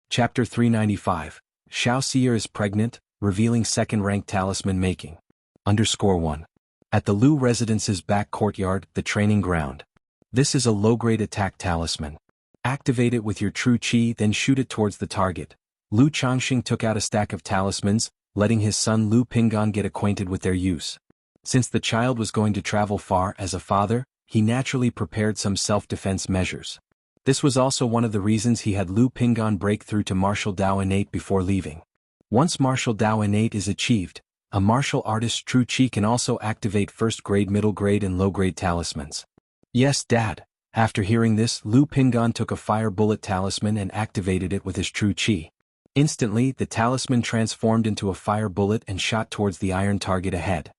Chapter 395. Xianxia is pregnant, revealing second-rank talisman making. _1. At the Lu residence's back courtyard, the training ground. This is a low-grade attack talisman. Activate it with your true chi, then shoot it towards the target. Lu Changxing took out a stack of talismans, letting his son Lu Pinggan get acquainted with their use. Since the child was going to travel far as a father, he naturally prepared some self-defense measures. This was also one of the reasons he had Lu Pinggan break through to Martial Dao Innate before leaving. Once Martial Dao Innate is achieved, a martial artist's true chi can also activate first-grade, middle-grade and low-grade talismans. Yes, Dad. After hearing this, Lu Pinggan took a fire bullet talisman and activated it with his true chi. Instantly, the talisman transformed into a fire bullet and shot towards the iron target ahead.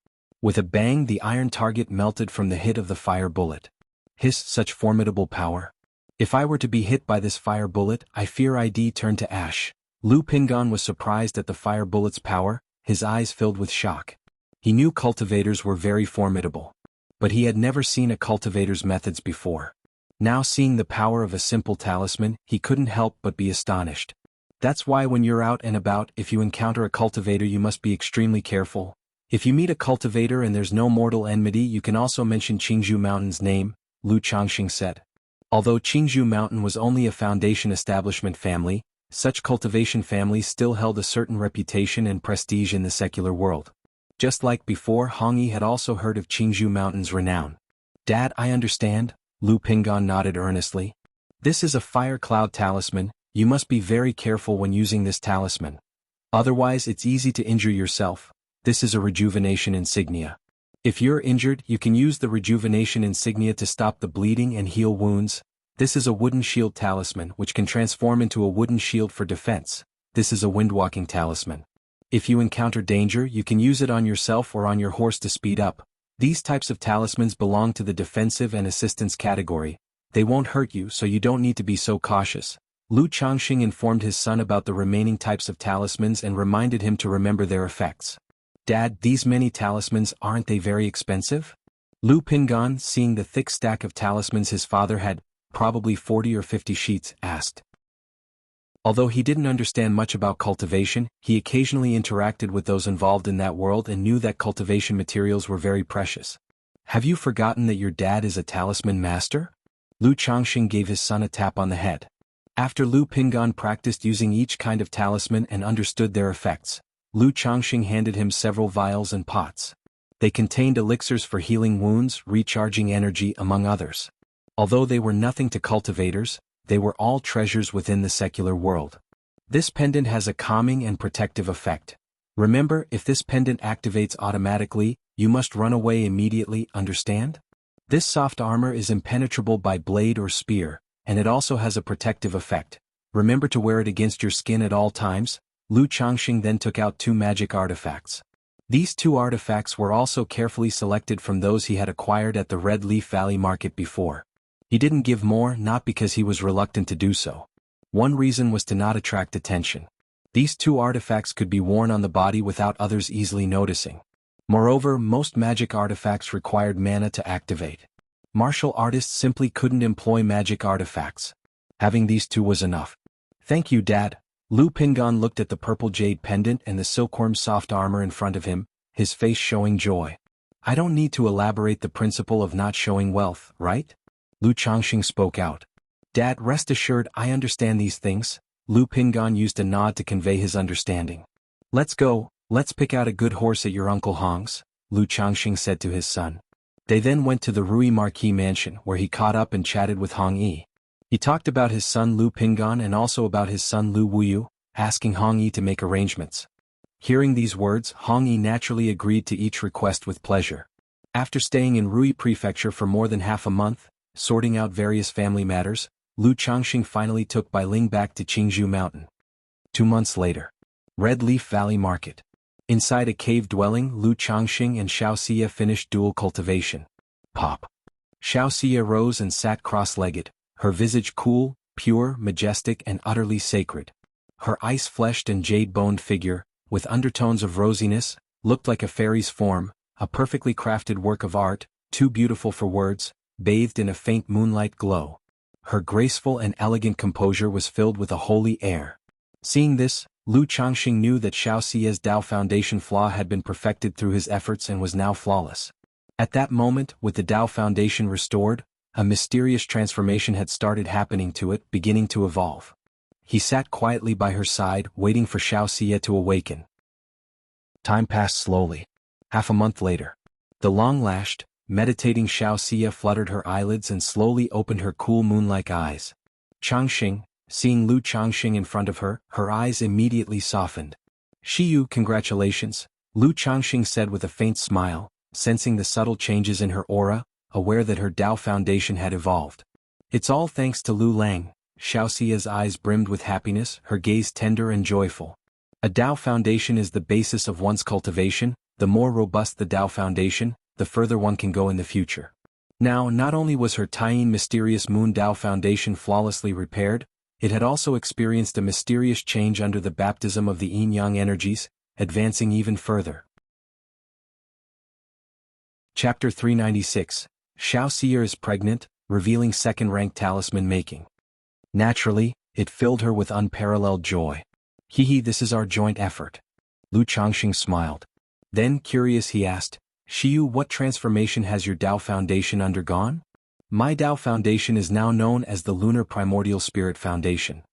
With a bang, the iron target melted from the hit of the fire bullet. Hiss, such formidable power. If I were to be hit by this fire bullet, I fear I'd turn to ash. Lu Pinggan was surprised at the fire bullet's power, his eyes filled with shock. He knew cultivators were very formidable. But he had never seen a cultivator's methods before. Now seeing the power of a simple talisman, he couldn't help but be astonished. That's why when you're out and about, if you encounter a cultivator, you must be extremely careful. If you meet a cultivator and there's no mortal enmity, you can also mention Jianghu Mountain's name, Lu Changxing said. Although Jianghu Mountain was only a foundation establishment family, such cultivation families still held a certain reputation and prestige in the secular world. Just like before, Hong Yi had also heard of Jianghu Mountain's renown. Dad, I understand, Lu Pinggan nodded earnestly. This is a fire cloud talisman, you must be very careful when using this talisman. Otherwise it's easy to injure yourself. This is a rejuvenation insignia. If you're injured, you can use the rejuvenation insignia to stop the bleeding and heal wounds. This is a wooden shield talisman which can transform into a wooden shield for defense. This is a windwalking talisman. If you encounter danger, you can use it on yourself or on your horse to speed up. These types of talismans belong to the defensive and assistance category. They won't hurt you, so you don't need to be so cautious. Lu Changxing informed his son about the remaining types of talismans and reminded him to remember their effects. Dad, these many talismans, aren't they very expensive? Lu Pinggan, seeing the thick stack of talismans his father had, probably 40 or 50 sheets, asked. Although he didn't understand much about cultivation, he occasionally interacted with those involved in that world and knew that cultivation materials were very precious. Have you forgotten that your dad is a talisman master? Lu Changxing gave his son a tap on the head. After Lu Pinggan practiced using each kind of talisman and understood their effects, Lu Changxing handed him several vials and pots. They contained elixirs for healing wounds, recharging energy, among others. Although they were nothing to cultivators, they were all treasures within the secular world. This pendant has a calming and protective effect. Remember, if this pendant activates automatically, you must run away immediately, understand? This soft armor is impenetrable by blade or spear, and it also has a protective effect. Remember to wear it against your skin at all times. Lu Changxing then took out 2 magic artifacts. These 2 artifacts were also carefully selected from those he had acquired at the Red Leaf Valley Market before. He didn't give more, not because he was reluctant to do so. One reason was to not attract attention. These 2 artifacts could be worn on the body without others easily noticing. Moreover, most magic artifacts required mana to activate. Martial artists simply couldn't employ magic artifacts. Having these 2 was enough. Thank you, Dad. Lu Pinggan looked at the purple jade pendant and the silkworm's soft armor in front of him, his face showing joy. I don't need to elaborate the principle of not showing wealth, right? Lu Changxing spoke out. Dad, rest assured I understand these things. Lu Pinggan used a nod to convey his understanding. Let's go, let's pick out a good horse at your Uncle Hong's, Lu Changxing said to his son. They then went to the Rui Marquis mansion where he caught up and chatted with Hong Yi. He talked about his son Lu Pinggan and also about his son Lu Wuyu, asking Hong Yi to make arrangements. Hearing these words, Hong Yi naturally agreed to each request with pleasure. After staying in Rui Prefecture for more than half a month, sorting out various family matters, Lu Changxing finally took Bai Ling back to Jianghu Mountain. 2 months later. Red Leaf Valley Market. Inside a cave dwelling, Lu Changxing and Xianxia finished dual cultivation. Pop. Xianxia rose and sat cross-legged, her visage cool, pure, majestic and utterly sacred. Her ice-fleshed and jade-boned figure, with undertones of rosiness, looked like a fairy's form, a perfectly crafted work of art, too beautiful for words, bathed in a faint moonlight glow. Her graceful and elegant composure was filled with a holy air. Seeing this, Lu Changxing knew that Xiaoxia's Dao Foundation flaw had been perfected through his efforts and was now flawless. At that moment, with the Dao Foundation restored, a mysterious transformation had started happening to it, beginning to evolve. He sat quietly by her side, waiting for Xiaoxia to awaken. Time passed slowly. Half a month later. The long-lashed, meditating Xiaoxia fluttered her eyelids and slowly opened her cool moon-like eyes. Changxing, seeing Lu Changxing in front of her, her eyes immediately softened. "Shiyu, congratulations," Lu Changxing said with a faint smile, sensing the subtle changes in her aura, aware that her Dao Foundation had evolved. "It's all thanks to Lu Lang." Xiaoxia's eyes brimmed with happiness, her gaze tender and joyful. A Dao Foundation is the basis of one's cultivation. The more robust the Dao Foundation, the further one can go in the future. Now, not only was her Taiyin mysterious Moon Dao Foundation flawlessly repaired, it had also experienced a mysterious change under the baptism of the yin-yang energies, advancing even further. Chapter 396, Xiaoxia is pregnant, revealing second-rank talisman making. Naturally, it filled her with unparalleled joy. "Hehe, this is our joint effort." Lu Changxing smiled. Then, curious, he asked, "Shiyu, what transformation has your Dao Foundation undergone?" "My Dao Foundation is now known as the Lunar Primordial Spirit Foundation.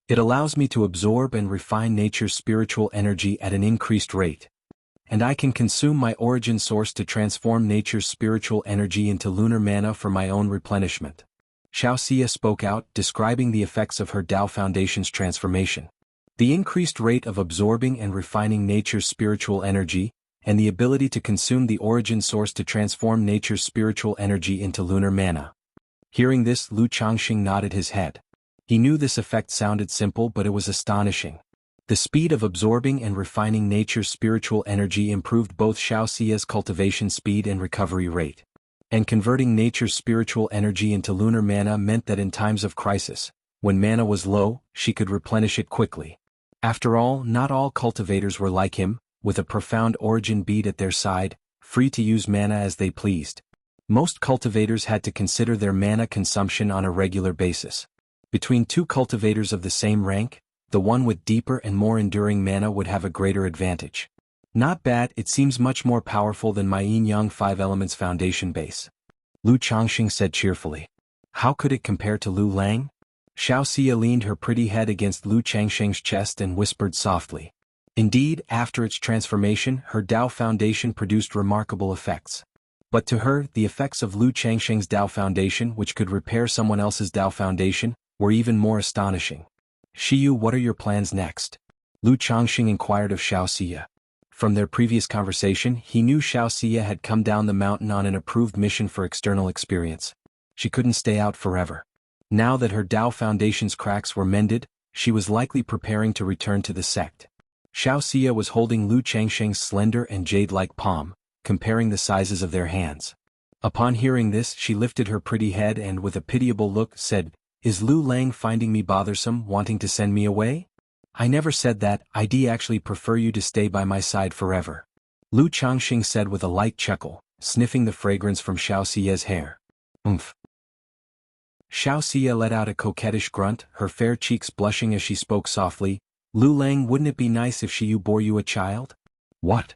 It allows me to absorb and refine nature's spiritual energy at an increased rate. And I can consume my origin source to transform nature's spiritual energy into lunar mana for my own replenishment." Xiaoxia spoke out, describing the effects of her Dao Foundation's transformation. The increased rate of absorbing and refining nature's spiritual energy, and the ability to consume the origin source to transform nature's spiritual energy into lunar mana. Hearing this, Lu Changxing nodded his head. He knew this effect sounded simple, but it was astonishing. The speed of absorbing and refining nature's spiritual energy improved both Xiaoxia's cultivation speed and recovery rate. And converting nature's spiritual energy into lunar mana meant that in times of crisis, when mana was low, she could replenish it quickly. After all, not all cultivators were like him, with a profound origin bead at their side, free to use mana as they pleased. Most cultivators had to consider their mana consumption on a regular basis. Between two cultivators of the same rank, the one with deeper and more enduring mana would have a greater advantage. "Not bad, it seems much more powerful than my yin-yang 5 elements foundation base," Lu Changxing said cheerfully. "How could it compare to Lu Lang?" Xiaoxia leaned her pretty head against Lu Changxing's chest and whispered softly. Indeed, after its transformation, her Dao Foundation produced remarkable effects. But to her, the effects of Lu Changxing's Dao Foundation, which could repair someone else's Dao Foundation, were even more astonishing. "Shiyu, what are your plans next?" Lu Changxing inquired of Xiaoxia. From their previous conversation, he knew Xiaoxia had come down the mountain on an approved mission for external experience. She couldn't stay out forever. Now that her Dao Foundation's cracks were mended, she was likely preparing to return to the sect. Xiaoxia was holding Lu Changxing's slender and jade-like palm, comparing the sizes of their hands. Upon hearing this, she lifted her pretty head and with a pitiable look said, "Is Lu Lang finding me bothersome, wanting to send me away?" "I never said that, I'd actually prefer you to stay by my side forever," Lu Changxing said with a light chuckle, sniffing the fragrance from Xiaoxia's hair. "Umph." Xiaoxia let out a coquettish grunt, her fair cheeks blushing as she spoke softly. "Lu Lang, wouldn't it be nice if Shiyu bore you a child?" "What?"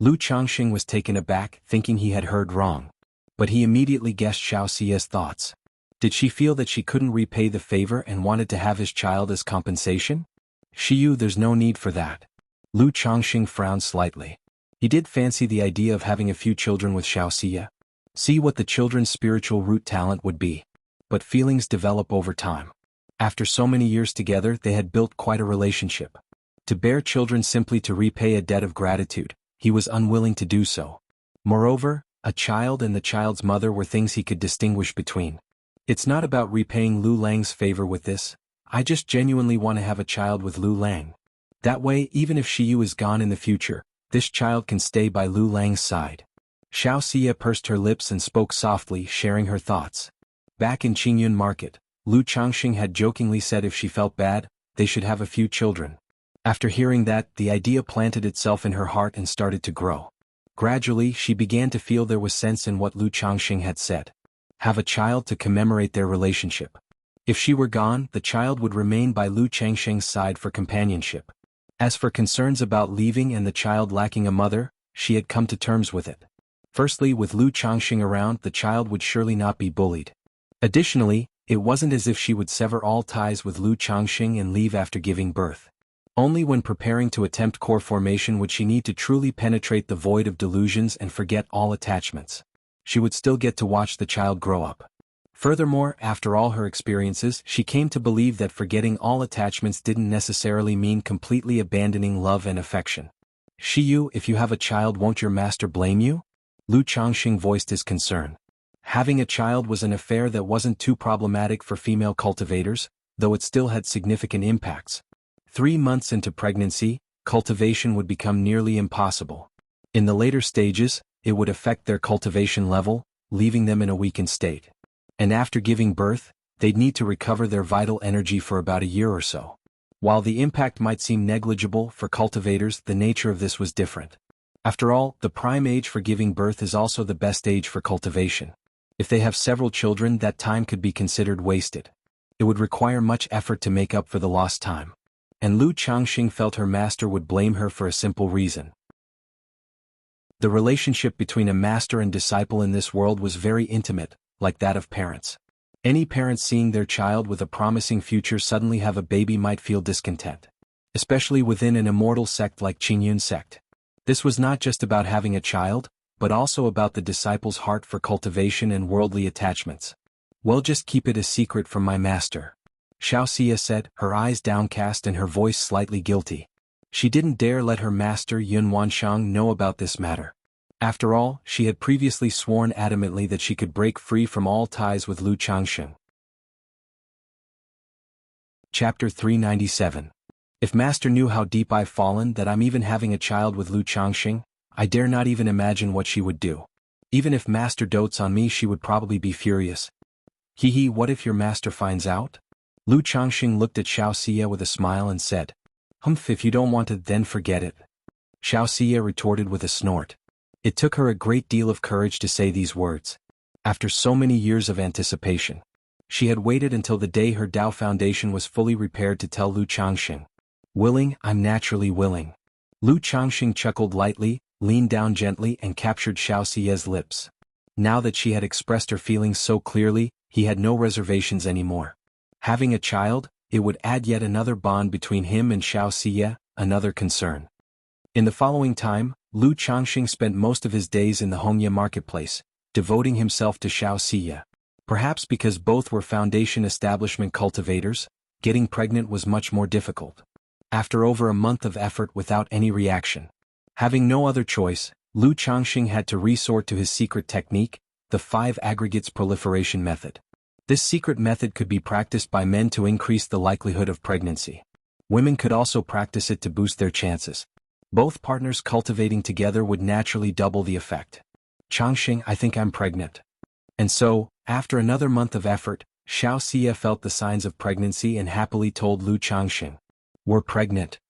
Lu Changxing was taken aback, thinking he had heard wrong. But he immediately guessed Xiaoxia's thoughts. Did she feel that she couldn't repay the favor and wanted to have his child as compensation? "Shiyu, there's no need for that." Lu Changxing frowned slightly. He did fancy the idea of having a few children with Xiaoxia. See what the children's spiritual root talent would be. But feelings develop over time. After so many years together, they had built quite a relationship. To bear children simply to repay a debt of gratitude, he was unwilling to do so. Moreover, a child and the child's mother were things he could distinguish between. "It's not about repaying Lu Lang's favor with this. I just genuinely want to have a child with Lu Lang. That way, even if Shiyu is gone in the future, this child can stay by Lu Lang's side." Xiaoxia pursed her lips and spoke softly, sharing her thoughts. Back in Qingyun Market, Lu Changxing had jokingly said if she felt bad, they should have a few children. After hearing that, the idea planted itself in her heart and started to grow. Gradually, she began to feel there was sense in what Lu Changxing had said. Have a child to commemorate their relationship. If she were gone, the child would remain by Lu Changsheng's side for companionship. As for concerns about leaving and the child lacking a mother, she had come to terms with it. Firstly, with Lu Changsheng around, the child would surely not be bullied. Additionally, it wasn't as if she would sever all ties with Lu Changsheng and leave after giving birth. Only when preparing to attempt core formation would she need to truly penetrate the void of delusions and forget all attachments. She would still get to watch the child grow up. Furthermore, after all her experiences, she came to believe that forgetting all attachments didn't necessarily mean completely abandoning love and affection. Shiyu, if you have a child, won't your master blame you? Lu Changxing voiced his concern. Having a child was an affair that wasn't too problematic for female cultivators, though it still had significant impacts. 3 months into pregnancy, cultivation would become nearly impossible. In the later stages, it would affect their cultivation level, leaving them in a weakened state. And after giving birth, they'd need to recover their vital energy for about a year or so. While the impact might seem negligible, for cultivators the nature of this was different. After all, the prime age for giving birth is also the best age for cultivation. If they have several children, that time could be considered wasted. It would require much effort to make up for the lost time. And Lu Changxing felt her master would blame her for a simple reason. The relationship between a master and disciple in this world was very intimate, like that of parents. Any parent seeing their child with a promising future suddenly have a baby might feel discontent. Especially within an immortal sect like Qingyun sect. This was not just about having a child, but also about the disciple's heart for cultivation and worldly attachments. Well, just keep it a secret from my master, Xianxia said, her eyes downcast and her voice slightly guilty. She didn't dare let her master Yun Wanshang know about this matter. After all, she had previously sworn adamantly that she could break free from all ties with Lu Changsheng. Chapter 397. If Master knew how deep I've fallen, that I'm even having a child with Lu Changsheng, I dare not even imagine what she would do. Even if Master dotes on me, she would probably be furious. Hee, what if your master finds out? Lu Changsheng looked at Xianxia with a smile and said, if you don't want it, then forget it. Xianxia retorted with a snort. It took her a great deal of courage to say these words. After so many years of anticipation, she had waited until the day her Dao foundation was fully repaired to tell Lu Changsheng. Willing, I'm naturally willing. Lu Changsheng chuckled lightly, leaned down gently and captured Xiaoxia's lips. Now that she had expressed her feelings so clearly, he had no reservations anymore. Having a child, it would add yet another bond between him and Xiaoxia, another concern. In the following time, Lu Changxing spent most of his days in the Hongya marketplace, devoting himself to Xiaoxia. Perhaps because both were foundation establishment cultivators, getting pregnant was much more difficult. After over a month of effort without any reaction. Having no other choice, Lu Changxing had to resort to his secret technique, the 5 aggregates proliferation method. This secret method could be practiced by men to increase the likelihood of pregnancy. Women could also practice it to boost their chances. Both partners cultivating together would naturally double the effect. Changxing, I think I'm pregnant. And so, after another month of effort, Xiaoxia felt the signs of pregnancy and happily told Lu Changxing. We're pregnant.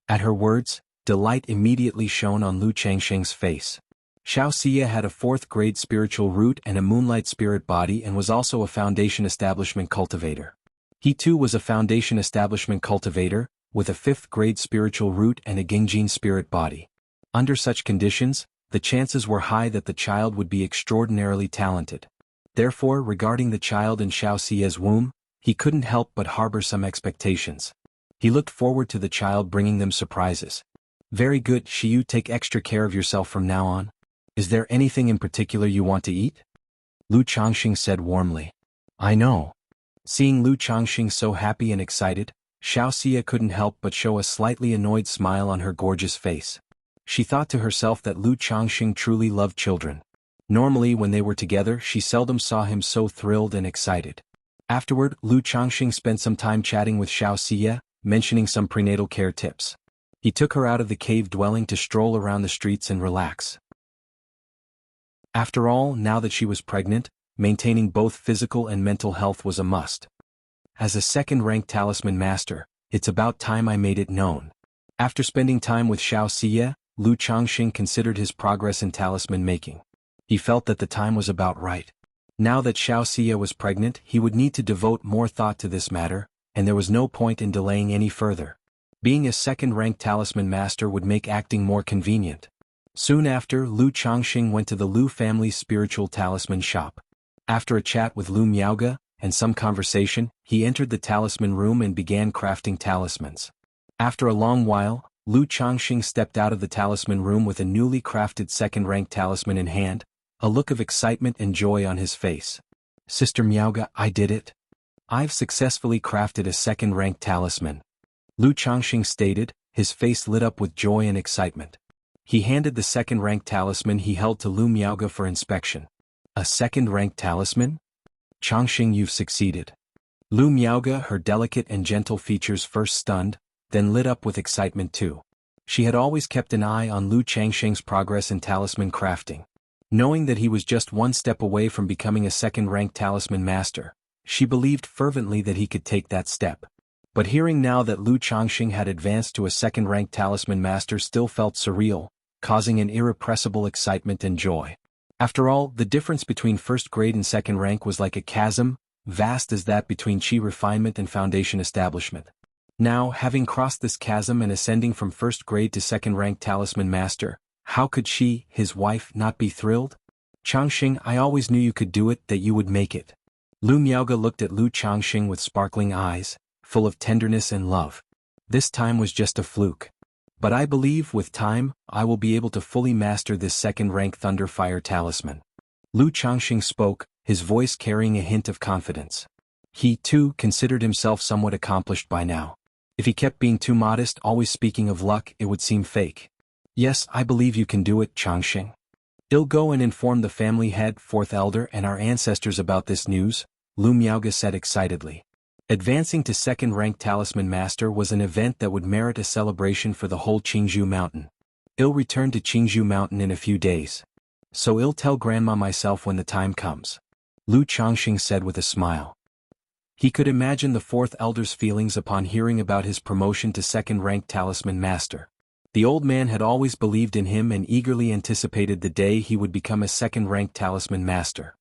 At her words, delight immediately shone on Lu Changxing's face. Xiaoxia had a 4th grade spiritual root and a moonlight spirit body and was also a foundation establishment cultivator. He too was a foundation establishment cultivator, with a 5th grade spiritual root and a Gengjin spirit body. Under such conditions, the chances were high that the child would be extraordinarily talented. Therefore, regarding the child in Xiaoxia's womb, he couldn't help but harbor some expectations. He looked forward to the child bringing them surprises. Very good, Shiyu, take extra care of yourself from now on. Is there anything in particular you want to eat? Lu Changxing said warmly. I know. Seeing Lu Changxing so happy and excited, Xiaoxia couldn't help but show a slightly annoyed smile on her gorgeous face. She thought to herself that Lu Changxing truly loved children. Normally when they were together she seldom saw him so thrilled and excited. Afterward, Lu Changxing spent some time chatting with Xiaoxia, mentioning some prenatal care tips. He took her out of the cave dwelling to stroll around the streets and relax. After all, now that she was pregnant, maintaining both physical and mental health was a must. As a second-rank talisman master, it's about time I made it known. After spending time with Xiaoxia, Lu Changxing considered his progress in talisman making. He felt that the time was about right. Now that Xianxia was pregnant, he would need to devote more thought to this matter, and there was no point in delaying any further. Being a second-rank talisman master would make acting more convenient. Soon after, Lu Changxing went to the Lu family's spiritual talisman shop. After a chat with Lu Miaoge and some conversation, he entered the talisman room and began crafting talismans. After a long while, Lu Changxing stepped out of the talisman room with a newly crafted second-rank talisman in hand, a look of excitement and joy on his face. "Sister Miaoge, I did it. I've successfully crafted a second-rank talisman," Lu Changxing stated, his face lit up with joy and excitement. He handed the second-rank talisman he held to Lu Miaoge for inspection. "A second-rank talisman? Changxing, you've succeeded." Lu Miaoge, her delicate and gentle features first stunned, then lit up with excitement too. She had always kept an eye on Lu Changxing's progress in talisman crafting. Knowing that he was just one step away from becoming a second-rank talisman master, she believed fervently that he could take that step. But hearing now that Lu Changxing had advanced to a second-rank talisman master still felt surreal, causing an irrepressible excitement and joy. After all, the difference between first grade and second rank was like a chasm, vast as that between chi refinement and foundation establishment. Now, having crossed this chasm and ascending from first grade to second-rank talisman master, how could she, his wife, not be thrilled? "Changxing, I always knew you could do it, that you would make it." Lu Miaoge looked at Lu Changxing with sparkling eyes, full of tenderness and love. "This time was just a fluke. But I believe, with time, I will be able to fully master this second-rank Thunder Fire talisman." Lu Changxing spoke, his voice carrying a hint of confidence. He, too, considered himself somewhat accomplished by now. If he kept being too modest, always speaking of luck, it would seem fake. "Yes, I believe you can do it, Changxing. I'll go and inform the family head, fourth elder, and our ancestors about this news," Lu Miaoge said excitedly. Advancing to second-rank talisman master was an event that would merit a celebration for the whole Jianghu mountain. "I'll return to Jianghu mountain in a few days. So I'll tell grandma myself when the time comes," Lu Changxing said with a smile. He could imagine the fourth elder's feelings upon hearing about his promotion to second-rank talisman master. The old man had always believed in him and eagerly anticipated the day he would become a second-rank talisman master.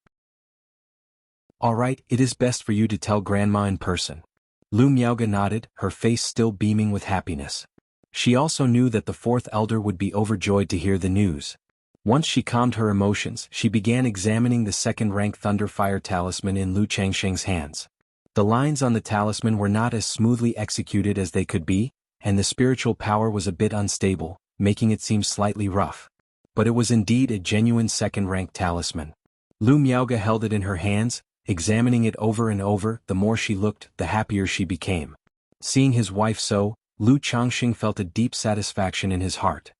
"All right, it is best for you to tell grandma in person." Lu Miaoge nodded, her face still beaming with happiness. She also knew that the fourth elder would be overjoyed to hear the news. Once she calmed her emotions, she began examining the second-rank Thunder Fire talisman in Lu Changxing's hands. The lines on the talisman were not as smoothly executed as they could be, and the spiritual power was a bit unstable, making it seem slightly rough. But it was indeed a genuine second-rank talisman. Lu Miaoge held it in her hands, examining it over and over. The more she looked, the happier she became. Seeing his wife so, Lu Changxing felt a deep satisfaction in his heart.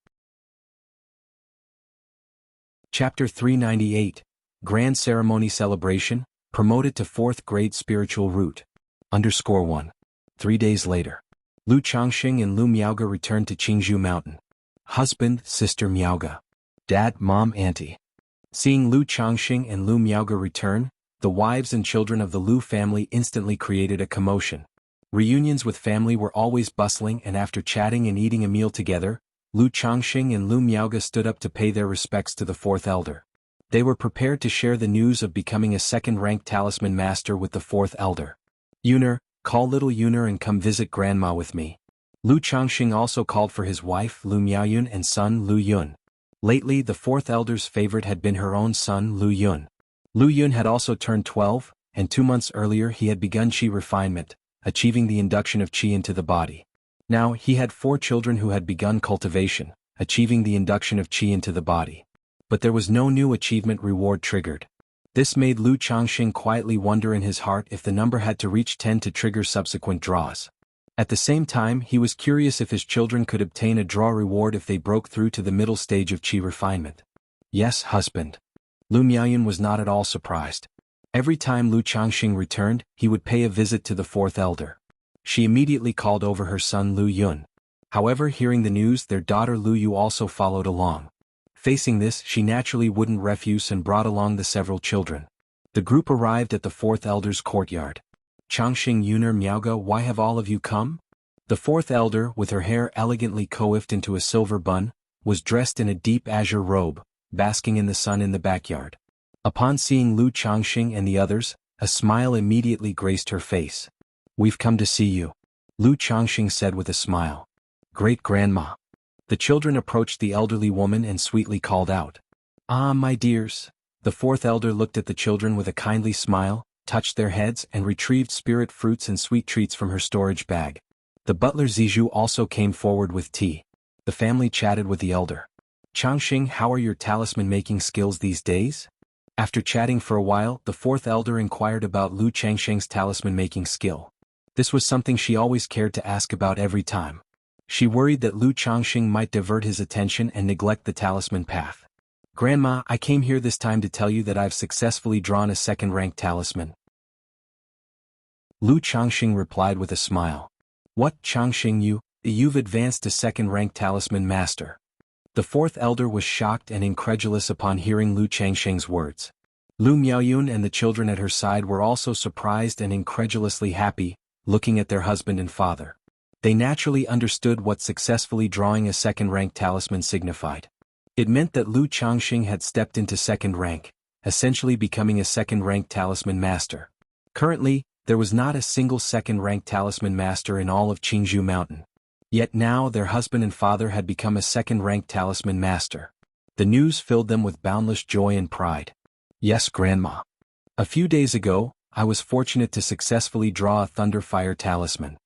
Chapter 398, Grand Ceremony Celebration, promoted to 4th grade spiritual root. _1. 3 days later. Lu Changxing and Lu Miaoge returned to Jianghu mountain. Husband, sister Miaoge. Dad, mom, auntie. Seeing Lu Changxing and Lu Miaoge return, the wives and children of the Lu family instantly created a commotion. Reunions with family were always bustling, and after chatting and eating a meal together, Lu Changxing and Lu Miaoge stood up to pay their respects to the fourth elder. They were prepared to share the news of becoming a second-rank talisman master with the fourth elder. "Yuner, call little Yuner and come visit grandma with me." Lu Changxing also called for his wife Lu Miaoyun and son Lu Yun. Lately, the fourth elder's favorite had been her own son Lu Yun. Lu Yun had also turned 12, and 2 months earlier he had begun chi refinement, achieving the induction of chi into the body. Now, he had 4 children who had begun cultivation, achieving the induction of chi into the body. But there was no new achievement reward triggered. This made Lu Changxing quietly wonder in his heart if the number had to reach 10 to trigger subsequent draws. At the same time, he was curious if his children could obtain a draw reward if they broke through to the middle stage of chi refinement. "Yes, husband." Lu Miaoyun was not at all surprised. Every time Lu Changxing returned, he would pay a visit to the fourth elder. She immediately called over her son Lu Yun. However, hearing the news, their daughter Lu Yu also followed along. Facing this, she naturally wouldn't refuse and brought along the several children. The group arrived at the fourth elder's courtyard. "Changxing, Yuner, Miaoge, why have all of you come?" The fourth elder, with her hair elegantly coiffed into a silver bun, was dressed in a deep azure robe, basking in the sun in the backyard. Upon seeing Lu Changxing and the others, a smile immediately graced her face. "We've come to see you," Lu Changxing said with a smile. "Great-grandma." The children approached the elderly woman and sweetly called out, "Ah, my dears." The fourth elder looked at the children with a kindly smile, touched their heads and retrieved spirit fruits and sweet treats from her storage bag. The butler Zijou also came forward with tea. The family chatted with the elder. "Changxing, how are your talisman-making skills these days?" After chatting for a while, the fourth elder inquired about Lu Changxing's talisman-making skill. This was something she always cared to ask about every time. She worried that Lu Changxing might divert his attention and neglect the talisman path. "Grandma, I came here this time to tell you that I've successfully drawn a second-rank talisman." Lu Changxing replied with a smile. "What, Changxing, you've advanced to second-rank talisman master?" The fourth elder was shocked and incredulous upon hearing Lu Changxing's words. Lu Miaoyun and the children at her side were also surprised and incredulously happy, looking at their husband and father. They naturally understood what successfully drawing a second-rank talisman signified. It meant that Lu Changxing had stepped into second rank, essentially becoming a second-rank talisman master. Currently, there was not a single second-rank talisman master in all of Qingzhou Mountain. Yet now their husband and father had become a second-rank talisman master. The news filled them with boundless joy and pride. "Yes, Grandma. A few days ago, I was fortunate to successfully draw a Thunderfire talisman.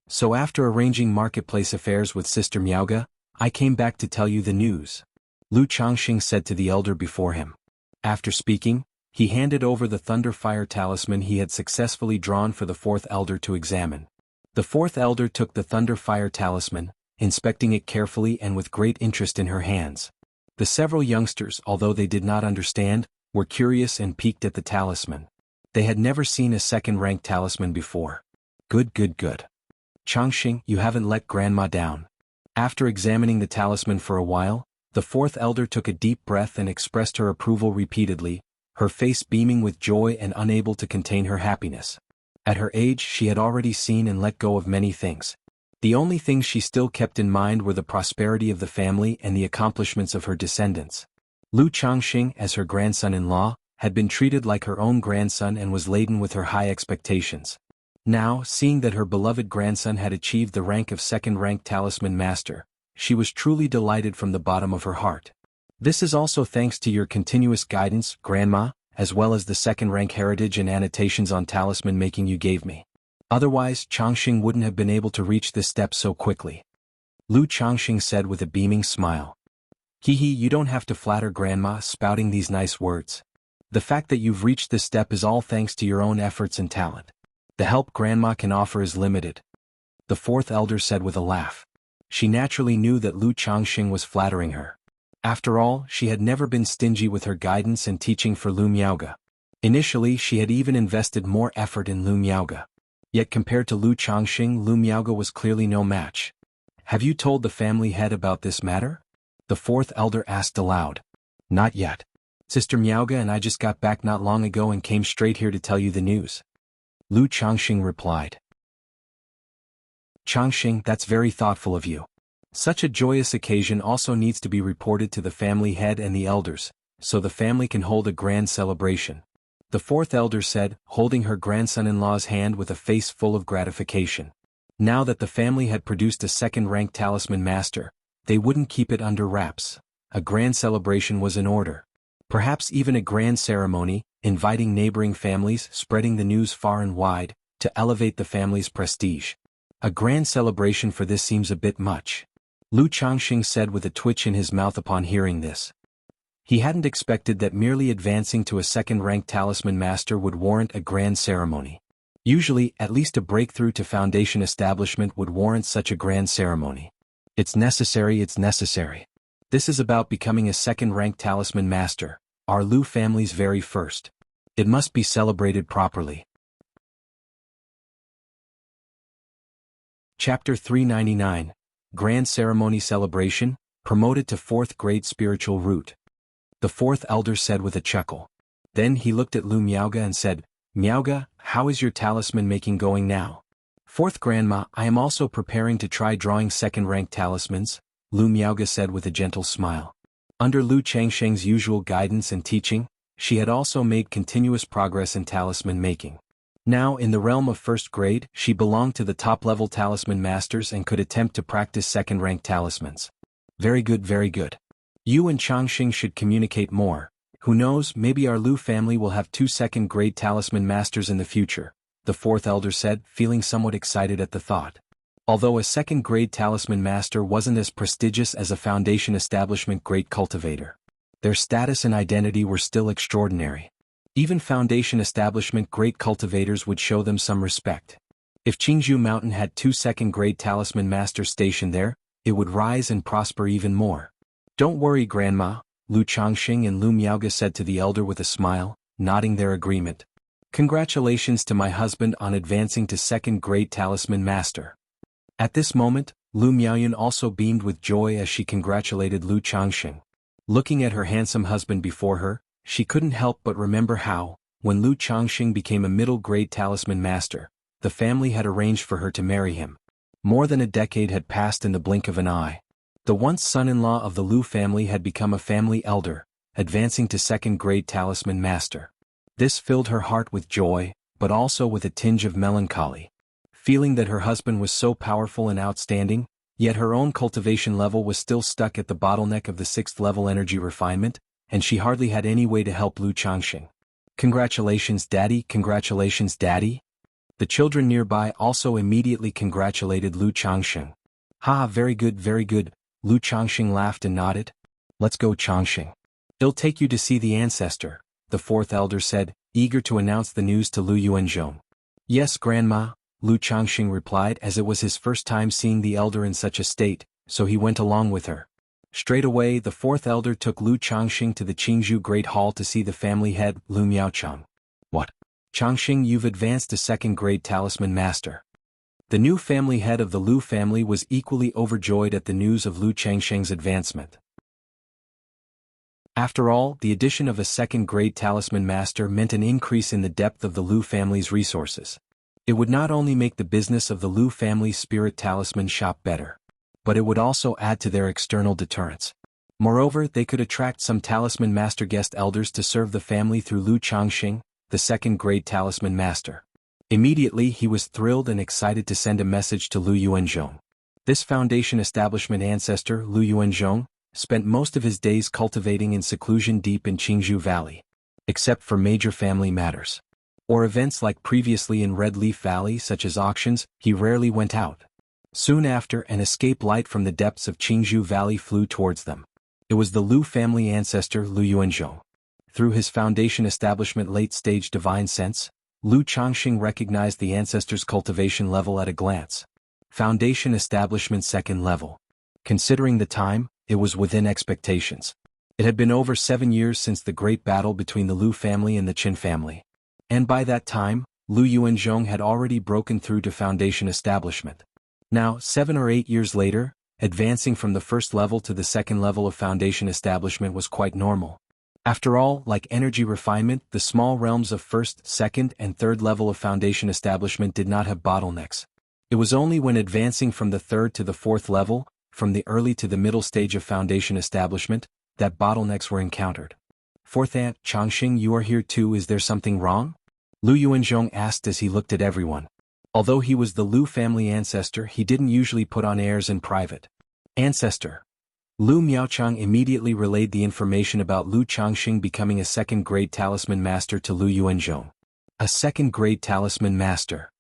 So after arranging marketplace affairs with Sister Miaoga, I came back to tell you the news," Lu Changxing said to the elder before him. After speaking, he handed over the Thunderfire talisman he had successfully drawn for the fourth elder to examine. The fourth elder took the Thunderfire talisman, inspecting it carefully and with great interest in her hands. The several youngsters, although they did not understand, were curious and piqued at the talisman. They had never seen a second-rank talisman before. Good. Changxing, you haven't let Grandma down." After examining the talisman for a while, the fourth elder took a deep breath and expressed her approval repeatedly, her face beaming with joy and unable to contain her happiness. At her age she had already seen and let go of many things. The only things she still kept in mind were the prosperity of the family and the accomplishments of her descendants. Lu Changxing, as her grandson-in-law, had been treated like her own grandson and was laden with her high expectations. Now, seeing that her beloved grandson had achieved the rank of second-rank talisman master, she was truly delighted from the bottom of her heart. "This is also thanks to your continuous guidance, Grandma, as well as the second-rank heritage and annotations on talisman making you gave me. Otherwise, Changxing wouldn't have been able to reach this step so quickly," Lu Changxing said with a beaming smile. "Hee, you don't have to flatter Grandma spouting these nice words. The fact that you've reached this step is all thanks to your own efforts and talent. The help Grandma can offer is limited," the fourth elder said with a laugh. She naturally knew that Lu Changxing was flattering her. After all, she had never been stingy with her guidance and teaching for Lu Miaoga. Initially, she had even invested more effort in Lu Miaoga. Yet compared to Lu Changxing, Lu Miaoga was clearly no match. "Have you told the family head about this matter?" the fourth elder asked aloud. "Not yet. Sister Miaoga and I just got back not long ago and came straight here to tell you the news," Lu Changxing replied. "Changxing, that's very thoughtful of you. Such a joyous occasion also needs to be reported to the family head and the elders, so the family can hold a grand celebration," the fourth elder said, holding her grandson-in-law's hand with a face full of gratification. Now that the family had produced a second-rank talisman master, they wouldn't keep it under wraps. A grand celebration was in order. Perhaps even a grand ceremony, inviting neighboring families, spreading the news far and wide, to elevate the family's prestige. A grand celebration for this seems a bit much, Lu Changxing said with a twitch in his mouth upon hearing this. He hadn't expected that merely advancing to a second-rank talisman master would warrant a grand ceremony. Usually, at least a breakthrough to foundation establishment would warrant such a grand ceremony. It's necessary. This is about becoming a second-rank talisman master, our Lu family's very first. It must be celebrated properly. Chapter 399, Grand Ceremony Celebration, promoted to 4th grade spiritual root. The fourth elder said with a chuckle. Then he looked at Lu Miaoga and said, "Miaoga, how is your talisman making going now?" "Fourth Grandma, I am also preparing to try drawing second-rank talismans," Lu Miaoga said with a gentle smile. Under Lu Changxing's usual guidance and teaching, She had also made continuous progress in talisman making. Now in the realm of first grade, she belonged to the top-level talisman masters and could attempt to practice second-rank talismans. Very good, very good. You and Changxing should communicate more. Who knows, maybe our Lu family will have 2 second-grade talisman masters in the future, the fourth elder said, feeling somewhat excited at the thought. Although a second-grade talisman master wasn't as prestigious as a Foundation establishment great cultivator, their status and identity were still extraordinary. Even Foundation establishment great cultivators would show them some respect. If Jianghu Mountain had 2 second-grade talisman masters stationed there, it would rise and prosper even more. Don't worry, Grandma, Lu Changxing and Lu Miaoge said to the elder with a smile, nodding their agreement. Congratulations to my husband on advancing to second-grade talisman master. At this moment, Lu Miaoyun also beamed with joy as she congratulated Lu Changxing. Looking at her handsome husband before her, she couldn't help but remember how, when Lu Changxing became a middle-grade talisman master, the family had arranged for her to marry him. More than a decade had passed in the blink of an eye. The once son-in-law of the Lu family had become a family elder, advancing to second-grade talisman master. This filled her heart with joy, but also with a tinge of melancholy. Feeling that her husband was so powerful and outstanding, yet her own cultivation level was still stuck at the bottleneck of the 6th level energy refinement, and she hardly had any way to help Lu Changxing. Congratulations, Daddy, congratulations, Daddy. The children nearby also immediately congratulated Lu Changxing. Ha, very good, very good. Lu Changxing laughed and nodded. Let's go, Changxing. It'll take you to see the ancestor, the fourth elder said, eager to announce the news to Lu Yuanzhong. Yes, Grandma, Lu Changxing replied, as it was his first time seeing the elder in such a state, so he went along with her. Straight away, the fourth elder took Lu Changxing to the Jianghu Great Hall to see the family head, Lu Miaochang. What? Changxing, you've advanced to second-grade talisman master. The new family head of the Lu family was equally overjoyed at the news of Lu Changxing's advancement. After all, the addition of a second-grade talisman master meant an increase in the depth of the Lu family's resources. It would not only make the business of the Lu family's spirit talisman shop better, but it would also add to their external deterrence. Moreover, they could attract some talisman master guest elders to serve the family through Lu Changxing, the second-grade talisman master. Immediately he was thrilled and excited to send a message to Lu Yuanzhong. This Foundation establishment ancestor, Lu Yuanzhong, spent most of his days cultivating in seclusion deep in Jianghu Valley. Except for major family matters, or events like previously in Red Leaf Valley such as auctions, he rarely went out. Soon after, an escape light from the depths of Jianghu Valley flew towards them. It was the Lu family ancestor Lu Yuanzhong. Through his Foundation establishment late-stage divine sense, Lu Changxing recognized the ancestor's cultivation level at a glance. Foundation establishment second level. Considering the time, it was within expectations. It had been over 7 years since the great battle between the Lu family and the Qin family. And by that time, Lu Yuanzhong had already broken through to Foundation establishment. Now, 7 or 8 years later, advancing from the first level to the second level of Foundation establishment was quite normal. After all, like energy refinement, the small realms of first, second, and third level of Foundation establishment did not have bottlenecks. It was only when advancing from the third to the fourth level, from the early to the middle stage of Foundation establishment, that bottlenecks were encountered. Fourth Aunt, Changxing, you are here too, is there something wrong? Lu Yuanzhong asked as he looked at everyone. Although he was the Lu family ancestor, he didn't usually put on airs in private. Ancestor. Lu Miaochang immediately relayed the information about Lu Changxing becoming a second-grade talisman master to Lu Yuanzhong. A second-grade talisman master.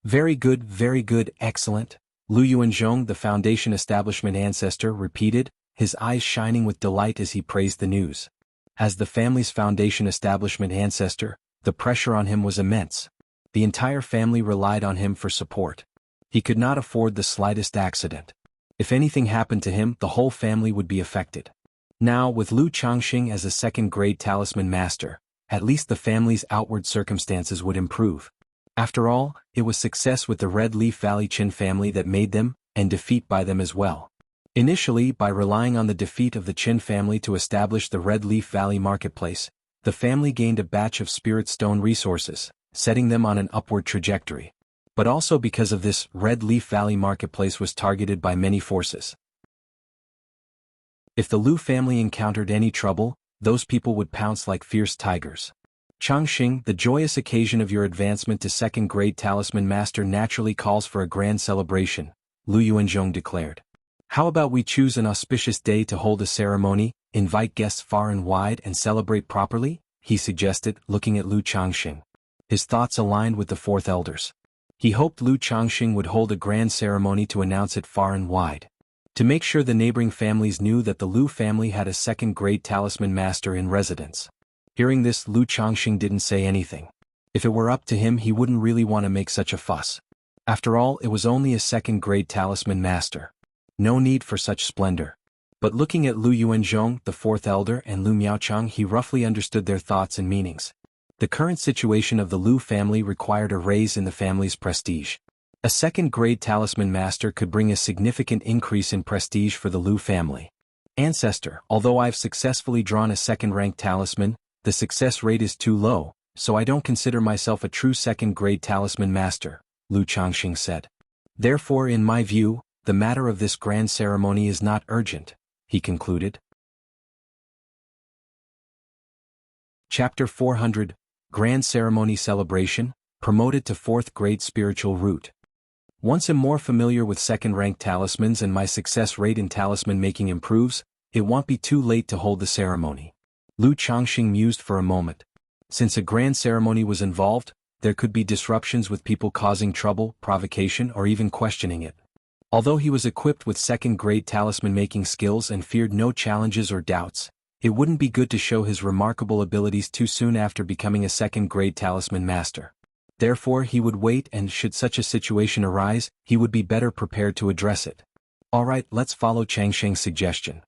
Very good, excellent. Lu Yuanzhong, the Foundation establishment ancestor, repeated, his eyes shining with delight as he praised the news. As the family's Foundation establishment ancestor, the pressure on him was immense. The entire family relied on him for support. He could not afford the slightest accident. If anything happened to him, the whole family would be affected. Now, with Lu Changxing as a second-grade talisman master, at least the family's outward circumstances would improve. After all, it was success with the Red Leaf Valley Qin family that made them, and defeat by them as well. Initially, by relying on the defeat of the Qin family to establish the Red Leaf Valley marketplace, the family gained a batch of spirit stone resources, setting them on an upward trajectory. But also because of this, Red Leaf Valley marketplace was targeted by many forces. If the Lu family encountered any trouble, those people would pounce like fierce tigers. Changxing, the joyous occasion of your advancement to second-grade talisman master naturally calls for a grand celebration, Lu Yuanzhong declared. How about we choose an auspicious day to hold a ceremony, invite guests far and wide and celebrate properly? He suggested, looking at Lu Changxing. His thoughts aligned with the fourth elders. He hoped Lu Changxing would hold a grand ceremony to announce it far and wide. To make sure the neighboring families knew that the Lu family had a second-grade talisman master in residence. Hearing this, Lu Changxing didn't say anything. If it were up to him, he wouldn't really want to make such a fuss. After all, it was only a second-grade talisman master. No need for such splendor. But looking at Lu Yuanzhong, the fourth elder, and Lu Miaochang, he roughly understood their thoughts and meanings. The current situation of the Lu family required a raise in the family's prestige. A second-grade talisman master could bring a significant increase in prestige for the Lu family. Ancestor, although I've successfully drawn a second-ranked talisman, the success rate is too low, so I don't consider myself a true second-grade talisman master, Lu Changxing said. Therefore, in my view, the matter of this grand ceremony is not urgent, he concluded. Chapter 400, Grand Ceremony Celebration, promoted to 4th grade spiritual route. Once I'm more familiar with second-ranked talismans and my success rate in talisman making improves, it won't be too late to hold the ceremony. Lu Changxing mused for a moment. Since a grand ceremony was involved, there could be disruptions with people causing trouble, provocation, or even questioning it. Although he was equipped with second-grade talisman making skills and feared no challenges or doubts, it wouldn't be good to show his remarkable abilities too soon after becoming a second-grade talisman master. Therefore, he would wait, and should such a situation arise, he would be better prepared to address it. Alright, let's follow Changsheng's suggestion.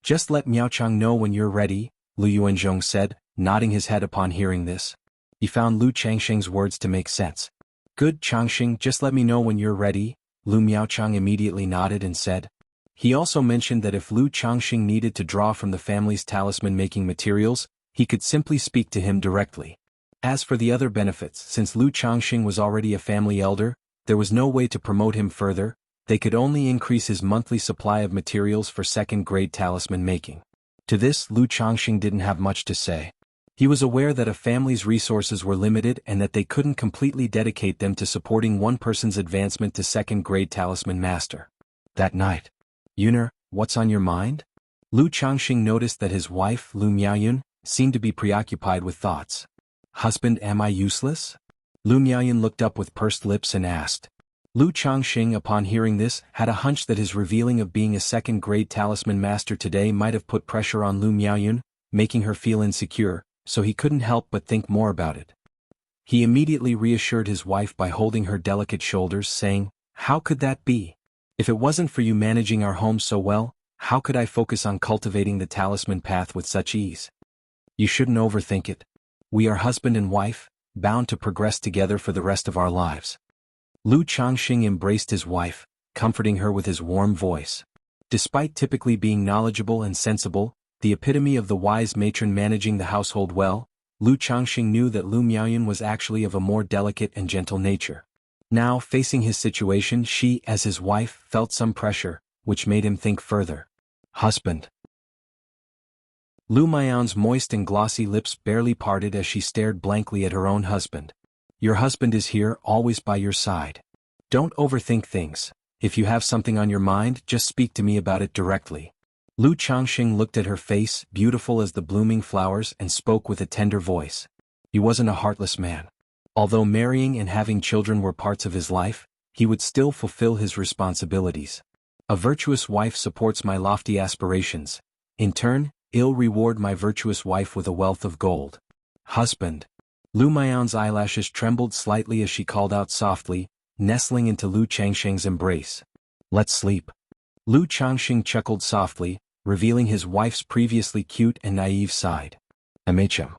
Just let Miaochang know when you're ready, Lu Yuanzhong said, nodding his head upon hearing this. He found Lu Changsheng's words to make sense. Good, Changsheng, just let me know when you're ready, Lu Miaochang immediately nodded and said. He also mentioned that if Lu Changxing needed to draw from the family's talisman-making materials, he could simply speak to him directly. As for the other benefits, since Lu Changxing was already a family elder, there was no way to promote him further, they could only increase his monthly supply of materials for second-grade talisman making. To this, Lu Changxing didn't have much to say. He was aware that a family's resources were limited and that they couldn't completely dedicate them to supporting one person's advancement to second-grade talisman master. That night. Yuner, what's on your mind? Lu Changxing noticed that his wife, Lu Miaoyun, seemed to be preoccupied with thoughts. Husband, am I useless? Lu Miaoyun looked up with pursed lips and asked. Lu Changxing, upon hearing this, had a hunch that his revealing of being a second-grade talisman master today might have put pressure on Lu Miaoyun, making her feel insecure, so he couldn't help but think more about it. He immediately reassured his wife by holding her delicate shoulders, saying, How could that be? If it wasn't for you managing our home so well, how could I focus on cultivating the talisman path with such ease? You shouldn't overthink it. We are husband and wife, bound to progress together for the rest of our lives. Lu Changxing embraced his wife, comforting her with his warm voice. Despite typically being knowledgeable and sensible, the epitome of the wise matron managing the household well, Lu Changxing knew that Lu Miaoyun was actually of a more delicate and gentle nature. Now, facing his situation, she, as his wife, felt some pressure, which made him think further. Husband. Lu Miaoyun's moist and glossy lips barely parted as she stared blankly at her own husband. Your husband is here, always by your side. Don't overthink things. If you have something on your mind, just speak to me about it directly. Lu Changxing looked at her face, beautiful as the blooming flowers, and spoke with a tender voice. He wasn't a heartless man. Although marrying and having children were parts of his life, he would still fulfill his responsibilities. A virtuous wife supports my lofty aspirations. In turn, I'll reward my virtuous wife with a wealth of gold. Husband. Lu Miaoyun's eyelashes trembled slightly as she called out softly, nestling into Lu Changxing's embrace. Let's sleep. Lu Changxing chuckled softly, revealing his wife's previously cute and naive side. MHM.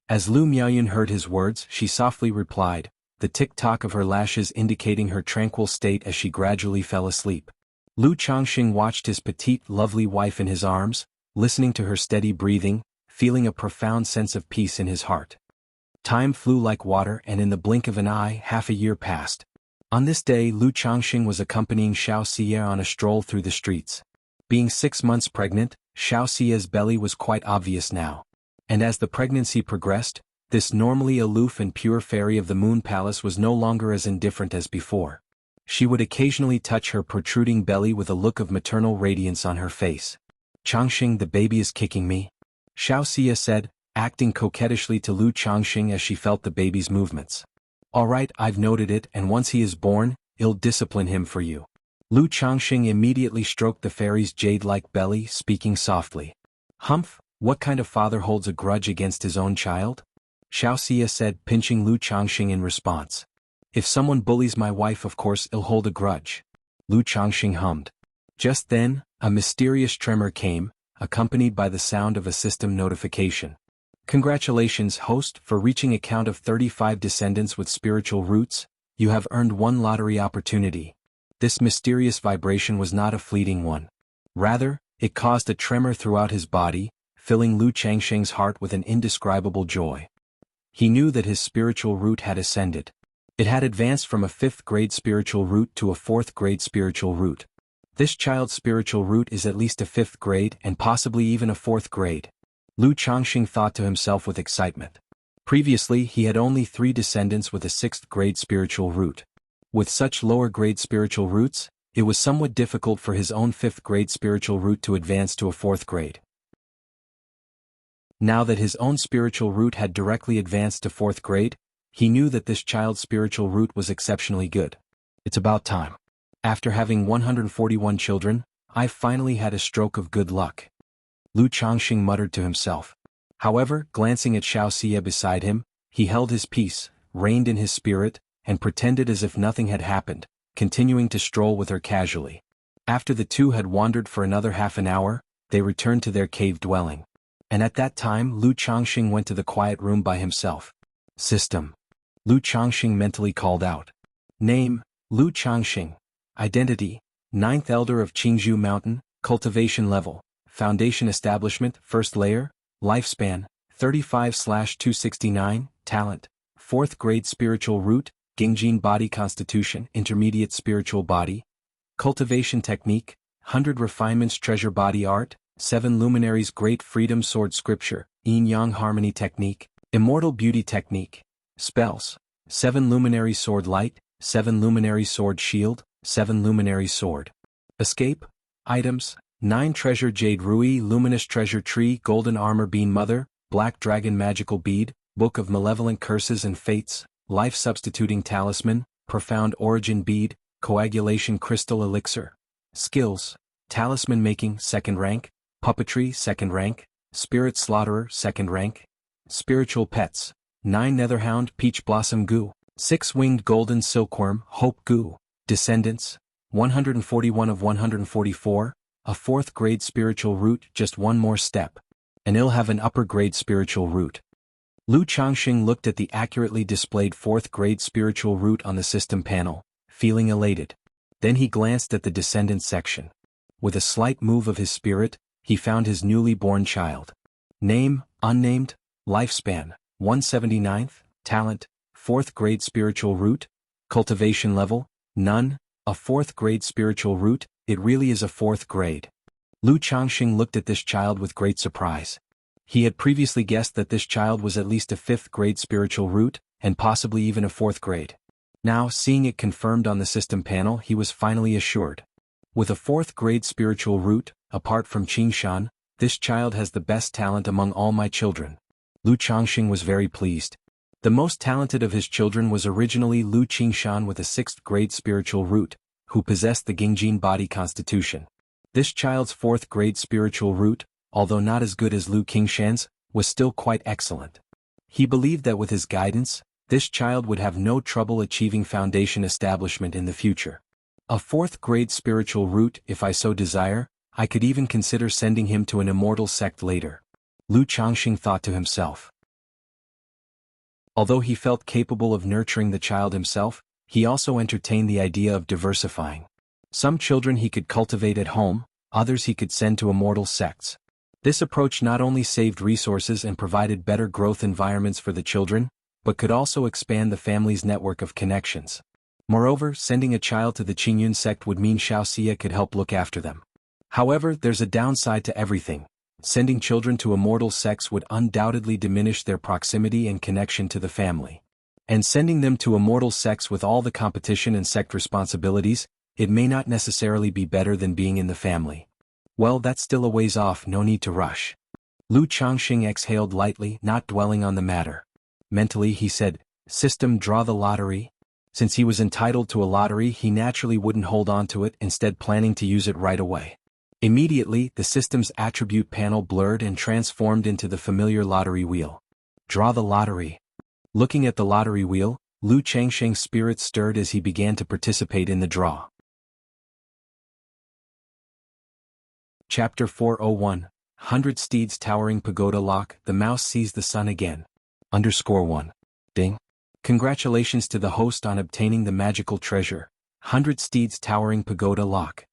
As Lu Miaoyun heard his words, she softly replied, the tick-tock of her lashes indicating her tranquil state as she gradually fell asleep. Lu Changxing watched his petite, lovely wife in his arms, listening to her steady breathing, feeling a profound sense of peace in his heart. Time flew like water, and in the blink of an eye, half a year passed. On this day, Lu Changxing was accompanying Xianxia on a stroll through the streets. Being 6 months pregnant, Xianxia's belly was quite obvious now. And as the pregnancy progressed, this normally aloof and pure fairy of the Moon Palace was no longer as indifferent as before. She would occasionally touch her protruding belly with a look of maternal radiance on her face. "Changxing, the baby is kicking me," Xianxia said, acting coquettishly to Lu Changxing as she felt the baby's movements. "All right, I've noted it, and once he is born, I'll discipline him for you." Lu Changxing immediately stroked the fairy's jade-like belly, speaking softly. "Humph, what kind of father holds a grudge against his own child?" Xianxia said, pinching Lu Changxing in response. "If someone bullies my wife, of course I'll hold a grudge," Lu Changxing hummed. Just then, a mysterious tremor came, accompanied by the sound of a system notification. "Congratulations, host, for reaching a count of 35 descendants with spiritual roots. You have earned one lottery opportunity." This mysterious vibration was not a fleeting one. Rather, it caused a tremor throughout his body, filling Lu Changxing's heart with an indescribable joy. He knew that his spiritual root had ascended. It had advanced from a 5th grade spiritual root to a 4th grade spiritual root. This child's spiritual root is at least a 5th grade and possibly even a 4th grade. Lu Changxing thought to himself with excitement. Previously he had only 3 descendants with a 6th grade spiritual root. With such lower grade spiritual roots, it was somewhat difficult for his own 5th grade spiritual root to advance to a 4th grade. Now that his own spiritual root had directly advanced to 4th grade, he knew that this child's spiritual root was exceptionally good. It's about time. After having 141 children, I've finally had a stroke of good luck, Lu Changxing muttered to himself. However, glancing at Xianxia beside him, he held his peace, reined in his spirit, and pretended as if nothing had happened, continuing to stroll with her casually. After the two had wandered for another half an hour, they returned to their cave dwelling. And at that time Lu Changxing went to the quiet room by himself. "System," Lu Changxing mentally called out. Name, Lu Changxing. Identity, 9th Elder of Jianghu Mountain, Cultivation Level, Foundation Establishment, First Layer, Lifespan, 35/269, Talent, 4th Grade Spiritual Root, Gingjin Body Constitution, Intermediate Spiritual Body, Cultivation Technique, 100 Refinements Treasure Body Art, 7 Luminaries Great Freedom Sword Scripture, Yin-Yang Harmony Technique, Immortal Beauty Technique, Spells, 7 Luminary Sword Light, 7 Luminary Sword Shield, 7 Luminary Sword. Escape, Items, 9 Treasure Jade Rui Luminous Treasure Tree Golden Armor Bean Mother, Black Dragon Magical Bead, Book of Malevolent Curses and Fates, Life Substituting Talisman, Profound Origin Bead, Coagulation Crystal Elixir. Skills, Talisman Making 2nd Rank, Puppetry 2nd Rank, Spirit Slaughterer 2nd Rank. Spiritual Pets, 9 Netherhound Peach Blossom Goo, 6 Winged Golden Silkworm Hope Goo. Descendants, 141 of 144, a 4th grade spiritual root, just one more step, and he'll have an upper grade spiritual root. Lu Changxing looked at the accurately displayed 4th grade spiritual root on the system panel, feeling elated. Then he glanced at the descendants section. With a slight move of his spirit, he found his newly born child. Name, unnamed, lifespan, 179th, talent, 4th grade spiritual root, cultivation level, none, a 4th grade spiritual root. It really is a 4th grade. Lu Changxing looked at this child with great surprise. He had previously guessed that this child was at least a 5th grade spiritual root, and possibly even a 4th grade. Now, seeing it confirmed on the system panel, he was finally assured. With a 4th grade spiritual root, apart from Qingshan, this child has the best talent among all my children. Lu Changxing was very pleased. The most talented of his children was originally Lu Qingshan with a 6th grade spiritual root, who possessed the Gingjin Body Constitution. This child's 4th grade spiritual root, although not as good as Lu Qingshan's, was still quite excellent. He believed that with his guidance, this child would have no trouble achieving foundation establishment in the future. A 4th grade spiritual root, if I so desire, I could even consider sending him to an immortal sect later. Lu Changxing thought to himself. Although he felt capable of nurturing the child himself, he also entertained the idea of diversifying. Some children he could cultivate at home, others he could send to immortal sects. This approach not only saved resources and provided better growth environments for the children, but could also expand the family's network of connections. Moreover, sending a child to the Qingyun sect would mean Xianxia could help look after them. However, there's a downside to everything. Sending children to immortal sects would undoubtedly diminish their proximity and connection to the family. And sending them to immortal sects with all the competition and sect responsibilities, it may not necessarily be better than being in the family. Well, that's still a ways off, no need to rush. Lu Changxing exhaled lightly, not dwelling on the matter. Mentally he said, "System, draw the lottery." Since he was entitled to a lottery, he naturally wouldn't hold on to it, instead planning to use it right away. Immediately, the system's attribute panel blurred and transformed into the familiar lottery wheel. Draw the lottery. Looking at the lottery wheel, Lu Changxing's spirit stirred as he began to participate in the draw. Chapter 401, 100 Steeds Towering Pagoda Lock. The mouse sees the sun again. _1. Ding. Congratulations to the host on obtaining the magical treasure, 100 Steeds Towering Pagoda Lock.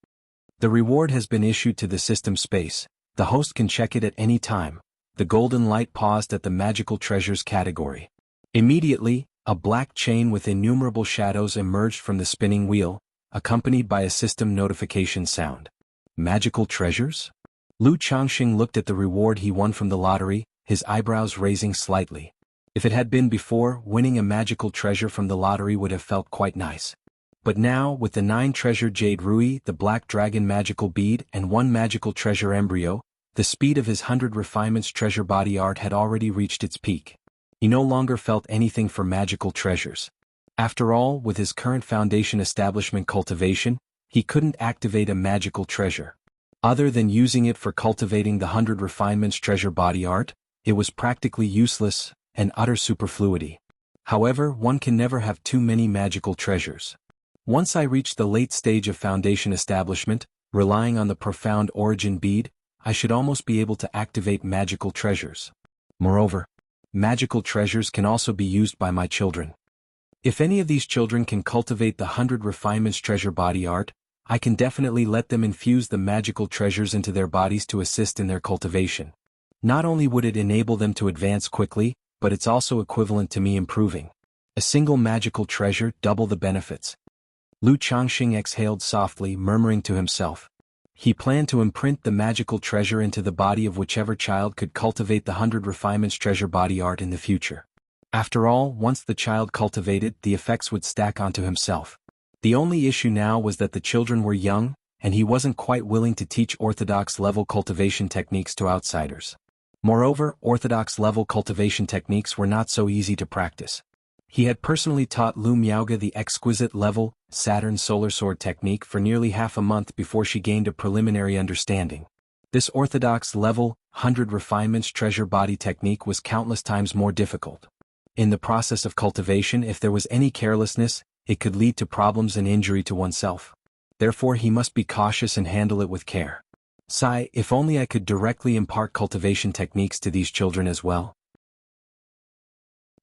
The reward has been issued to the system space. The host can check it at any time. The golden light paused at the magical treasures category. Immediately, a black chain with innumerable shadows emerged from the spinning wheel, accompanied by a system notification sound. Magical treasures? Lu Changxing looked at the reward he won from the lottery, his eyebrows raising slightly. If it had been before, winning a magical treasure from the lottery would have felt quite nice. But now, with the 9 treasure jade rui, the black dragon magical bead, and 1 magical treasure embryo, the speed of his 100 refinements treasure body art had already reached its peak. He no longer felt anything for magical treasures. After all, with his current foundation establishment cultivation, he couldn't activate a magical treasure. Other than using it for cultivating the 100 refinements treasure body art, it was practically useless, an utter superfluity. However, one can never have too many magical treasures. Once I reached the late stage of foundation establishment, relying on the profound origin bead, I should almost be able to activate magical treasures. Moreover, magical treasures can also be used by my children. If any of these children can cultivate the 100 refinements treasure body art, I can definitely let them infuse the magical treasures into their bodies to assist in their cultivation. Not only would it enable them to advance quickly, but it's also equivalent to me improving. A single magical treasure, double the benefits. Lu Changxing exhaled softly, murmuring to himself. He planned to imprint the magical treasure into the body of whichever child could cultivate the 100 refinements treasure body art in the future. After all, once the child cultivated, the effects would stack onto himself. The only issue now was that the children were young, and he wasn't quite willing to teach orthodox-level cultivation techniques to outsiders. Moreover, orthodox-level cultivation techniques were not so easy to practice. He had personally taught Lu Miaoga the exquisite-level, Saturn Solar Sword technique for nearly half a month before she gained a preliminary understanding. This orthodox-level, 100 refinements treasure body technique was countless times more difficult. In the process of cultivation, if there was any carelessness, it could lead to problems and injury to oneself. Therefore he must be cautious and handle it with care. Sigh, if only I could directly impart cultivation techniques to these children as well.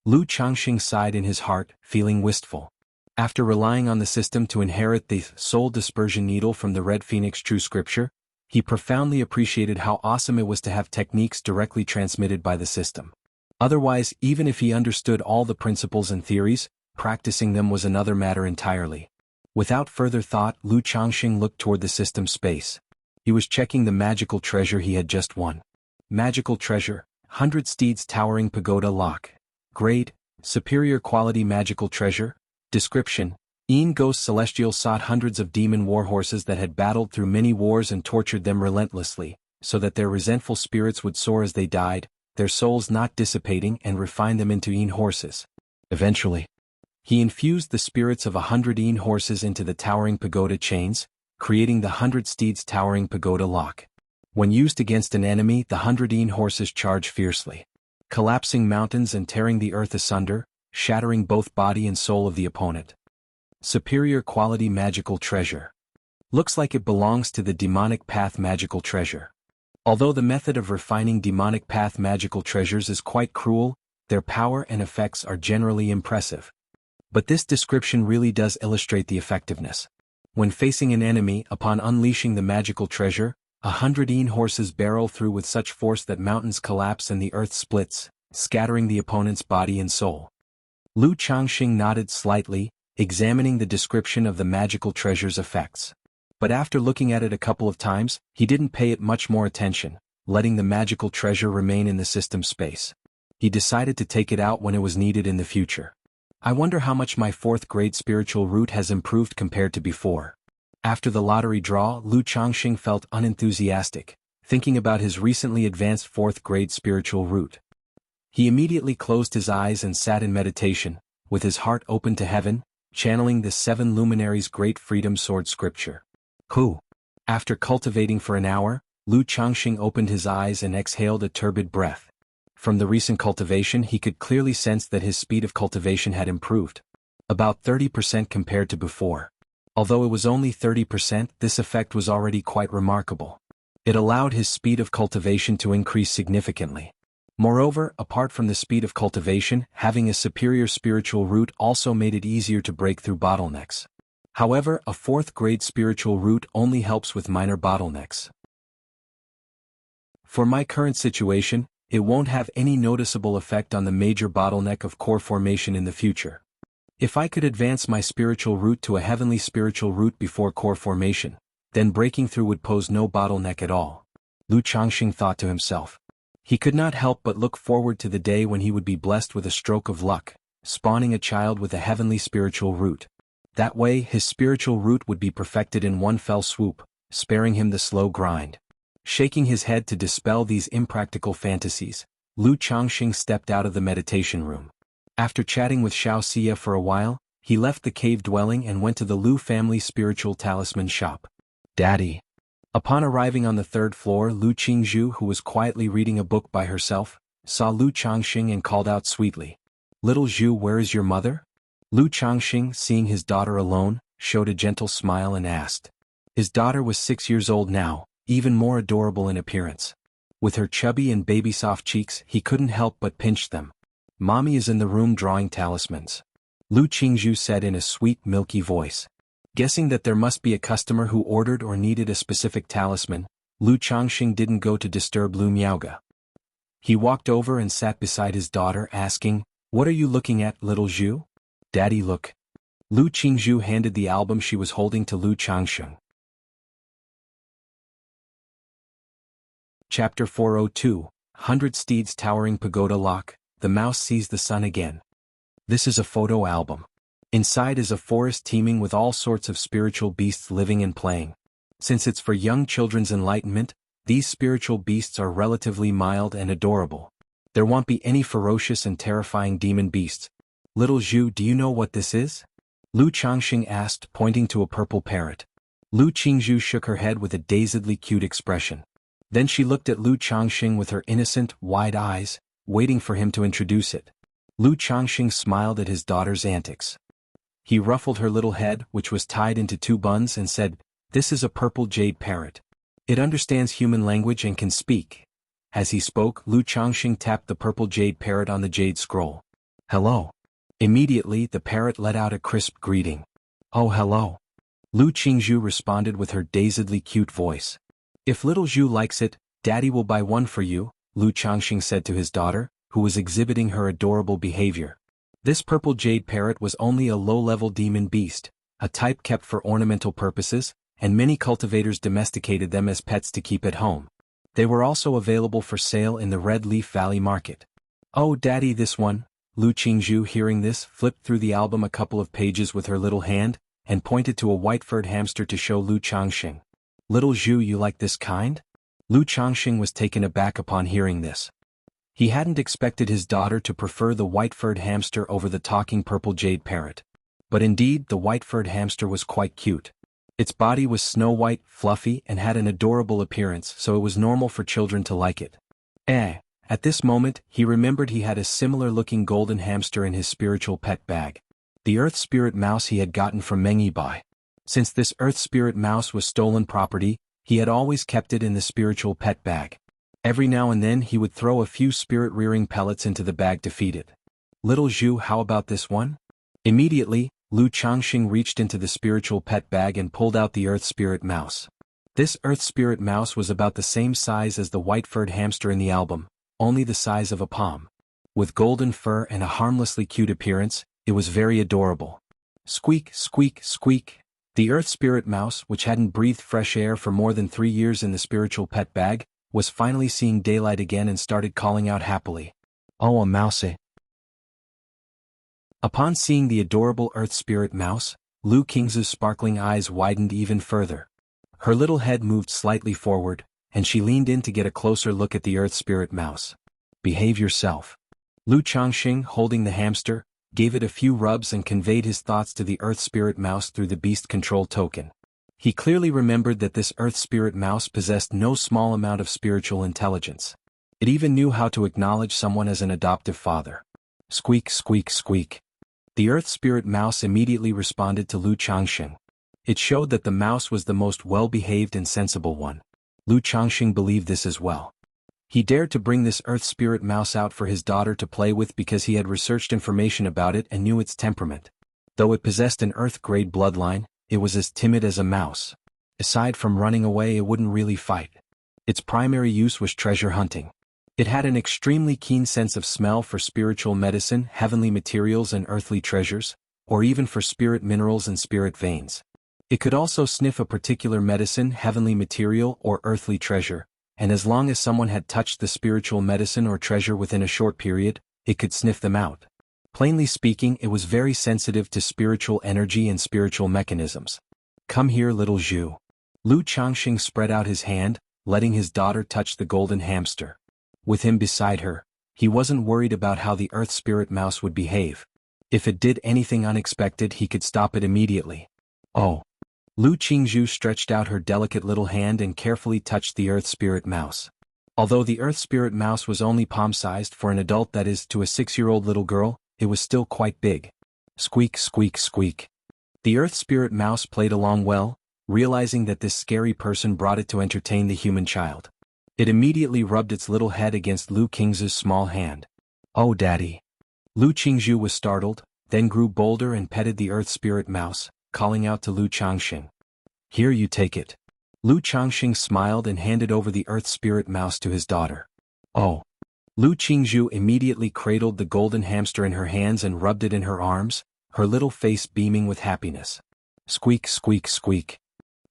Lu Changxing sighed in his heart, feeling wistful. After relying on the system to inherit the soul dispersion needle from the Red Phoenix True Scripture, he profoundly appreciated how awesome it was to have techniques directly transmitted by the system. Otherwise, even if he understood all the principles and theories, practicing them was another matter entirely. Without further thought, Lu Changxing looked toward the system space. He was checking the magical treasure he had just won. Magical treasure, 100 Steeds Towering Pagoda Lock. Grade, superior quality magical treasure. Description: Een Ghost Celestial sought hundreds of demon warhorses that had battled through many wars and tortured them relentlessly, so that their resentful spirits would soar as they died, their souls not dissipating, and refine them into Een horses. Eventually, he infused the spirits of 100 Een horses into the towering pagoda chains, creating the 100 Steeds Towering Pagoda Lock. When used against an enemy, the 100 Een horses charge fiercely, collapsing mountains and tearing the earth asunder, shattering both body and soul of the opponent. Superior quality magical treasure. Looks like it belongs to the demonic path magical treasure. Although the method of refining demonic path magical treasures is quite cruel, their power and effects are generally impressive. But this description really does illustrate the effectiveness. When facing an enemy, upon unleashing the magical treasure, 100 Een horses barrel through with such force that mountains collapse and the earth splits, scattering the opponent's body and soul. Lu Changxing nodded slightly, examining the description of the magical treasure's effects. But after looking at it a couple of times, he didn't pay it much more attention, letting the magical treasure remain in the system space. He decided to take it out when it was needed in the future. I wonder how much my 4th grade spiritual root has improved compared to before. After the lottery draw, Lu Changxing felt unenthusiastic, thinking about his recently advanced 4th grade spiritual root. He immediately closed his eyes and sat in meditation, with his heart open to heaven, channeling the 7 luminaries' great freedom sword scripture. After cultivating for an hour, Lu Changxing opened his eyes and exhaled a turbid breath. From the recent cultivation he could clearly sense that his speed of cultivation had improved. About 30% compared to before. Although it was only 30%, this effect was already quite remarkable. It allowed his speed of cultivation to increase significantly. Moreover, apart from the speed of cultivation, having a superior spiritual root also made it easier to break through bottlenecks. However, a 4th grade spiritual root only helps with minor bottlenecks. For my current situation, it won't have any noticeable effect on the major bottleneck of core formation in the future. If I could advance my spiritual root to a heavenly spiritual root before core formation, then breaking through would pose no bottleneck at all. Lu Changxing thought to himself. He could not help but look forward to the day when he would be blessed with a stroke of luck, spawning a child with a heavenly spiritual root. That way his spiritual root would be perfected in one fell swoop, sparing him the slow grind. Shaking his head to dispel these impractical fantasies, Lu Changxing stepped out of the meditation room. After chatting with Xianxia for a while, he left the cave dwelling and went to the Lu family spiritual talisman shop. Daddy. Upon arriving on the 3rd floor, Lu Qingzhu, who was quietly reading a book by herself, saw Lu Changxing and called out sweetly, "Little Zhu, where is your mother?" Lu Changxing, seeing his daughter alone, showed a gentle smile and asked. His daughter was 6 years old now, even more adorable in appearance. With her chubby and baby-soft cheeks, he couldn't help but pinch them. "Mommy is in the room drawing talismans," Lu Qingzhu said in a sweet, milky voice. Guessing that there must be a customer who ordered or needed a specific talisman, Lu Changxing didn't go to disturb Lu Miaoge. He walked over and sat beside his daughter, asking, "What are you looking at, little Zhu?" "Daddy, look." Lu Qingzhu handed the album she was holding to Lu Changxing. Chapter 402, 100 Steeds Towering Pagoda Lock, The Mouse Sees the Sun Again. This is a photo album. Inside is a forest teeming with all sorts of spiritual beasts living and playing. Since it's for young children's enlightenment, these spiritual beasts are relatively mild and adorable. There won't be any ferocious and terrifying demon beasts. "Little Zhu, do you know what this is?" Lu Changxing asked, pointing to a purple parrot. Lu Qingzhu shook her head with a dazedly cute expression. Then she looked at Lu Changxing with her innocent, wide eyes, waiting for him to introduce it. Lu Changxing smiled at his daughter's antics. He ruffled her little head, which was tied into 2 buns, and said, "This is a purple jade parrot. It understands human language and can speak." As he spoke, Lu Changxing tapped the purple jade parrot on the jade scroll. "Hello." Immediately, the parrot let out a crisp greeting. "Oh, hello." Lu Qingzhu responded with her dazedly cute voice. "If little Zhu likes it, Daddy will buy one for you," Lu Changxing said to his daughter, who was exhibiting her adorable behavior. This purple jade parrot was only a low-level demon beast, a type kept for ornamental purposes, and many cultivators domesticated them as pets to keep at home. They were also available for sale in the Red Leaf Valley market. "Oh, Daddy, this one." Lu Qingzhu, hearing this, flipped through the album a couple of pages with her little hand, and pointed to a white-furred hamster to show Lu Changxing. "Little Zhu, you like this kind?" Lu Changxing was taken aback upon hearing this. He hadn't expected his daughter to prefer the white-furred hamster over the talking purple jade parrot. But indeed, the white-furred hamster was quite cute. Its body was snow-white, fluffy, and had an adorable appearance, so it was normal for children to like it. At this moment, he remembered he had a similar-looking golden hamster in his spiritual pet bag. The Earth Spirit Mouse he had gotten from Mengyi Bai. Since this Earth Spirit Mouse was stolen property, he had always kept it in the spiritual pet bag. Every now and then he would throw a few spirit-rearing pellets into the bag to feed it. "Little Zhu, how about this one?" Immediately, Lu Changxing reached into the spiritual pet bag and pulled out the Earth Spirit Mouse. This Earth Spirit Mouse was about the same size as the white-furred hamster in the album, only the size of a palm. With golden fur and a harmlessly cute appearance, it was very adorable. Squeak, squeak, squeak. The Earth Spirit Mouse, which hadn't breathed fresh air for more than 3 years in the spiritual pet bag, was finally seeing daylight again and started calling out happily. "Oh, a mouse!" Upon seeing the adorable earth spirit mouse, Lu Qingzu's sparkling eyes widened even further. Her little head moved slightly forward, and she leaned in to get a closer look at the earth spirit mouse. "Behave yourself." Lu Changxing, holding the hamster, gave it a few rubs and conveyed his thoughts to the earth spirit mouse through the beast control token. He clearly remembered that this earth spirit mouse possessed no small amount of spiritual intelligence. It even knew how to acknowledge someone as an adoptive father. Squeak, squeak, squeak. The earth spirit mouse immediately responded to Lu Changxing. It showed that the mouse was the most well-behaved and sensible one. Lu Changxing believed this as well. He dared to bring this earth spirit mouse out for his daughter to play with because he had researched information about it and knew its temperament. Though it possessed an earth-grade bloodline, it was as timid as a mouse. Aside from running away, it wouldn't really fight. Its primary use was treasure hunting. It had an extremely keen sense of smell for spiritual medicine, heavenly materials and earthly treasures, or even for spirit minerals and spirit veins. It could also sniff a particular medicine, heavenly material or earthly treasure, and as long as someone had touched the spiritual medicine or treasure within a short period, it could sniff them out. Plainly speaking, it was very sensitive to spiritual energy and spiritual mechanisms. "Come here, little Zhu." Lu Changxing spread out his hand, letting his daughter touch the golden hamster. With him beside her, he wasn't worried about how the earth spirit mouse would behave. If it did anything unexpected, he could stop it immediately. "Oh." Lu Qingzhu stretched out her delicate little hand and carefully touched the earth spirit mouse. Although the earth spirit mouse was only palm-sized for an adult, that is, to a 6-year-old little girl, it was still quite big. Squeak, squeak, squeak. The earth spirit mouse played along well, realizing that this scary person brought it to entertain the human child. It immediately rubbed its little head against Lu Qingzu's small hand. "Oh, Daddy." Lu Qingzhu was startled, then grew bolder and petted the earth spirit mouse, calling out to Lu Changxing. "Here, you take it." Lu Changxing smiled and handed over the earth spirit mouse to his daughter. "Oh." Lu Qingzhu immediately cradled the golden hamster in her hands and rubbed it in her arms, her little face beaming with happiness. Squeak, squeak, squeak.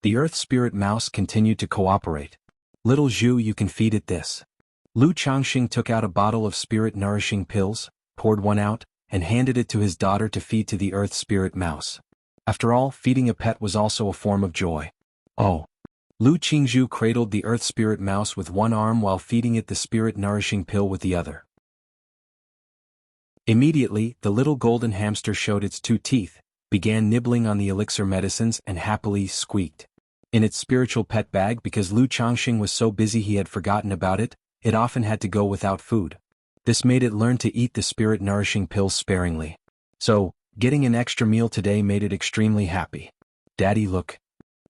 The earth spirit mouse continued to cooperate. "Little Zhu, you can feed it this." Lu Changxing took out a bottle of spirit-nourishing pills, poured one out, and handed it to his daughter to feed to the earth spirit mouse. After all, feeding a pet was also a form of joy. "Oh." Lu Qingzhu cradled the earth spirit mouse with one arm while feeding it the spirit-nourishing pill with the other. Immediately, the little golden hamster showed its 2 teeth, began nibbling on the elixir medicines and happily squeaked. In its spiritual pet bag, because Lu Changxing was so busy he had forgotten about it, it often had to go without food. This made it learn to eat the spirit-nourishing pills sparingly. So, getting an extra meal today made it extremely happy. "Daddy, look."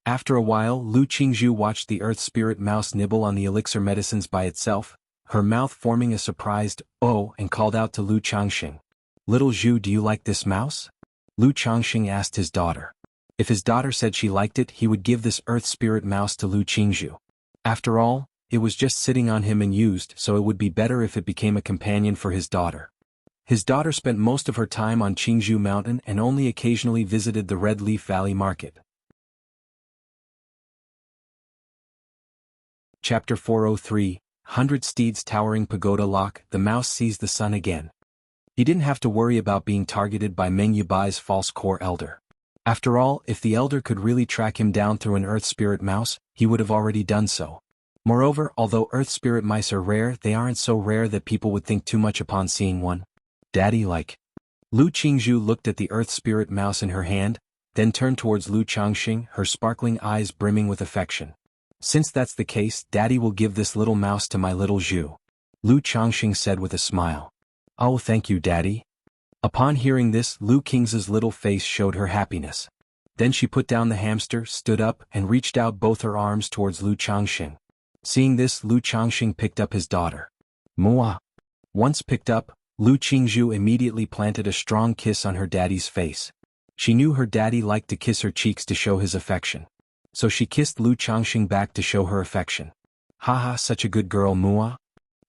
After a while, Lu Qingzhu watched the earth spirit mouse nibble on the elixir medicines by itself, her mouth forming a surprised "oh," and called out to Lu Changxing. "Little Zhu, do you like this mouse?" Lu Changxing asked his daughter. If his daughter said she liked it, he would give this earth spirit mouse to Lu Qingzhu. After all, it was just sitting on him and used, so it would be better if it became a companion for his daughter. His daughter spent most of her time on Qingzhou Mountain and only occasionally visited the Red Leaf Valley Market. Chapter 403, 100 Steeds Towering Pagoda Lock. The mouse sees the sun again. He didn't have to worry about being targeted by Meng Yubai's false core elder. After all, if the elder could really track him down through an earth spirit mouse, he would have already done so. Moreover, although earth spirit mice are rare, they aren't so rare that people would think too much upon seeing one. "Daddy, like." Lu Qingzhu looked at the earth spirit mouse in her hand, then turned towards Lu Changxing, her sparkling eyes brimming with affection. "Since that's the case, Daddy will give this little mouse to my little Zhu," Lu Changxing said with a smile. "Oh, thank you, Daddy." Upon hearing this, Lu Qingzhu's little face showed her happiness. Then she put down the hamster, stood up, and reached out both her arms towards Lu Changxing. Seeing this, Lu Changxing picked up his daughter. "Mua." Once picked up, Lu Qingzhu immediately planted a strong kiss on her daddy's face. She knew her daddy liked to kiss her cheeks to show his affection. So she kissed Lu Changxing back to show her affection. "Haha, such a good girl, Mua."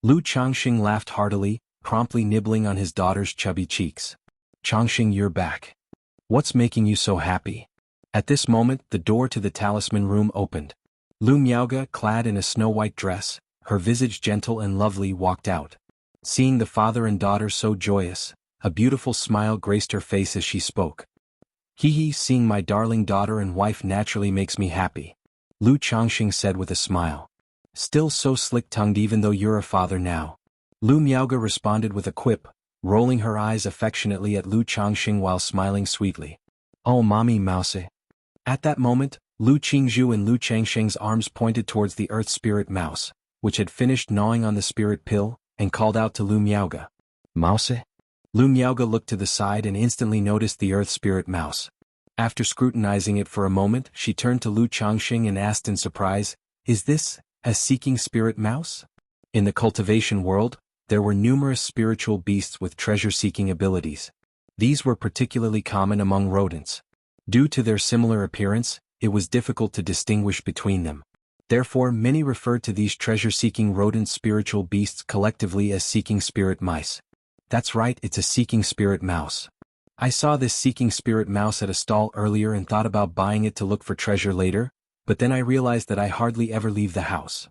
Lu Changxing laughed heartily, promptly nibbling on his daughter's chubby cheeks. "Changxing, you're back. What's making you so happy?" At this moment, the door to the talisman room opened. Lu Miaoga, clad in a snow-white dress, her visage gentle and lovely, walked out. Seeing the father and daughter so joyous, a beautiful smile graced her face as she spoke. Seeing my darling daughter and wife naturally makes me happy," Lu Changxing said with a smile. "Still so slick-tongued even though you're a father now." Lu Miaoge responded with a quip, rolling her eyes affectionately at Lu Changxing while smiling sweetly. "Oh mommy mouse." At that moment, Lu Qingzhu and Lu Changxing's arms pointed towards the earth spirit mouse, which had finished gnawing on the spirit pill, and called out to Lu Miaoge. "Mouse?" Lu Miaoge looked to the side and instantly noticed the earth spirit mouse. After scrutinizing it for a moment, she turned to Lu Changxing and asked in surprise, "Is this a seeking spirit mouse?" In the cultivation world, there were numerous spiritual beasts with treasure-seeking abilities. These were particularly common among rodents. Due to their similar appearance, it was difficult to distinguish between them. Therefore, many referred to these treasure-seeking rodent spiritual beasts collectively as seeking spirit mice. That's right, it's a seeking spirit mouse. I saw this seeking spirit mouse at a stall earlier and thought about buying it to look for treasure later, but then I realized that I hardly ever leave the house.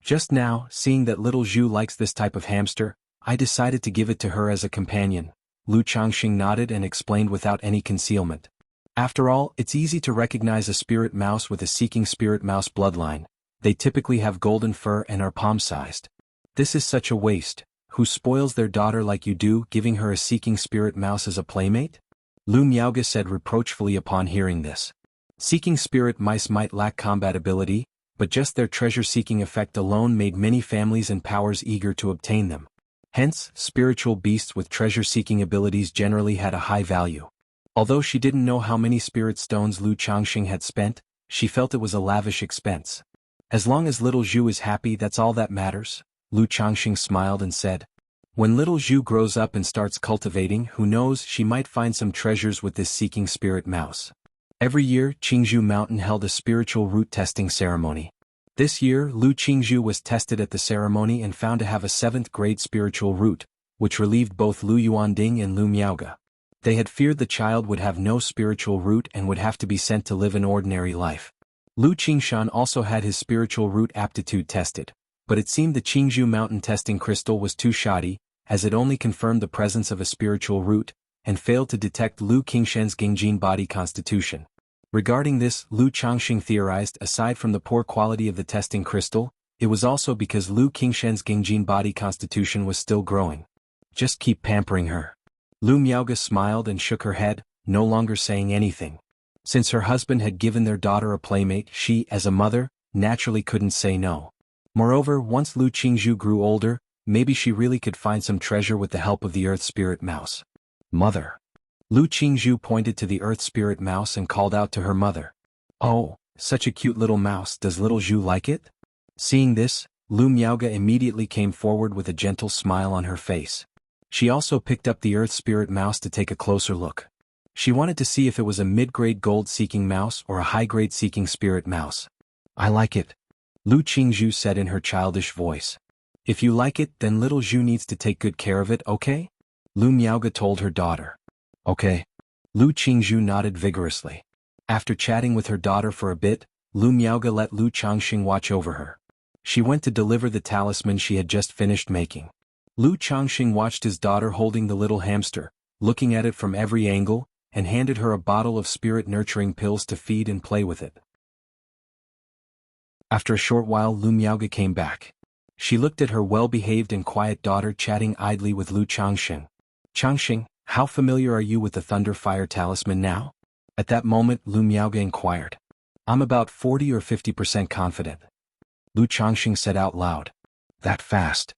Just now, seeing that little Zhu likes this type of hamster, I decided to give it to her as a companion. Lu Changxing nodded and explained without any concealment. After all, it's easy to recognize a spirit mouse with a seeking spirit mouse bloodline. They typically have golden fur and are palm-sized. This is such a waste. Who spoils their daughter like you do, giving her a seeking spirit mouse as a playmate? Lu Miaoge said reproachfully upon hearing this. Seeking spirit mice might lack combat ability, but just their treasure-seeking effect alone made many families and powers eager to obtain them. Hence, spiritual beasts with treasure-seeking abilities generally had a high value. Although she didn't know how many spirit stones Lu Changxing had spent, she felt it was a lavish expense. As long as little Zhu is happy, that's all that matters, Lu Changxing smiled and said. When little Zhu grows up and starts cultivating, who knows, she might find some treasures with this seeking spirit mouse. Every year, Qingzhou Mountain held a spiritual root testing ceremony. This year, Lu Qingzhu was tested at the ceremony and found to have a 7th grade spiritual root, which relieved both Lu Yuanding and Lu Miaoge. They had feared the child would have no spiritual root and would have to be sent to live an ordinary life. Lu Qingshan also had his spiritual root aptitude tested, but it seemed the Qingzhou Mountain testing crystal was too shoddy, as it only confirmed the presence of a spiritual root, and failed to detect Lu Qingshan's Gengjin body constitution. Regarding this, Lu Changxing theorized, aside from the poor quality of the testing crystal, it was also because Lu Qingshan's Gengjin body constitution was still growing. Just keep pampering her. Lu Miaoge smiled and shook her head, no longer saying anything. Since her husband had given their daughter a playmate, she, as a mother, naturally couldn't say no. Moreover, once Lu Qingzhu grew older, maybe she really could find some treasure with the help of the earth spirit mouse. Mother. Lu Qingzhu pointed to the earth spirit mouse and called out to her mother. Oh, such a cute little mouse, does little Zhu like it? Seeing this, Lu Miaoge immediately came forward with a gentle smile on her face. She also picked up the earth spirit mouse to take a closer look. She wanted to see if it was a mid-grade gold-seeking mouse or a high-grade seeking spirit mouse. I like it, Lu Qingzhu said in her childish voice. If you like it, then little Zhu needs to take good care of it, okay? Lu Miaoge told her daughter. Okay. Lu Qingzhu nodded vigorously. After chatting with her daughter for a bit, Lu Miaoge let Lu Changxing watch over her. She went to deliver the talisman she had just finished making. Lu Changxing watched his daughter holding the little hamster, looking at it from every angle, and handed her a bottle of spirit-nurturing pills to feed and play with it. After a short while, Lu Miaoge came back. She looked at her well-behaved and quiet daughter chatting idly with Lu Changxing. Changxing, how familiar are you with the Thunder Fire Talisman now? At that moment, Lu Miaoge inquired. I'm about 40 or 50% confident. Lu Changxing said out loud. That fast?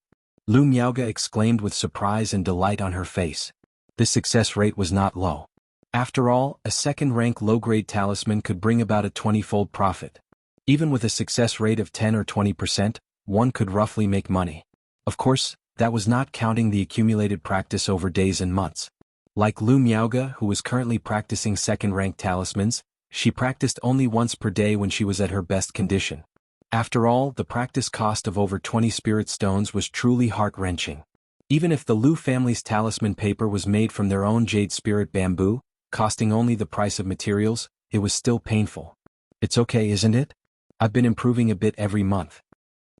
Lu Miaoge exclaimed with surprise and delight on her face. This success rate was not low. After all, a second-rank low-grade talisman could bring about a 20-fold profit. Even with a success rate of 10 or 20%, one could roughly make money. Of course, that was not counting the accumulated practice over days and months. Like Lu Miaoge, who was currently practicing second-rank talismans, she practiced only once per day when she was at her best condition. After all, the practice cost of over 20 spirit stones was truly heart-wrenching. Even if the Lu family's talisman paper was made from their own jade spirit bamboo, costing only the price of materials, it was still painful. It's okay, isn't it? I've been improving a bit every month.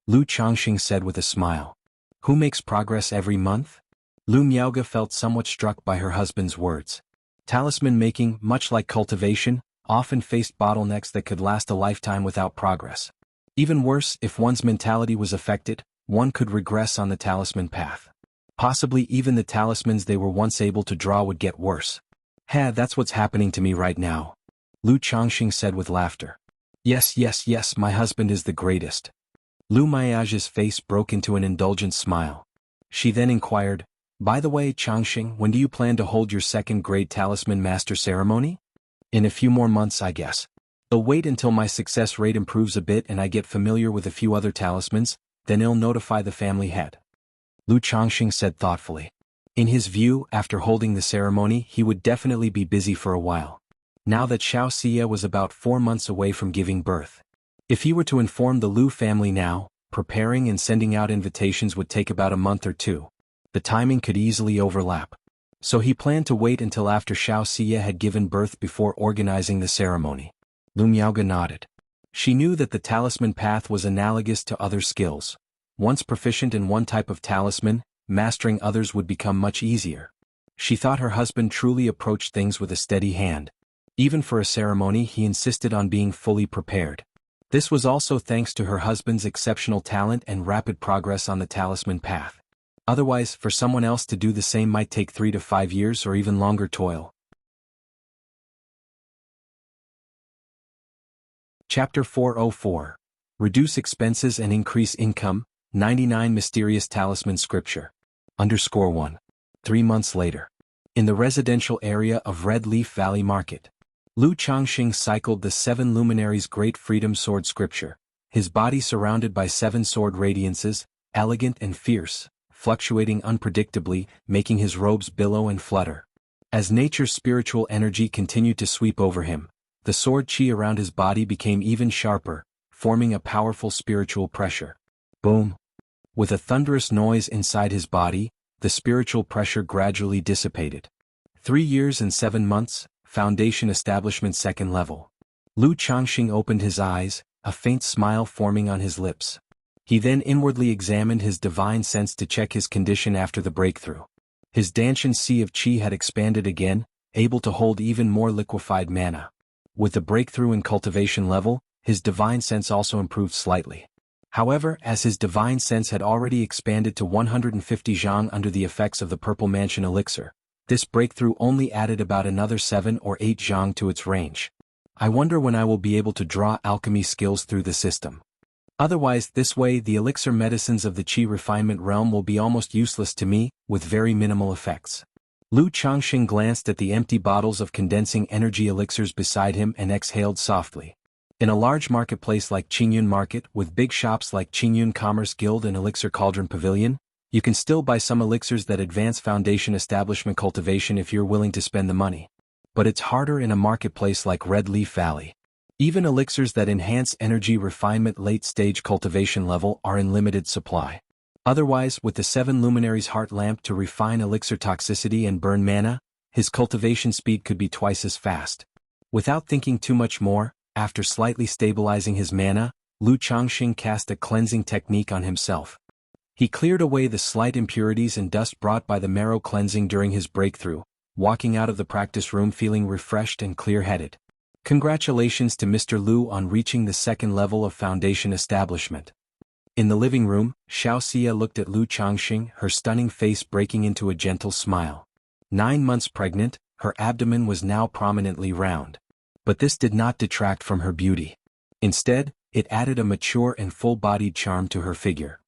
Lu Changxing said with a smile. Who makes progress every month? Lu Miaoge felt somewhat struck by her husband's words. Talisman making, much like cultivation, often faced bottlenecks that could last a lifetime without progress. Even worse, if one's mentality was affected, one could regress on the talisman path. Possibly even the talismans they were once able to draw would get worse. That's what's happening to me right now. Lu Changxing said with laughter. Yes, my husband is the greatest. Lu Miaoge's face broke into an indulgent smile. She then inquired, by the way, Changxing, when do you plan to hold your second-grade talisman master ceremony? In a few more months, I guess. I'll wait until my success rate improves a bit and I get familiar with a few other talismans, then I'll notify the family head. Lu Changxing said thoughtfully. In his view, after holding the ceremony, he would definitely be busy for a while. Now that Xianxia was about 4 months away from giving birth. If he were to inform the Lu family now, preparing and sending out invitations would take about a month or two. The timing could easily overlap. So he planned to wait until after Xianxia had given birth before organizing the ceremony. Lu Miaoge nodded. She knew that the talisman path was analogous to other skills. Once proficient in one type of talisman, mastering others would become much easier. She thought her husband truly approached things with a steady hand. Even for a ceremony, he insisted on being fully prepared. This was also thanks to her husband's exceptional talent and rapid progress on the talisman path. Otherwise, for someone else to do the same might take 3 to 5 years or even longer toil. Chapter 404. Reduce Expenses and Increase Income, 99 Mysterious Talisman Scripture. _1. 3 months later. In the residential area of Red Leaf Valley Market. Lu Changxing cycled the 7 luminaries' Great Freedom Sword Scripture, his body surrounded by 7 sword radiances, elegant and fierce, fluctuating unpredictably, making his robes billow and flutter. As nature's spiritual energy continued to sweep over him, the sword chi around his body became even sharper, forming a powerful spiritual pressure. Boom! With a thunderous noise inside his body, the spiritual pressure gradually dissipated. 3 years and 7 months, Foundation Establishment Second Level. Lu Changxing opened his eyes, a faint smile forming on his lips. He then inwardly examined his divine sense to check his condition after the breakthrough. His Danshan Sea of Qi had expanded again, able to hold even more liquefied mana. With the breakthrough in cultivation level, his divine sense also improved slightly. However, as his divine sense had already expanded to 150 zhang under the effects of the Purple Mansion elixir, this breakthrough only added about another 7 or 8 zhang to its range. I wonder when I will be able to draw alchemy skills through the system. Otherwise, this way the elixir medicines of the Qi refinement realm will be almost useless to me, with very minimal effects. Lu Changxing glanced at the empty bottles of condensing energy elixirs beside him and exhaled softly. In a large marketplace like Qingyun Market, with big shops like Qingyun Commerce Guild and Elixir Cauldron Pavilion, you can still buy some elixirs that advance Foundation Establishment cultivation if you're willing to spend the money. But it's harder in a marketplace like Red Leaf Valley. Even elixirs that enhance energy refinement late-stage cultivation level are in limited supply. Otherwise, with the 7 luminaries heart lamp to refine elixir toxicity and burn mana, his cultivation speed could be twice as fast. Without thinking too much more, after slightly stabilizing his mana, Lu Changxing cast a cleansing technique on himself. He cleared away the slight impurities and dust brought by the marrow cleansing during his breakthrough, walking out of the practice room feeling refreshed and clear-headed. Congratulations to Mr. Lu on reaching the 2nd level of Foundation Establishment. In the living room, Xianxia looked at Lu Changxing, her stunning face breaking into a gentle smile. 9 months pregnant, her abdomen was now prominently round. But this did not detract from her beauty. Instead, it added a mature and full-bodied charm to her figure.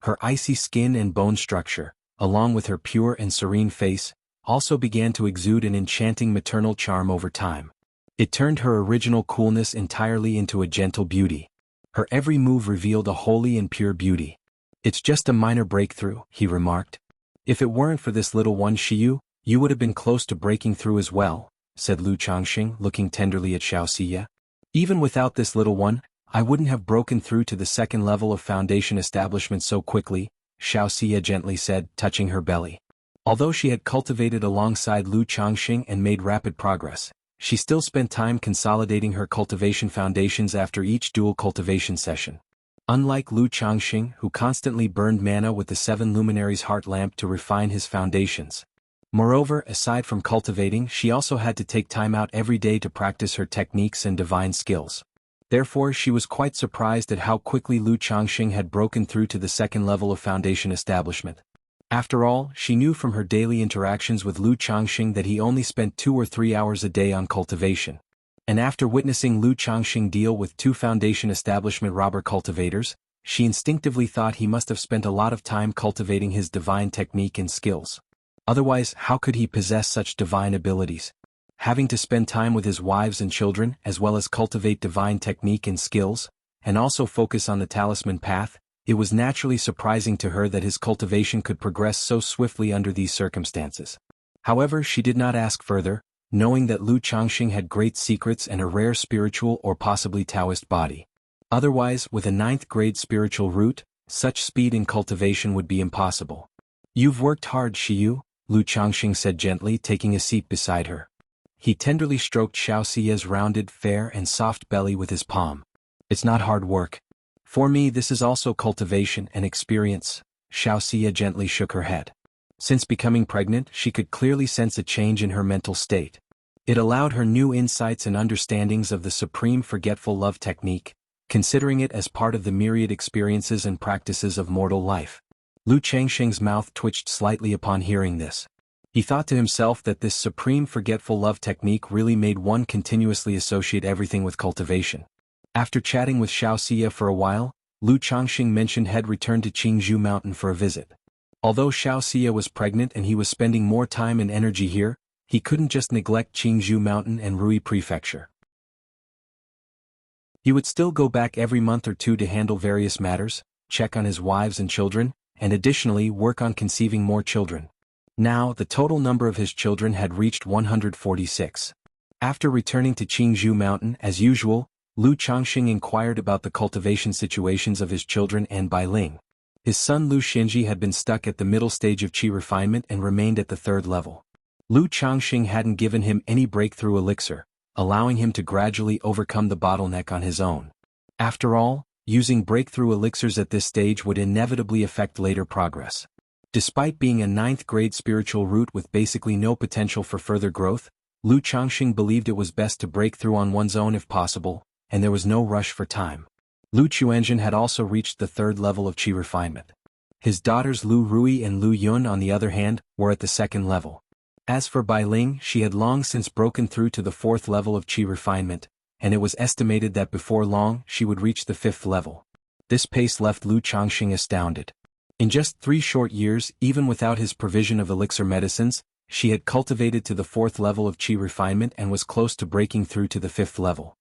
Her icy skin and bone structure, along with her pure and serene face, also began to exude an enchanting maternal charm over time. It turned her original coolness entirely into a gentle beauty. Her every move revealed a holy and pure beauty. It's just a minor breakthrough, he remarked. If it weren't for this little one Xiyu, you would have been close to breaking through as well, said Lu Changxing, looking tenderly at Xianxia. Even without this little one, I wouldn't have broken through to the 2nd level of Foundation Establishment so quickly, Xianxia gently said, touching her belly. Although she had cultivated alongside Lu Changxing and made rapid progress, she still spent time consolidating her cultivation foundations after each dual cultivation session. Unlike Lu Changxing, who constantly burned mana with the 7 luminaries heart lamp to refine his foundations. Moreover, aside from cultivating, she also had to take time out every day to practice her techniques and divine skills. Therefore, she was quite surprised at how quickly Lu Changxing had broken through to the 2nd level of foundation establishment. After all, she knew from her daily interactions with Lu Changxing that he only spent 2 or 3 hours a day on cultivation. And after witnessing Lu Changxing deal with 2 foundation establishment robber cultivators, she instinctively thought he must have spent a lot of time cultivating his divine technique and skills. Otherwise, how could he possess such divine abilities? Having to spend time with his wives and children, as well as cultivate divine technique and skills, and also focus on the talisman path, it was naturally surprising to her that his cultivation could progress so swiftly under these circumstances. However, she did not ask further, knowing that Lu Changxing had great secrets and a rare spiritual or possibly Taoist body. Otherwise, with a 9th grade spiritual root, such speed in cultivation would be impossible. "You've worked hard, Xiyu," Lu Changxing said gently, taking a seat beside her. He tenderly stroked Xiaoxia's rounded, fair and soft belly with his palm. "It's not hard work. For me, this is also cultivation and experience." Xiaoxia gently shook her head. Since becoming pregnant, she could clearly sense a change in her mental state. It allowed her new insights and understandings of the supreme forgetful love technique, considering it as part of the myriad experiences and practices of mortal life. Lu Changxing's mouth twitched slightly upon hearing this. He thought to himself that this supreme forgetful love technique really made one continuously associate everything with cultivation. After chatting with Xiaoxia for a while, Lu Changxing mentioned had returned to Jianghu mountain for a visit. Although Xiaoxia was pregnant and he was spending more time and energy here, he couldn't just neglect Jianghu mountain and Rui prefecture. He would still go back every month or 2 to handle various matters, check on his wives and children, and additionally work on conceiving more children. Now, the total number of his children had reached 146. After returning to Jianghu mountain as usual, Lu Changxing inquired about the cultivation situations of his children and Bai Ling. His son Lu Xinji had been stuck at the middle stage of qi refinement and remained at the 3rd level. Lu Changxing hadn't given him any breakthrough elixir, allowing him to gradually overcome the bottleneck on his own. After all, using breakthrough elixirs at this stage would inevitably affect later progress. Despite being a 9th grade spiritual root with basically no potential for further growth, Lu Changxing believed it was best to break through on one's own if possible, and there was no rush for time. Lu Chuanzhen had also reached the 3rd level of qi refinement. His daughters Lu Rui and Lu Yun, on the other hand, were at the 2nd level. As for Bai Ling, she had long since broken through to the 4th level of qi refinement, and it was estimated that before long she would reach the 5th level. This pace left Lu Changxing astounded. In just 3 short years, even without his provision of elixir medicines, she had cultivated to the 4th level of qi refinement and was close to breaking through to the 5th level.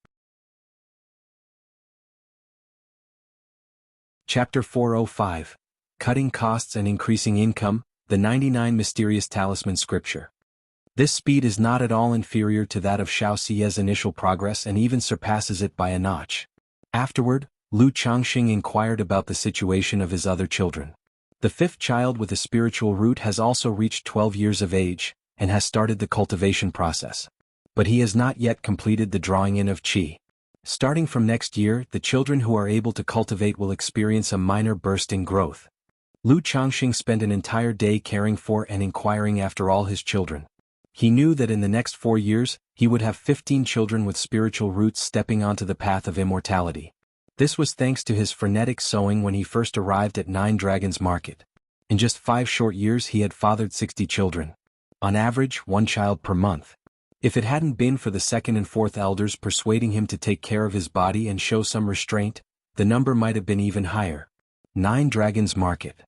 Chapter 405. Cutting Costs and Increasing Income, the 99 Mysterious Talisman Scripture. This speed is not at all inferior to that of Xiaoxia's initial progress and even surpasses it by a notch. Afterward, Lu Changxing inquired about the situation of his other children. The 5th child with a spiritual root has also reached 12 years of age, and has started the cultivation process. But he has not yet completed the drawing in of qi. Starting from next year, the children who are able to cultivate will experience a minor burst in growth. Lu Changxing spent an entire day caring for and inquiring after all his children. He knew that in the next 4 years, he would have 15 children with spiritual roots stepping onto the path of immortality. This was thanks to his frenetic sowing when he first arrived at 9 Dragons Market. In just 5 short years he had fathered 60 children. On average, 1 child per month. If it hadn't been for the 2nd and 4th elders persuading him to take care of his body and show some restraint, the number might have been even higher. 9 Dragons Market.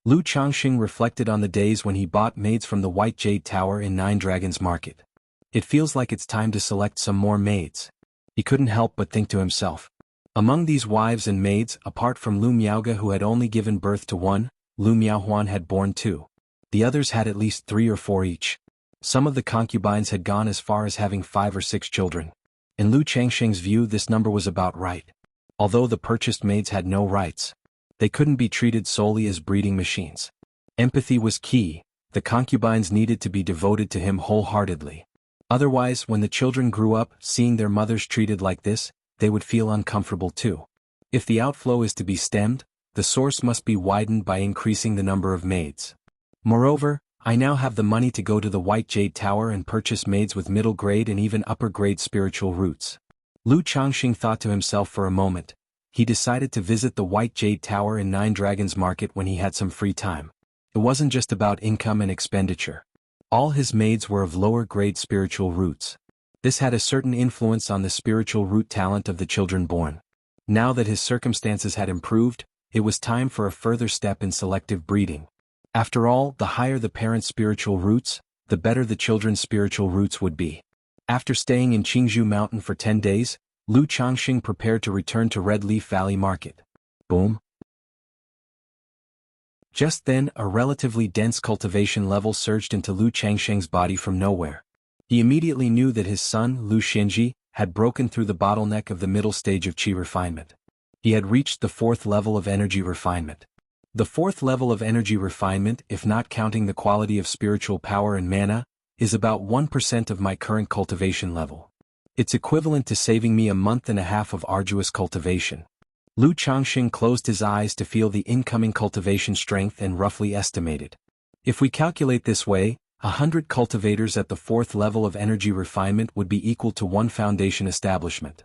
Lu Changxing reflected on the days when he bought maids from the White Jade Tower in 9 Dragons Market. It feels like it's time to select some more maids. He couldn't help but think to himself. Among these wives and maids, apart from Lu Miaoga who had only given birth to 1, Lu Miaohuan had borne 2. The others had at least 3 or 4 each. Some of the concubines had gone as far as having 5 or 6 children. In Lu Changxing's view, this number was about right. Although the purchased maids had no rights. They couldn't be treated solely as breeding machines. Empathy was key. The concubines needed to be devoted to him wholeheartedly. Otherwise, when the children grew up, seeing their mothers treated like this, they would feel uncomfortable too. If the outflow is to be stemmed, the source must be widened by increasing the number of maids. Moreover, I now have the money to go to the White Jade Tower and purchase maids with middle grade and even upper grade spiritual roots. Lu Changxing thought to himself for a moment. He decided to visit the White Jade Tower in Nine Dragons Market when he had some free time. It wasn't just about income and expenditure. All his maids were of lower grade spiritual roots. This had a certain influence on the spiritual root talent of the children born. Now that his circumstances had improved, it was time for a further step in selective breeding. After all, the higher the parents' spiritual roots, the better the children's spiritual roots would be. After staying in Jianghu Mountain for 10 days, Lu Changxing prepared to return to Red Leaf Valley Market. Boom. Just then, a relatively dense cultivation level surged into Lu Changxing's body from nowhere. He immediately knew that his son, Lu Xinji, had broken through the bottleneck of the middle stage of qi refinement. He had reached the 4th level of energy refinement. The 4th level of energy refinement, if not counting the quality of spiritual power and mana, is about 1% of my current cultivation level. It's equivalent to saving me a month and a half of arduous cultivation. Lu Changxing closed his eyes to feel the incoming cultivation strength and roughly estimated. If we calculate this way, 100 cultivators at the 4th level of energy refinement would be equal to one foundation establishment.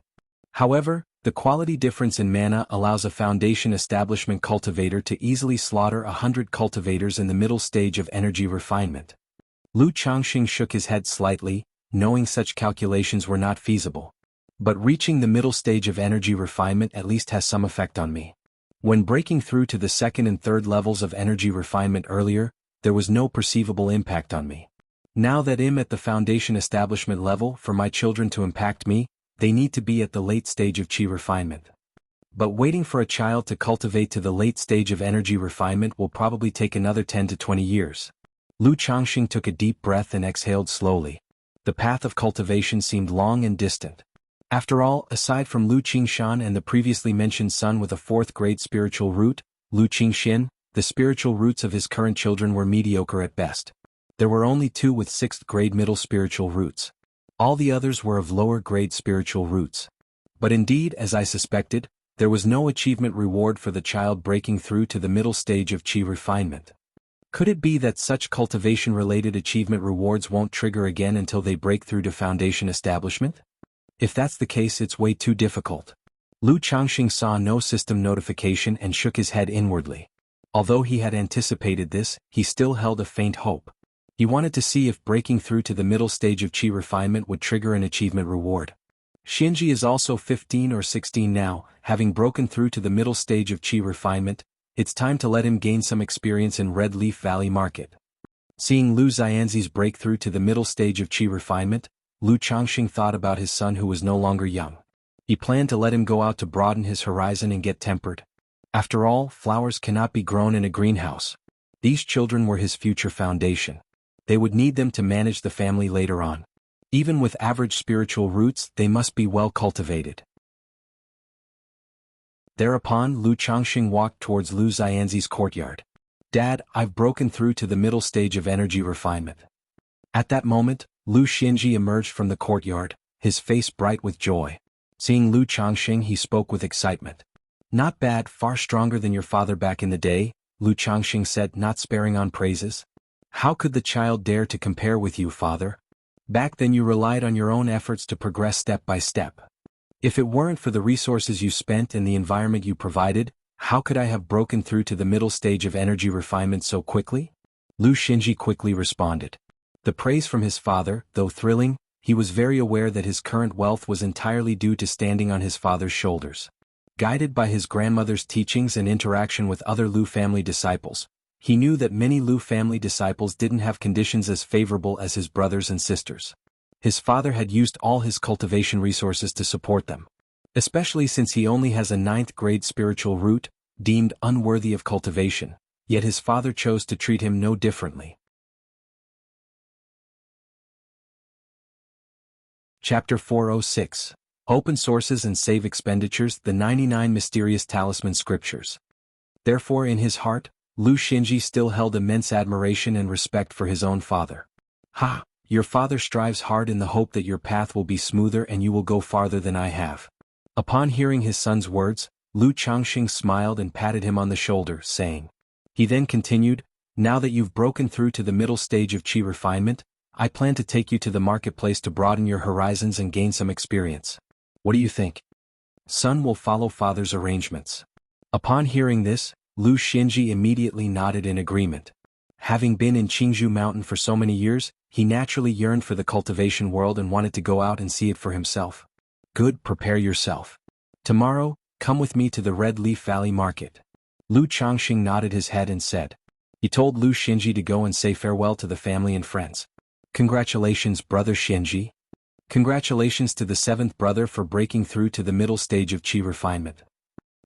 However, the quality difference in mana allows a foundation establishment cultivator to easily slaughter 100 cultivators in the middle stage of energy refinement. Lu Changxing shook his head slightly, knowing such calculations were not feasible. But reaching the middle stage of energy refinement at least has some effect on me. When breaking through to the 2nd and 3rd levels of energy refinement earlier, there was no perceivable impact on me. Now that I'm at the foundation establishment level, for my children to impact me, they need to be at the late stage of qi refinement. But waiting for a child to cultivate to the late stage of energy refinement will probably take another 10 to 20 years. Lu Changxing took a deep breath and exhaled slowly. The path of cultivation seemed long and distant. After all, aside from Lu Qingshan and the previously mentioned son with a 4th grade spiritual root, Lu Qingxin, the spiritual roots of his current children were mediocre at best. There were only 2 with 6th grade middle spiritual roots. All the others were of lower grade spiritual roots. But indeed, as I suspected, there was no achievement reward for the child breaking through to the middle stage of qi refinement. Could it be that such cultivation-related achievement rewards won't trigger again until they break through to foundation establishment? If that's the case, it's way too difficult. Lu Changxing saw no system notification and shook his head inwardly. Although he had anticipated this, he still held a faint hope. He wanted to see if breaking through to the middle stage of qi refinement would trigger an achievement reward. Xianxia is also 15 or 16 now, having broken through to the middle stage of qi refinement. It's time to let him gain some experience in Red Leaf Valley Market. Seeing Lu Xianxi's breakthrough to the middle stage of qi refinement, Lu Changxing thought about his son who was no longer young. He planned to let him go out to broaden his horizon and get tempered. After all, flowers cannot be grown in a greenhouse. These children were his future foundation. They would need them to manage the family later on. Even with average spiritual roots, they must be well cultivated. Thereupon, Lu Changxing walked towards Lu Xianxi's courtyard. "Dad, I've broken through to the middle stage of energy refinement." At that moment, Lu Xinji emerged from the courtyard, his face bright with joy. Seeing Lu Changxing, he spoke with excitement. "Not bad, far stronger than your father back in the day," Lu Changxing said, not sparing on praises. "How could the child dare to compare with you, father? Back then you relied on your own efforts to progress step by step. If it weren't for the resources you spent and the environment you provided, how could I have broken through to the middle stage of energy refinement so quickly?" Lu Xinji quickly responded. The praise from his father, though thrilling, he was very aware that his current wealth was entirely due to standing on his father's shoulders. Guided by his grandmother's teachings and interaction with other Lu family disciples, he knew that many Lu family disciples didn't have conditions as favorable as his brothers and sisters. His father had used all his cultivation resources to support them. Especially since he only has a 9th grade spiritual root, deemed unworthy of cultivation, yet his father chose to treat him no differently. Chapter 406. Open Sources and Save Expenditures, the 99 Mysterious Talisman Scriptures. Therefore in his heart, Lu Xinji still held immense admiration and respect for his own father. "Ha, Your father strives hard in the hope that your path will be smoother and you will go farther than I have." Upon hearing his son's words, Lu Changxing smiled and patted him on the shoulder, saying. He then continued, "Now that you've broken through to the middle stage of qi refinement, I plan to take you to the marketplace to broaden your horizons and gain some experience. What do you think? Son will follow father's arrangements." Upon hearing this, Lu Xinji immediately nodded in agreement. Having been in Jianghu Mountain for so many years, he naturally yearned for the cultivation world and wanted to go out and see it for himself. Good, prepare yourself. Tomorrow, come with me to the Red Leaf Valley Market. Lu Changxing nodded his head and said. He told Lu Xinji to go and say farewell to the family and friends. Congratulations, brother Xinji. Congratulations to the seventh brother for breaking through to the middle stage of qi refinement.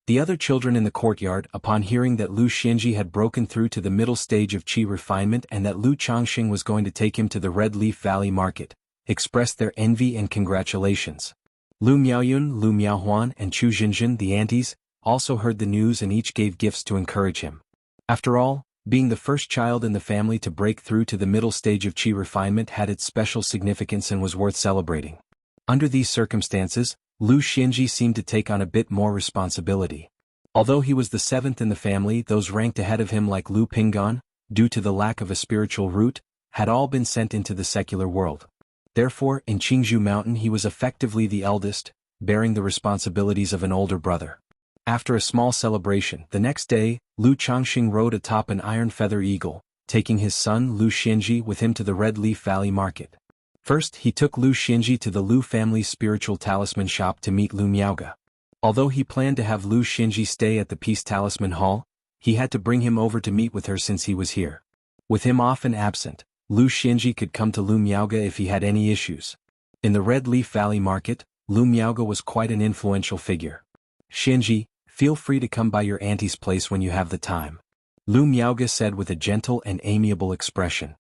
The other children in the courtyard, upon hearing that Lu Xinji had broken through to the middle stage of qi refinement and that Lu Changxing was going to take him to the Red Leaf Valley Market, expressed their envy and congratulations. Lu Miaoyun, Lu Miaohuan, and Chu Jinjin, the aunties, also heard the news and each gave gifts to encourage him. After all, being the first child in the family to break through to the middle stage of qi refinement had its special significance and was worth celebrating. Under these circumstances, Lu Xinji seemed to take on a bit more responsibility. Although he was the seventh in the family, those ranked ahead of him like Lu Pinggan, due to the lack of a spiritual root, had all been sent into the secular world. Therefore, in Jianghu Mountain he was effectively the eldest, bearing the responsibilities of an older brother. After a small celebration, the next day, Lu Changxing rode atop an iron feather eagle, taking his son Lu Xinji with him to the Red Leaf Valley Market. First, he took Lu Xinji to the Lu family's spiritual talisman shop to meet Lu Miaoga. Although he planned to have Lu Xinji stay at the Peace Talisman Hall, he had to bring him over to meet with her since he was here. With him often absent, Lu Xinji could come to Lu Miaoga if he had any issues. In the Red Leaf Valley Market, Lu Miaoga was quite an influential figure. "Xinji, feel free to come by your auntie's place when you have the time," Lu Miaoga said with a gentle and amiable expression.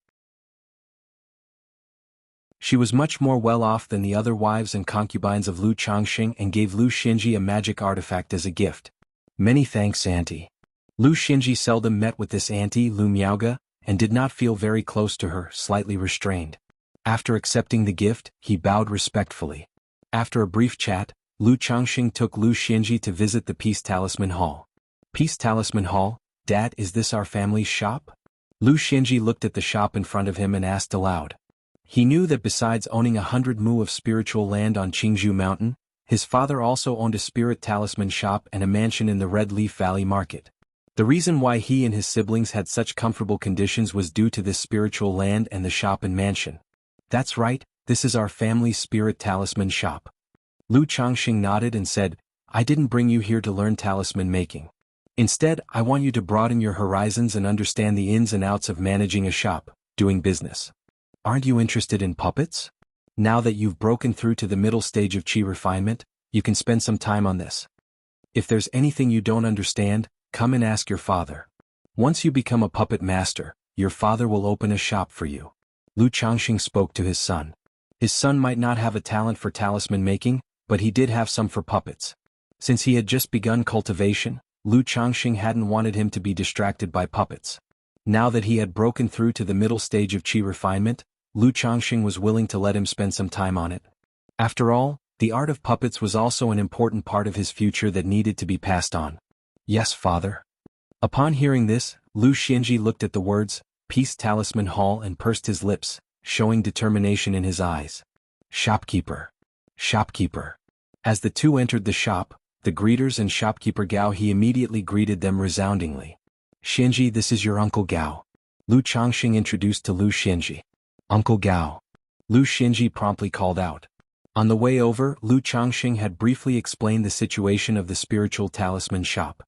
She was much more well off than the other wives and concubines of Lu Changxing and gave Lu Xinji a magic artifact as a gift. "Many thanks, auntie." Lu Xinji seldom met with this auntie Lu Miaoga, and did not feel very close to her, slightly restrained. After accepting the gift, he bowed respectfully. After a brief chat, Lu Changxing took Lu Xinji to visit the Peace Talisman Hall. "Peace Talisman Hall, Dad, is this our family's shop?" Lu Xinji looked at the shop in front of him and asked aloud. He knew that besides owning 100 mu of spiritual land on Jianghu Mountain, his father also owned a spirit talisman shop and a mansion in the Red Leaf Valley Market. The reason why he and his siblings had such comfortable conditions was due to this spiritual land and the shop and mansion. "That's right, this is our family's spirit talisman shop." Lu Changxing nodded and said, "I didn't bring you here to learn talisman making. Instead, I want you to broaden your horizons and understand the ins and outs of managing a shop, doing business. Aren't you interested in puppets? Now that you've broken through to the middle stage of qi refinement, you can spend some time on this. If there's anything you don't understand, come and ask your father. Once you become a puppet master, your father will open a shop for you." Lu Changxing spoke to his son. His son might not have a talent for talisman making, but he did have some for puppets. Since he had just begun cultivation, Lu Changxing hadn't wanted him to be distracted by puppets. Now that he had broken through to the middle stage of qi refinement, Lu Changxing was willing to let him spend some time on it. After all, the art of puppets was also an important part of his future that needed to be passed on. "Yes, father." Upon hearing this, Lu Xinji looked at the words, Peace Talisman Hall, and pursed his lips, showing determination in his eyes. "Shopkeeper. Shopkeeper." As the two entered the shop, the greeters and shopkeeper Gao he immediately greeted them resoundingly. "Xinji, this is your Uncle Gao." Lu Changxing introduced to Lu Xinji. "Uncle Gao." Lu Xinji promptly called out. On the way over, Lu Changxing had briefly explained the situation of the spiritual talisman shop.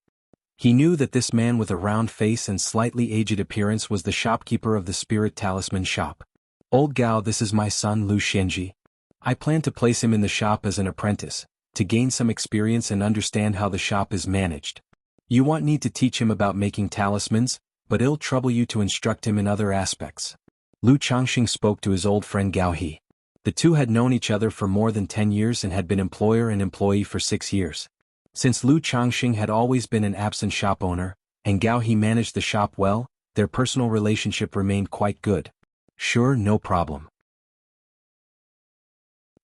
He knew that this man with a round face and slightly aged appearance was the shopkeeper of the spirit talisman shop. "Old Gao, this is my son Lu Xinji. I plan to place him in the shop as an apprentice, to gain some experience and understand how the shop is managed. You want me to teach him about making talismans, but it'll trouble you to instruct him in other aspects." Lu Changxing spoke to his old friend Gao He. The two had known each other for more than 10 years and had been employer and employee for 6 years. Since Lu Changxing had always been an absent shop owner, and Gao He managed the shop well, their personal relationship remained quite good. "Sure, no problem.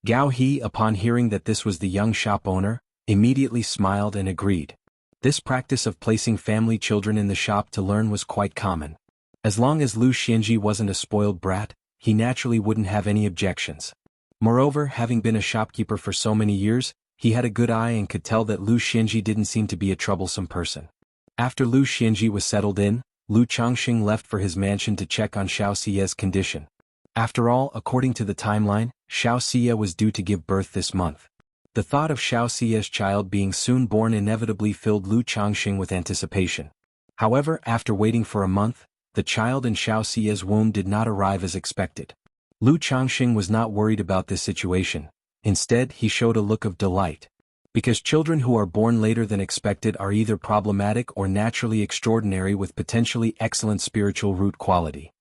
Gao He, upon hearing that this was the young shop owner, immediately smiled and agreed. This practice of placing family children in the shop to learn was quite common. As long as Lu Xianji wasn't a spoiled brat, he naturally wouldn't have any objections. Moreover, having been a shopkeeper for so many years, he had a good eye and could tell that Lu Xianji didn't seem to be a troublesome person. After Lu Xianji was settled in, Lu Changxing left for his mansion to check on Xiaoxia's condition. After all, according to the timeline, Xiaoxia was due to give birth this month. The thought of Xiaoxia's child being soon born inevitably filled Lu Changxing with anticipation. However, after waiting for a month, the child in Xiaoxia's womb did not arrive as expected. Lu Changxing was not worried about this situation. Instead, he showed a look of delight. Because children who are born later than expected are either problematic or naturally extraordinary with potentially excellent spiritual root quality.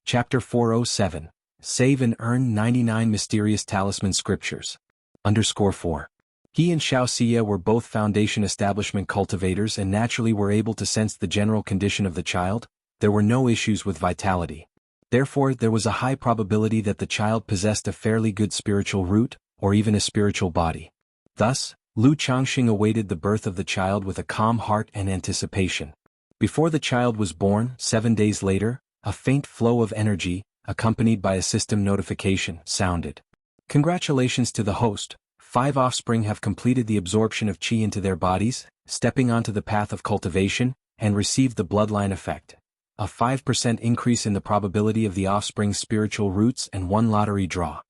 Chapter 407. Save and Earn 99 Mysterious Talisman Scriptures. _4. He and Xiaoxia were both foundation establishment cultivators and naturally were able to sense the general condition of the child. There were no issues with vitality. Therefore, there was a high probability that the child possessed a fairly good spiritual root, or even a spiritual body. Thus, Lu Changxing awaited the birth of the child with a calm heart and anticipation. Before the child was born, 7 days later, a faint flow of energy, accompanied by a system notification, sounded. Congratulations to the host. 5 offspring have completed the absorption of qi into their bodies, stepping onto the path of cultivation, and received the bloodline effect. A 5% increase in the probability of the offspring's spiritual roots and 1 lottery draw.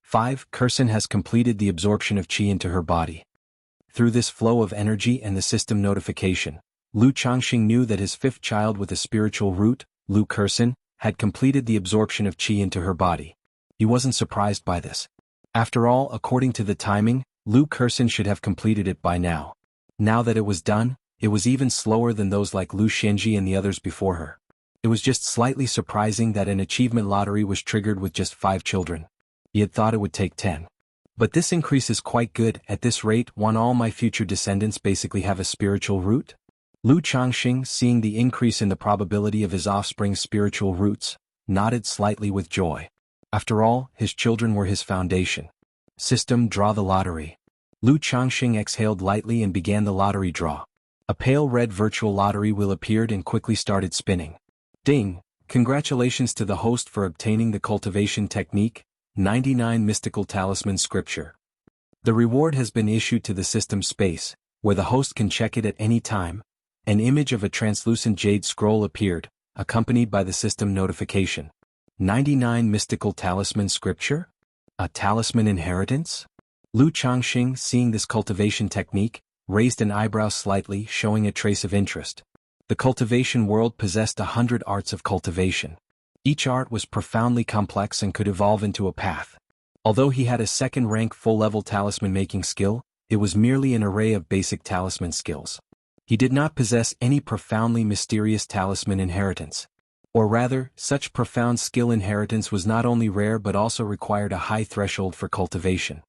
5. Kursin has completed the absorption of qi into her body. Through this flow of energy and the system notification, Lu Changxing knew that his 5th child with a spiritual root, Lu Kursin, had completed the absorption of qi into her body. He wasn't surprised by this. After all, according to the timing, Lu Kursin should have completed it by now. Now that it was done, it was even slower than those like Lu Xianji and the others before her. It was just slightly surprising that an achievement lottery was triggered with just 5 children. He had thought it would take 10. But this increase is quite good. At this rate, won't all my future descendants basically have a spiritual root? Lu Changxing, seeing the increase in the probability of his offspring's spiritual roots, nodded slightly with joy. After all, his children were his foundation. System, draw the lottery. Lu Changxing exhaled lightly and began the lottery draw. A pale red virtual lottery wheel appeared and quickly started spinning. Ding! Congratulations to the host for obtaining the cultivation technique, 99 Mystical Talisman Scripture. The reward has been issued to the system space, where the host can check it at any time. An image of a translucent jade scroll appeared, accompanied by the system notification. 99 Mystical Talisman Scripture? A talisman inheritance? Lu Changxing, seeing this cultivation technique, raised an eyebrow slightly, showing a trace of interest. The cultivation world possessed 100 arts of cultivation. Each art was profoundly complex and could evolve into a path. Although he had a second-rank full-level talisman-making skill, it was merely an array of basic talisman skills. He did not possess any profoundly mysterious talisman inheritance. Or rather, such profound skill inheritance was not only rare but also required a high threshold for cultivation.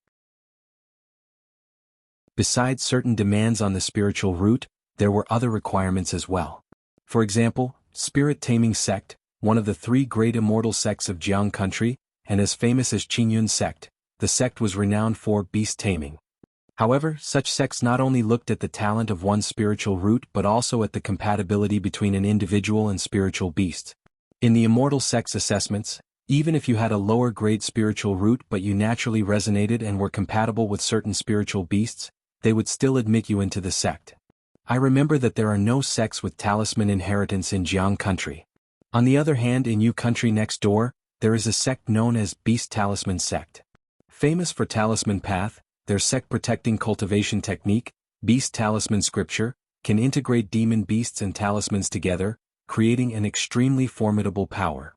Besides certain demands on the spiritual root, there were other requirements as well. For example, Spirit Taming Sect, one of the 3 great immortal sects of Jianghu country, and as famous as Qingyun sect, the sect was renowned for beast taming. However, such sects not only looked at the talent of one's spiritual root but also at the compatibility between an individual and spiritual beast. In the Immortal sect's assessments, even if you had a lower-grade spiritual root but you naturally resonated and were compatible with certain spiritual beasts, they would still admit you into the sect. I remember that there are no sects with talisman inheritance in Jianghu country. On the other hand, in Yu country next door, there is a sect known as Beast Talisman Sect. Famous for Talisman Path, their sect protecting cultivation technique, Beast Talisman Scripture, can integrate demon beasts and talismans together, creating an extremely formidable power.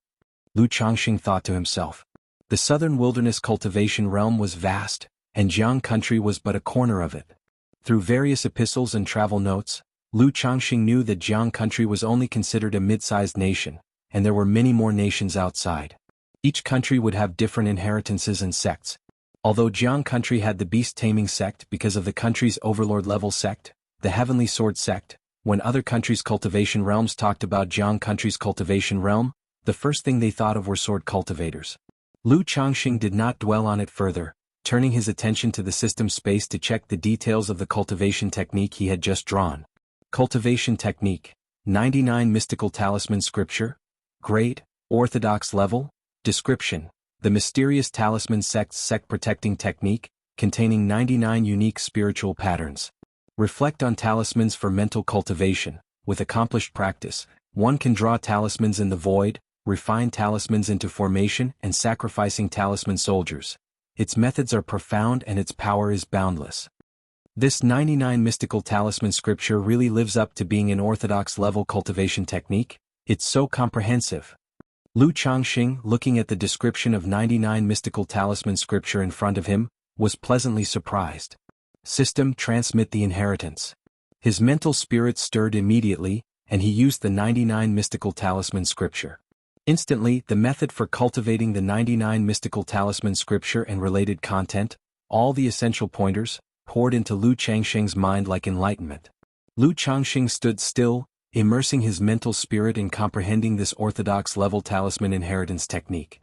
Lu Changxing thought to himself. The southern wilderness cultivation realm was vast, and Jianghu country was but a corner of it. Through various epistles and travel notes, Lu Changxing knew that Jianghu country was only considered a mid-sized nation, and there were many more nations outside. Each country would have different inheritances and sects. Although Jianghu country had the beast taming sect because of the country's overlord level sect, the heavenly sword sect, when other countries' cultivation realms talked about Jianghu country's cultivation realm, the first thing they thought of were sword cultivators. Lu Changxing did not dwell on it further, turning his attention to the system space to check the details of the cultivation technique he had just drawn. Cultivation technique, 99 mystical talisman scripture, grade, orthodox level, description, the mysterious talisman sect protecting technique, containing 99 unique spiritual patterns. Reflect on talismans for mental cultivation. With accomplished practice, one can draw talismans in the void, refine talismans into formation and sacrificing talisman soldiers. Its methods are profound and its power is boundless. This 99 mystical talisman scripture really lives up to being an orthodox level cultivation technique. It's so comprehensive. Lu Changxing, looking at the description of 99 mystical talisman scripture in front of him, was pleasantly surprised. System transmit the inheritance. His mental spirit stirred immediately, and he used the 99 mystical talisman scripture. Instantly, the method for cultivating the 99 mystical talisman scripture and related content, all the essential pointers, poured into Lu Changxing's mind like enlightenment. Lu Changxing stood still, immersing his mental spirit in comprehending this orthodox level talisman inheritance technique.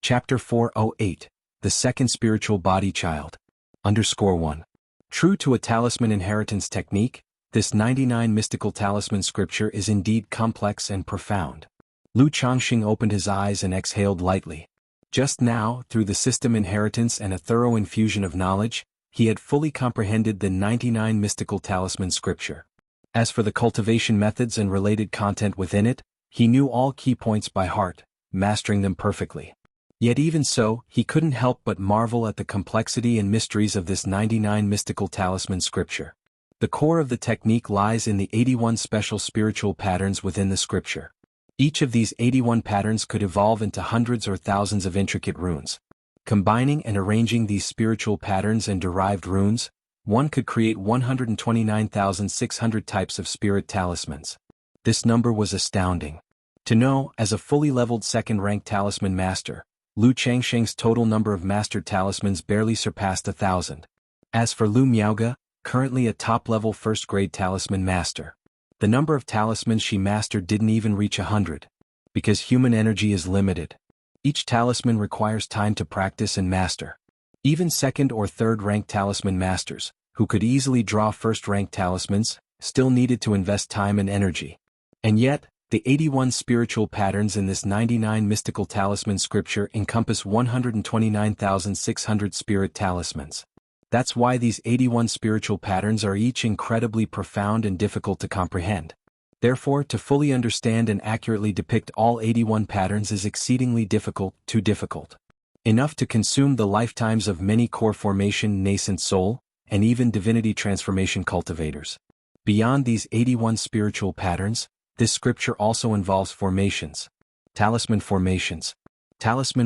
Chapter 408, The Second Spiritual Body Child. _1. True to a talisman inheritance technique, this 99 mystical talisman scripture is indeed complex and profound. Lu Changxing opened his eyes and exhaled lightly. Just now, through the system inheritance and a thorough infusion of knowledge, he had fully comprehended the 99 mystical talisman scripture. As for the cultivation methods and related content within it, he knew all key points by heart, mastering them perfectly. Yet even so, he couldn't help but marvel at the complexity and mysteries of this 99 mystical talisman scripture. The core of the technique lies in the 81 special spiritual patterns within the scripture. Each of these 81 patterns could evolve into hundreds or thousands of intricate runes. Combining and arranging these spiritual patterns and derived runes, one could create 129,600 types of spirit talismans. This number was astounding. To know, as a fully leveled second-rank talisman master, Lu Changxing's total number of mastered talismans barely surpassed 1,000. As for Lu Miaoge, currently a top-level first-grade talisman master, the number of talismans she mastered didn't even reach 100. Because human energy is limited, each talisman requires time to practice and master. Even second or third-rank talisman masters, who could easily draw first-rank talismans, still needed to invest time and energy. And yet, the 81 spiritual patterns in this 99 mystical talisman scripture encompass 129,600 spirit talismans. That's why these 81 spiritual patterns are each incredibly profound and difficult to comprehend. Therefore, to fully understand and accurately depict all 81 patterns is exceedingly difficult, too difficult. Enough to consume the lifetimes of many core formation nascent soul, and even divinity transformation cultivators. Beyond these 81 spiritual patterns, this scripture also involves formations, talisman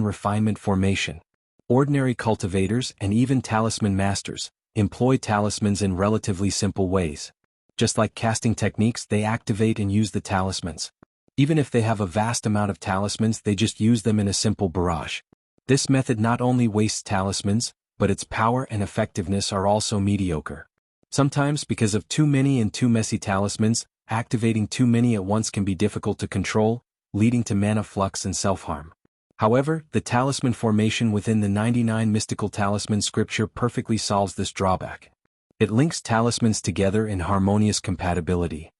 refinement formation. Ordinary cultivators and even talisman masters employ talismans in relatively simple ways. Just like casting techniques, they activate and use the talismans. Even if they have a vast amount of talismans, they just use them in a simple barrage. This method not only wastes talismans, but its power and effectiveness are also mediocre. Sometimes, because of too many and too messy talismans, activating too many at once can be difficult to control, leading to mana flux and self-harm. However, the talisman formation within the 99 mystical talisman scripture perfectly solves this drawback. It links talismans together in harmonious compatibility,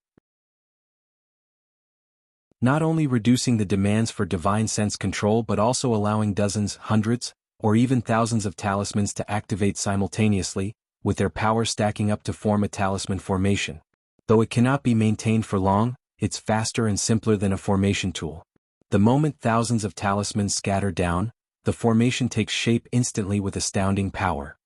not only reducing the demands for divine sense control but also allowing dozens, hundreds, or even thousands of talismans to activate simultaneously, with their power stacking up to form a talisman formation. Though it cannot be maintained for long, it's faster and simpler than a formation tool. The moment thousands of talismans scatter down, the formation takes shape instantly with astounding power.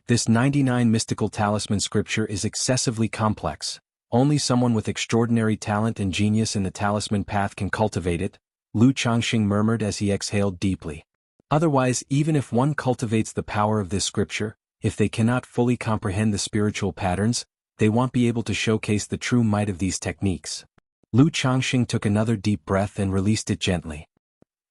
This 99 mystical talisman scripture is excessively complex. Only someone with extraordinary talent and genius in the talisman path can cultivate it, Lu Changxing murmured as he exhaled deeply. Otherwise, even if one cultivates the power of this scripture, if they cannot fully comprehend the spiritual patterns, they won't be able to showcase the true might of these techniques. Lu Changxing took another deep breath and released it gently.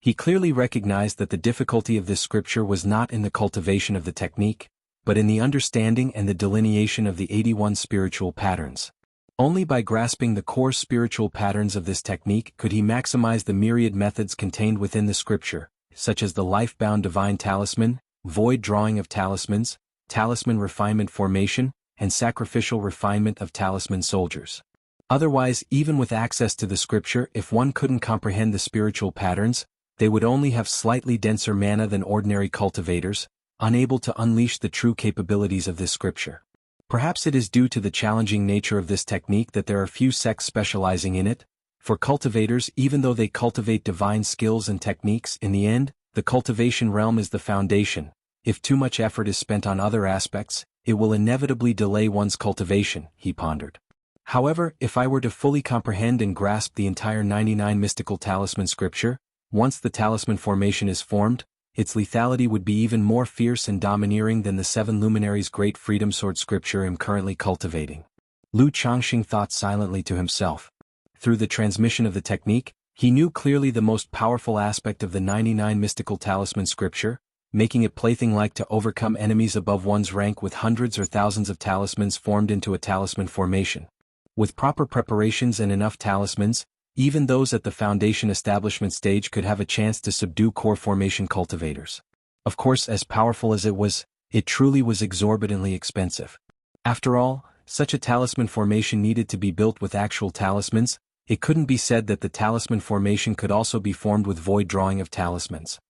He clearly recognized that the difficulty of this scripture was not in the cultivation of the technique, but in the understanding and the delineation of the 81 spiritual patterns. Only by grasping the core spiritual patterns of this technique could he maximize the myriad methods contained within the scripture, such as the life-bound divine talisman, void drawing of talismans, talisman refinement formation, and sacrificial refinement of talisman soldiers. Otherwise, even with access to the scripture, if one couldn't comprehend the spiritual patterns, they would only have slightly denser mana than ordinary cultivators, unable to unleash the true capabilities of this scripture. Perhaps it is due to the challenging nature of this technique that there are few sects specializing in it. For cultivators, even though they cultivate divine skills and techniques, in the end, the cultivation realm is the foundation. If too much effort is spent on other aspects, it will inevitably delay one's cultivation, he pondered. However, if I were to fully comprehend and grasp the entire 99 mystical talisman scripture, once the talisman formation is formed, its lethality would be even more fierce and domineering than the 7 luminaries' great freedom sword scripture I'm currently cultivating. Lu Changxing thought silently to himself. Through the transmission of the technique, he knew clearly the most powerful aspect of the 99 mystical talisman scripture, making it plaything-like to overcome enemies above one's rank with hundreds or thousands of talismans formed into a talisman formation. With proper preparations and enough talismans, even those at the foundation establishment stage could have a chance to subdue core formation cultivators. Of course, as powerful as it truly was exorbitantly expensive. After all, such a talisman formation needed to be built with actual talismans. It couldn't be said that the talisman formation could also be formed with void drawing of talismans.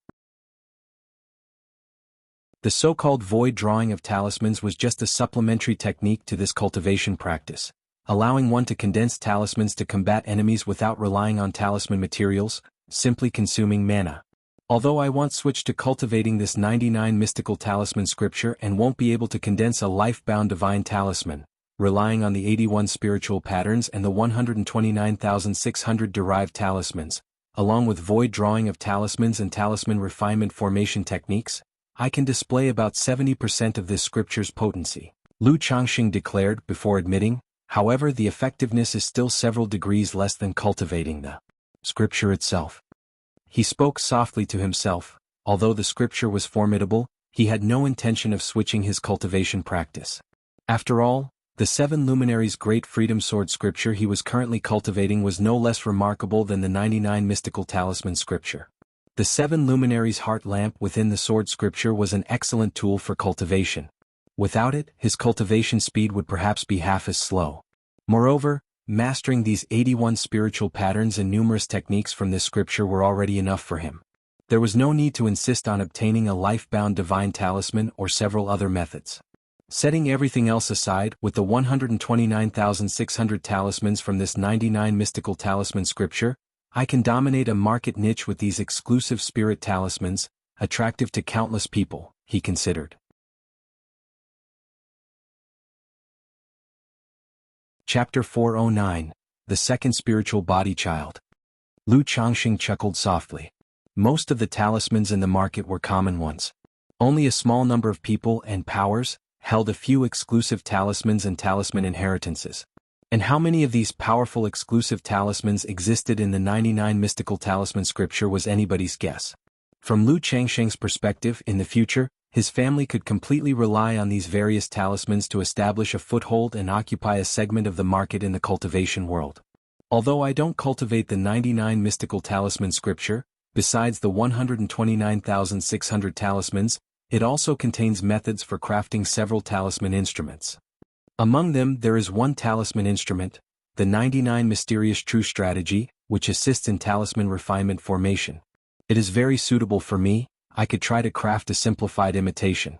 The so-called void drawing of talismans was just a supplementary technique to this cultivation practice, allowing one to condense talismans to combat enemies without relying on talisman materials, simply consuming mana. Although I once switched to cultivating this 99 mystical talisman scripture and won't be able to condense a life-bound divine talisman, relying on the 81 spiritual patterns and the 129,600 derived talismans, along with void drawing of talismans and talisman refinement formation techniques, I can display about 70% of this scripture's potency, Lu Changxing declared before admitting. However, the effectiveness is still several degrees less than cultivating the scripture itself. He spoke softly to himself. Although the scripture was formidable, he had no intention of switching his cultivation practice. After all, the 7 luminaries' great freedom sword scripture he was currently cultivating was no less remarkable than the 99 mystical talisman scripture. The 7 luminaries' heart lamp within the sword scripture was an excellent tool for cultivation. Without it, his cultivation speed would perhaps be half as slow. Moreover, mastering these 81 spiritual patterns and numerous techniques from this scripture were already enough for him. There was no need to insist on obtaining a life-bound divine talisman or several other methods. Setting everything else aside, with the 129,600 talismans from this 99 mystical talisman scripture, I can dominate a market niche with these exclusive spirit talismans, attractive to countless people, he considered. Chapter 409, The Second Spiritual Body Child. Lu Changxing chuckled softly. Most of the talismans in the market were common ones. Only a small number of people and powers held a few exclusive talismans and talisman inheritances. And how many of these powerful exclusive talismans existed in the 99 mystical talisman scripture was anybody's guess. From Lu Changxing's perspective, in the future, his family could completely rely on these various talismans to establish a foothold and occupy a segment of the market in the cultivation world. Although I don't cultivate the 99 mystical talisman scripture, besides the 129,600 talismans, it also contains methods for crafting several talisman instruments. Among them there is one talisman instrument, the 99 Mysterious True Strategy, which assists in talisman refinement formation. It is very suitable for me. I could try to craft a simplified imitation.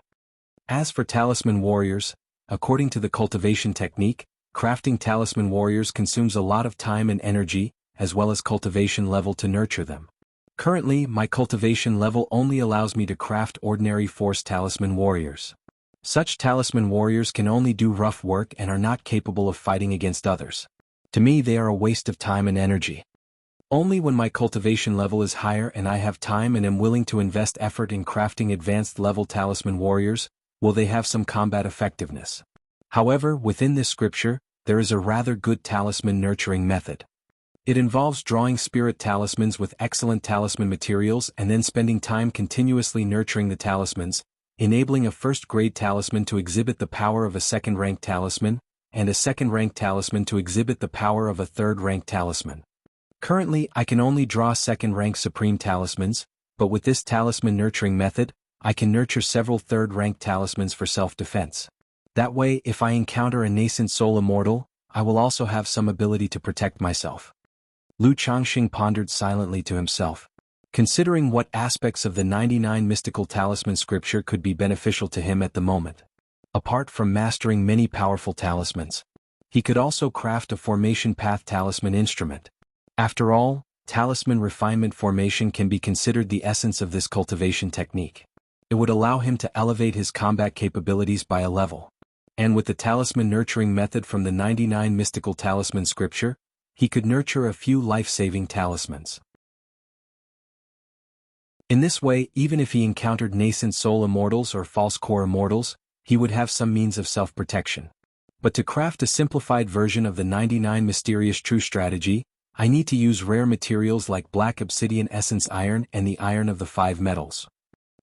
As for talisman warriors, according to the cultivation technique, crafting talisman warriors consumes a lot of time and energy, as well as cultivation level to nurture them. Currently, my cultivation level only allows me to craft ordinary force talisman warriors. Such talisman warriors can only do rough work and are not capable of fighting against others. To me, they are a waste of time and energy. Only when my cultivation level is higher and I have time and am willing to invest effort in crafting advanced level talisman warriors, will they have some combat effectiveness. However, within this scripture, there is a rather good talisman nurturing method. It involves drawing spirit talismans with excellent talisman materials and then spending time continuously nurturing the talismans, enabling a first-grade talisman to exhibit the power of a second-rank talisman, and a second-rank talisman to exhibit the power of a third-rank talisman. Currently, I can only draw second-rank supreme talismans, but with this talisman nurturing method, I can nurture several third-rank talismans for self-defense. That way, if I encounter a nascent soul immortal, I will also have some ability to protect myself. Lu Changxing pondered silently to himself, considering what aspects of the 99 mystical talisman scripture could be beneficial to him at the moment. Apart from mastering many powerful talismans, he could also craft a formation path talisman instrument. After all, talisman refinement formation can be considered the essence of this cultivation technique. It would allow him to elevate his combat capabilities by a level. And with the talisman nurturing method from the 99 mystical talisman scripture, he could nurture a few life-saving talismans. In this way, even if he encountered nascent soul immortals or false core immortals, he would have some means of self-protection. But to craft a simplified version of the 99 mysterious true strategy, I need to use rare materials like black obsidian essence iron and the iron of the 5 metals.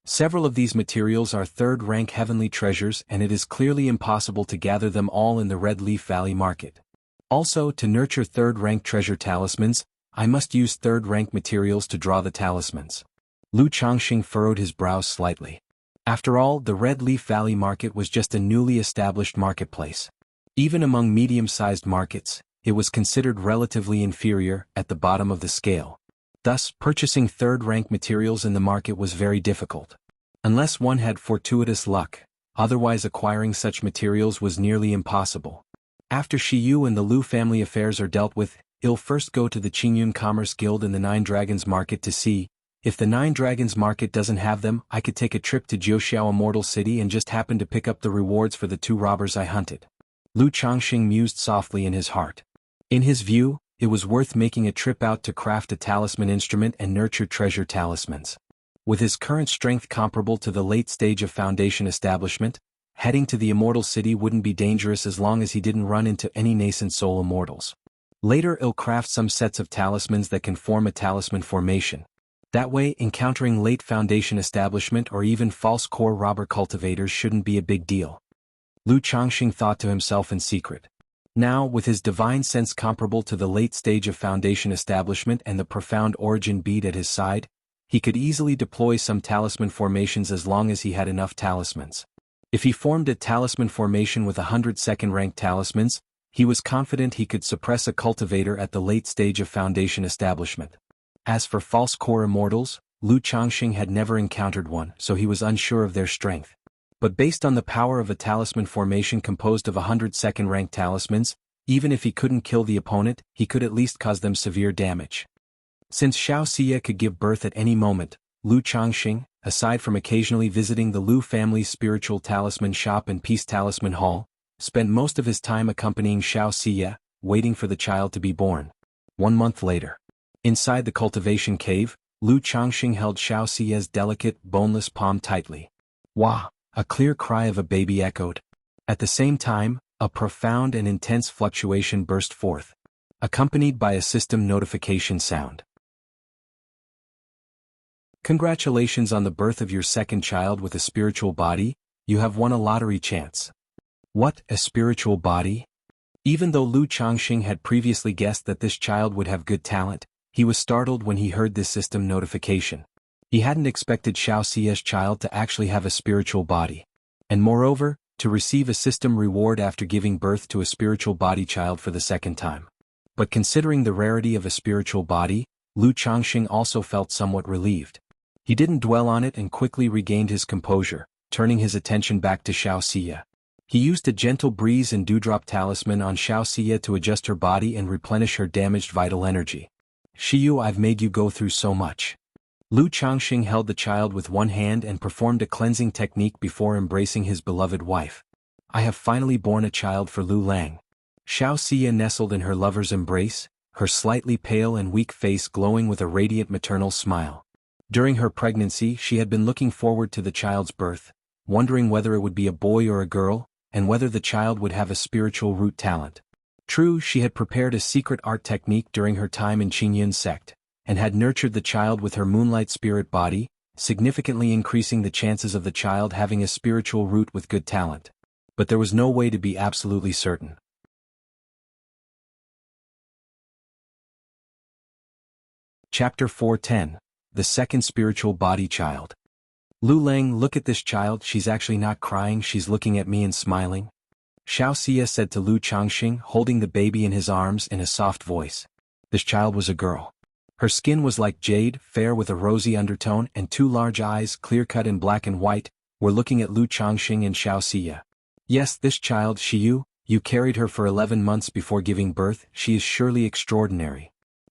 Several of these materials are third-rank heavenly treasures, and it is clearly impossible to gather them all in the Red Leaf Valley market. Also, to nurture third-rank treasure talismans, I must use third-rank materials to draw the talismans. Lu Changxing furrowed his brows slightly. After all, the Red Leaf Valley market was just a newly established marketplace. Even among medium-sized markets, it was considered relatively inferior, at the bottom of the scale. Thus, purchasing third-rank materials in the market was very difficult. Unless one had fortuitous luck, otherwise acquiring such materials was nearly impossible. After Xiyu and the Lu family affairs are dealt with, I'll first go to the Qingyun Commerce Guild in the Nine Dragons Market to see. If the Nine Dragons Market doesn't have them, I could take a trip to Jiuxiao Immortal City and just happen to pick up the rewards for the 2 robbers I hunted. Lu Changxing mused softly in his heart. In his view, it was worth making a trip out to craft a talisman instrument and nurture treasure talismans. With his current strength comparable to the late stage of Foundation establishment, heading to the Immortal City wouldn't be dangerous as long as he didn't run into any nascent soul immortals. Later he'll craft some sets of talismans that can form a talisman formation. That way, encountering late Foundation establishment or even false core robber cultivators shouldn't be a big deal. Lu Changxing thought to himself in secret. Now, with his divine sense comparable to the late stage of Foundation establishment and the profound origin bead at his side, he could easily deploy some talisman formations as long as he had enough talismans. If he formed a talisman formation with 100 second-rank talismans, he was confident he could suppress a cultivator at the late stage of Foundation establishment. As for false core immortals, Lu Changxing had never encountered one, so he was unsure of their strength. But based on the power of a talisman formation composed of 100 second-rank talismans, even if he couldn't kill the opponent, he could at least cause them severe damage. Since Xianxia could give birth at any moment, Lu Changxing, aside from occasionally visiting the Lu family's spiritual talisman shop and peace talisman hall, spent most of his time accompanying Xianxia, waiting for the child to be born. 1 month later. Inside the cultivation cave, Lu Changxing held Xiaoxia's delicate, boneless palm tightly. Wah! A clear cry of a baby echoed. At the same time, a profound and intense fluctuation burst forth, accompanied by a system notification sound. Congratulations on the birth of your second child with a spiritual body, you have won a lottery chance. What, a spiritual body? Even though Lu Changxing had previously guessed that this child would have good talent, he was startled when he heard this system notification. He hadn't expected Xiaoxia's child to actually have a spiritual body. And moreover, to receive a system reward after giving birth to a spiritual body child for the second time. But considering the rarity of a spiritual body, Lu Changxing also felt somewhat relieved. He didn't dwell on it and quickly regained his composure, turning his attention back to Xiaoxia. He used a gentle breeze and dewdrop talisman on Xiaoxia to adjust her body and replenish her damaged vital energy. Xiyu, I've made you go through so much. Lu Changxing held the child with one hand and performed a cleansing technique before embracing his beloved wife. I have finally born a child for Lu Lang. Xiaoxia nestled in her lover's embrace, her slightly pale and weak face glowing with a radiant maternal smile. During her pregnancy, she had been looking forward to the child's birth, wondering whether it would be a boy or a girl, and whether the child would have a spiritual root talent. True, she had prepared a secret art technique during her time in Qingyun sect, and had nurtured the child with her moonlight spirit body, significantly increasing the chances of the child having a spiritual root with good talent. But there was no way to be absolutely certain. Chapter 410. The Second Spiritual Body Child. Lu Lang, look at this child, she's actually not crying, she's looking at me and smiling. Xianxia said to Lu Changxing, holding the baby in his arms in a soft voice. This child was a girl. Her skin was like jade, fair with a rosy undertone, and two large eyes, clear-cut in black and white, were looking at Lu Changxing and Xianxia. Yes, this child, you carried her for 11 months before giving birth, she is surely extraordinary.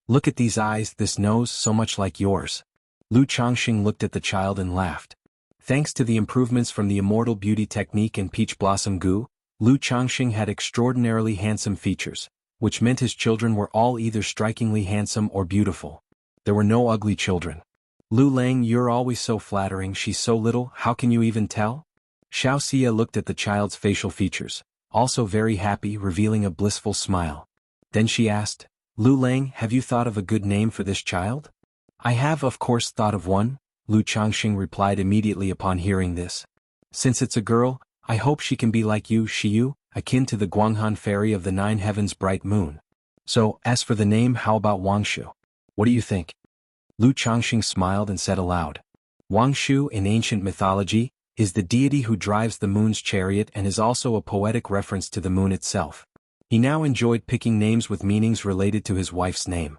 Look at these eyes, this nose, so much like yours. Lu Changxing looked at the child and laughed. Thanks to the improvements from the Immortal beauty technique and peach blossom goo, Lu Changxing had extraordinarily handsome features, which meant his children were all either strikingly handsome or beautiful. There were no ugly children. Lu Lang, you're always so flattering, she's so little, how can you even tell? Xianxia looked at the child's facial features, also very happy, revealing a blissful smile. Then she asked, Lu Lang, have you thought of a good name for this child? I have of course thought of one, Lu Changxing replied immediately upon hearing this. Since it's a girl, I hope she can be like you, Shiyu, akin to the Guanghan fairy of the 9 heavens bright moon. So, as for the name, how about Wangshu? What do you think? Lu Changxing smiled and said aloud. Wangshu, in ancient mythology, is the deity who drives the moon's chariot and is also a poetic reference to the moon itself. He now enjoyed picking names with meanings related to his wife's name.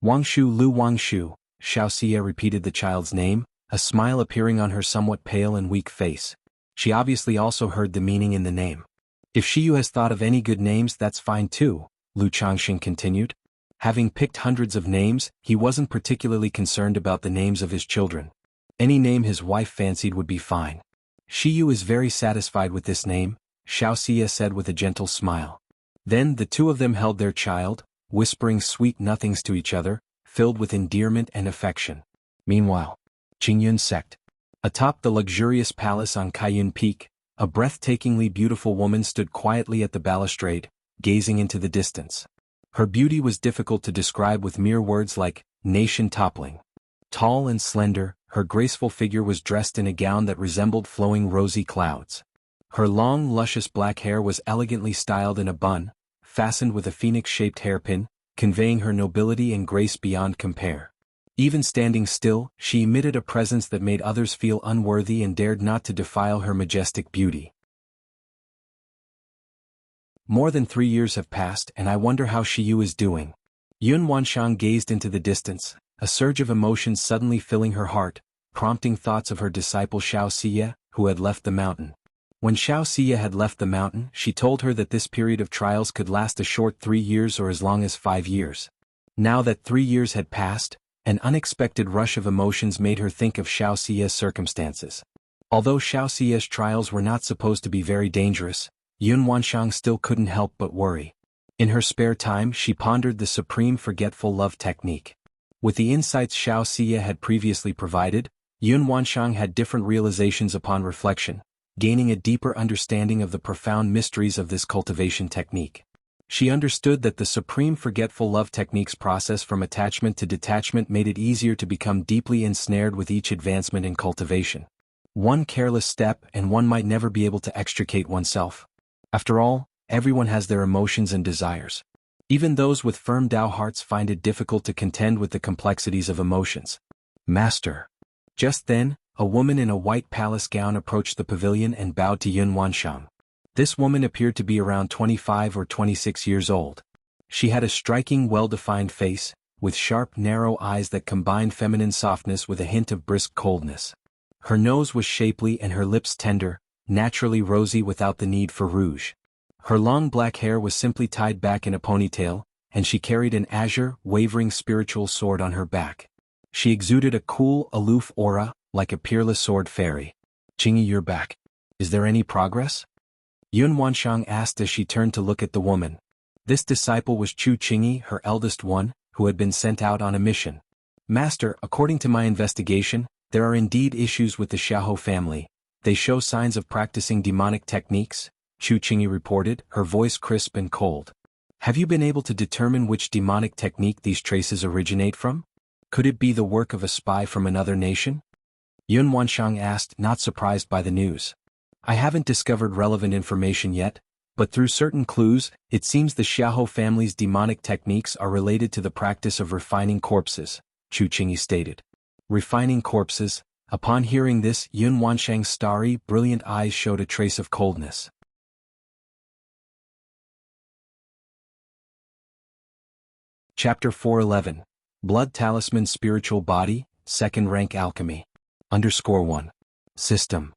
Wangshu, Lu Wangshu, Xianxia repeated the child's name, a smile appearing on her somewhat pale and weak face. She obviously also heard the meaning in the name. If Shiyu has thought of any good names, that's fine too, Lu Changxing continued. Having picked hundreds of names, he wasn't particularly concerned about the names of his children. Any name his wife fancied would be fine. Shiyu is very satisfied with this name, Xianxia said with a gentle smile. Then the two of them held their child, whispering sweet nothings to each other, filled with endearment and affection. Meanwhile, Qingyun sect. Atop the luxurious palace on Kaiyun Peak, a breathtakingly beautiful woman stood quietly at the balustrade, gazing into the distance. Her beauty was difficult to describe with mere words like nation-toppling. Tall and slender, her graceful figure was dressed in a gown that resembled flowing rosy clouds. Her long, luscious black hair was elegantly styled in a bun, fastened with a phoenix-shaped hairpin, conveying her nobility and grace beyond compare. Even standing still, she emitted a presence that made others feel unworthy and dared not to defile her majestic beauty. More than 3 years have passed and I wonder how Shiyu is doing. Yun Wanshang gazed into the distance, a surge of emotions suddenly filling her heart, prompting thoughts of her disciple Xianxia, who had left the mountain. When Xianxia had left the mountain, she told her that this period of trials could last a short 3 years or as long as 5 years. Now that 3 years had passed, an unexpected rush of emotions made her think of Xianxia's circumstances. Although Xianxia's trials were not supposed to be very dangerous, Yun Wanshang still couldn't help but worry. In her spare time, she pondered the supreme forgetful love technique. With the insights Xianxia had previously provided, Yun Wanshang had different realizations upon reflection, gaining a deeper understanding of the profound mysteries of this cultivation technique. She understood that the supreme forgetful love technique's process from attachment to detachment made it easier to become deeply ensnared with each advancement in cultivation. One careless step and one might never be able to extricate oneself. After all, everyone has their emotions and desires. Even those with firm Tao hearts find it difficult to contend with the complexities of emotions. Master. Just then, a woman in a white palace gown approached the pavilion and bowed to Yun Wanshang. This woman appeared to be around 25 or 26 years old. She had a striking, well-defined face, with sharp, narrow eyes that combined feminine softness with a hint of brisk coldness. Her nose was shapely and her lips tender, naturally rosy without the need for rouge. Her long black hair was simply tied back in a ponytail, and she carried an azure, wavering spiritual sword on her back. She exuded a cool, aloof aura, like a peerless sword fairy. Qingyi, you're back. Is there any progress? Yun Wanshang asked as she turned to look at the woman. This disciple was Chu Qingyi, her eldest one, who had been sent out on a mission. Master, according to my investigation, there are indeed issues with the Xiahou family. They show signs of practicing demonic techniques, Chu Qingyi reported, her voice crisp and cold. Have you been able to determine which demonic technique these traces originate from? Could it be the work of a spy from another nation? Yun Wanshang asked, not surprised by the news. I haven't discovered relevant information yet, but through certain clues, it seems the Xiahou family's demonic techniques are related to the practice of refining corpses, Chu Qingyi stated. Refining corpses. Upon hearing this, Yun Wanshang's starry, brilliant eyes showed a trace of coldness. Chapter 411. Blood Talisman Spiritual Body, Second Rank Alchemy. _1. System.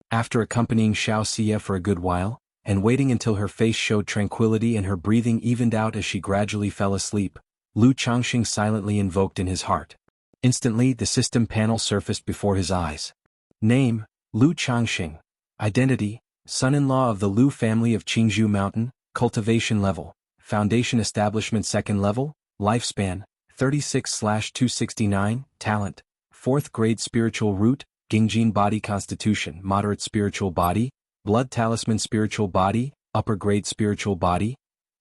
After accompanying Xianxia for a good while, and waiting until her face showed tranquility and her breathing evened out as she gradually fell asleep, Lu Changxing silently invoked in his heart. Instantly the system panel surfaced before his eyes. Name, Lu Changxing. Identity, son-in-law of the Lu family of Qingzhou Mountain, cultivation level, foundation establishment second level, lifespan, 36/269, talent, 4th grade spiritual root, Gingjin body constitution moderate spiritual body, blood talisman spiritual body, upper grade spiritual body,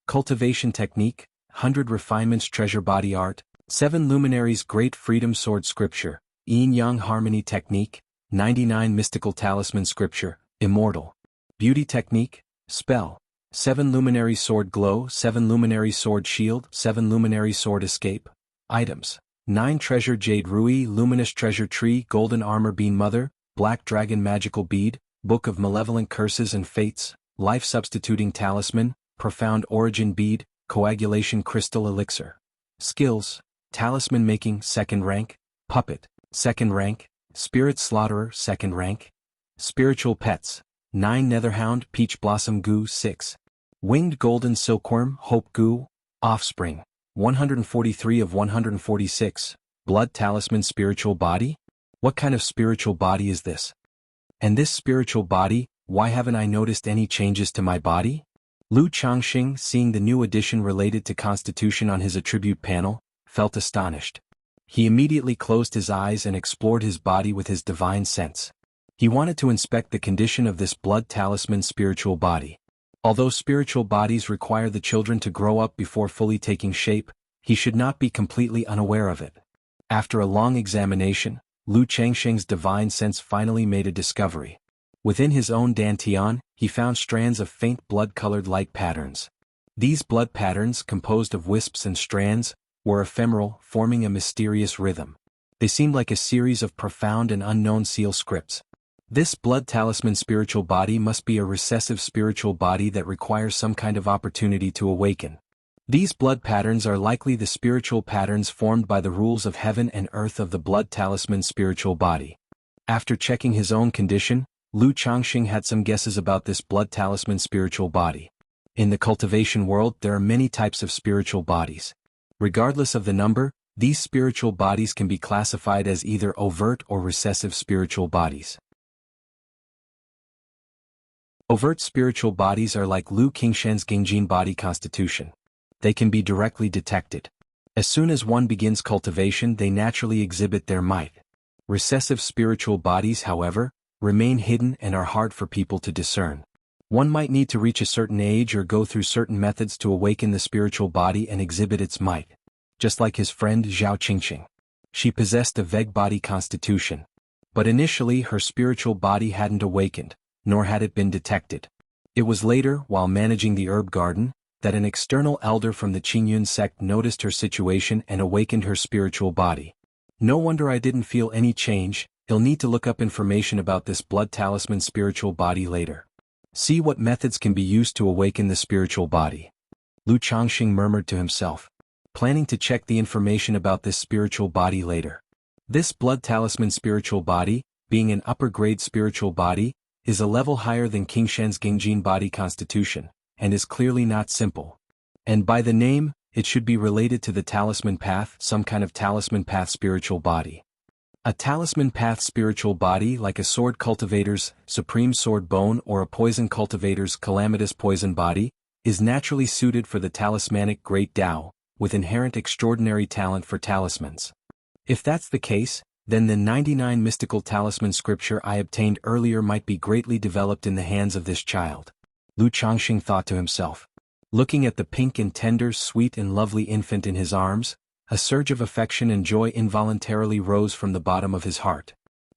cultivation technique, 100 refinements treasure body art, 7 luminaries great freedom sword scripture, yin-yang harmony technique, 99 mystical talisman scripture, immortal, beauty technique, spell, 7 luminary sword glow, 7 luminary sword shield, 7 luminary sword escape, items, 9 treasure jade rui luminous treasure tree golden armor bean mother, black dragon magical bead, book of malevolent curses and fates, life substituting talisman, profound origin bead, coagulation crystal elixir. Skills, talisman making second rank, puppet, second rank, spirit slaughterer second rank. Spiritual pets, 9 netherhound peach blossom goo 6. Winged golden silkworm hope goo, offspring, 143 of 146, blood talisman spiritual body? What kind of spiritual body is this? And this spiritual body, why haven't I noticed any changes to my body? Lu Changxing, seeing the new addition related to constitution on his attribute panel, felt astonished. He immediately closed his eyes and explored his body with his divine sense. He wanted to inspect the condition of this blood talisman spiritual body. Although spiritual bodies require the children to grow up before fully taking shape, he should not be completely unaware of it. After a long examination, Lu Changxing's divine sense finally made a discovery. Within his own dantian, he found strands of faint blood-colored light patterns. These blood patterns, composed of wisps and strands, were ephemeral, forming a mysterious rhythm. They seemed like a series of profound and unknown seal scripts. This blood talisman spiritual body must be a recessive spiritual body that requires some kind of opportunity to awaken. These blood patterns are likely the spiritual patterns formed by the rules of heaven and earth of the blood talisman spiritual body. After checking his own condition, Lu Changxing had some guesses about this blood talisman spiritual body. In the cultivation world there are many types of spiritual bodies. Regardless of the number, these spiritual bodies can be classified as either overt or recessive spiritual bodies. Overt spiritual bodies are like Lu Qingshan's Gingjin body constitution. They can be directly detected. As soon as one begins cultivation they naturally exhibit their might. Recessive spiritual bodies, however, remain hidden and are hard for people to discern. One might need to reach a certain age or go through certain methods to awaken the spiritual body and exhibit its might. Just like his friend Zhao Qingqing. She possessed a vague body constitution. But initially her spiritual body hadn't awakened, nor had it been detected. It was later, while managing the herb garden, that an external elder from the Qingyun sect noticed her situation and awakened her spiritual body. No wonder I didn't feel any change. You'll need to look up information about this blood talisman spiritual body later. See what methods can be used to awaken the spiritual body. Lu Changxing murmured to himself, planning to check the information about this spiritual body later. This blood talisman spiritual body, being an upper-grade spiritual body, is a level higher than Qingshan's Gingjin body constitution, and is clearly not simple. And by the name, it should be related to the talisman path, some kind of talisman path spiritual body. A talisman path spiritual body like a sword cultivator's supreme sword bone or a poison cultivator's calamitous poison body, is naturally suited for the talismanic great Tao, with inherent extraordinary talent for talismans. If that's the case, then the 99 mystical talisman scripture I obtained earlier might be greatly developed in the hands of this child. Lu Changxing thought to himself. Looking at the pink and tender, sweet and lovely infant in his arms, a surge of affection and joy involuntarily rose from the bottom of his heart.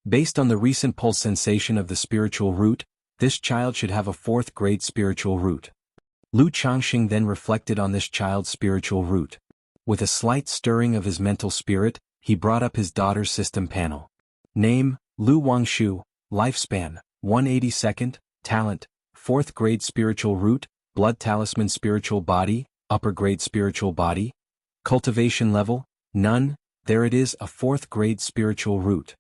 Based on the recent pulse sensation of the spiritual root, this child should have a 4th grade spiritual root. Lu Changxing then reflected on this child's spiritual root. With a slight stirring of his mental spirit, he brought up his daughter's system panel. Name, Lu Wangshu, lifespan, 182nd, talent, 4th grade spiritual root, blood talisman spiritual body, upper grade spiritual body. Cultivation level, none. There it is, a 4th grade spiritual root.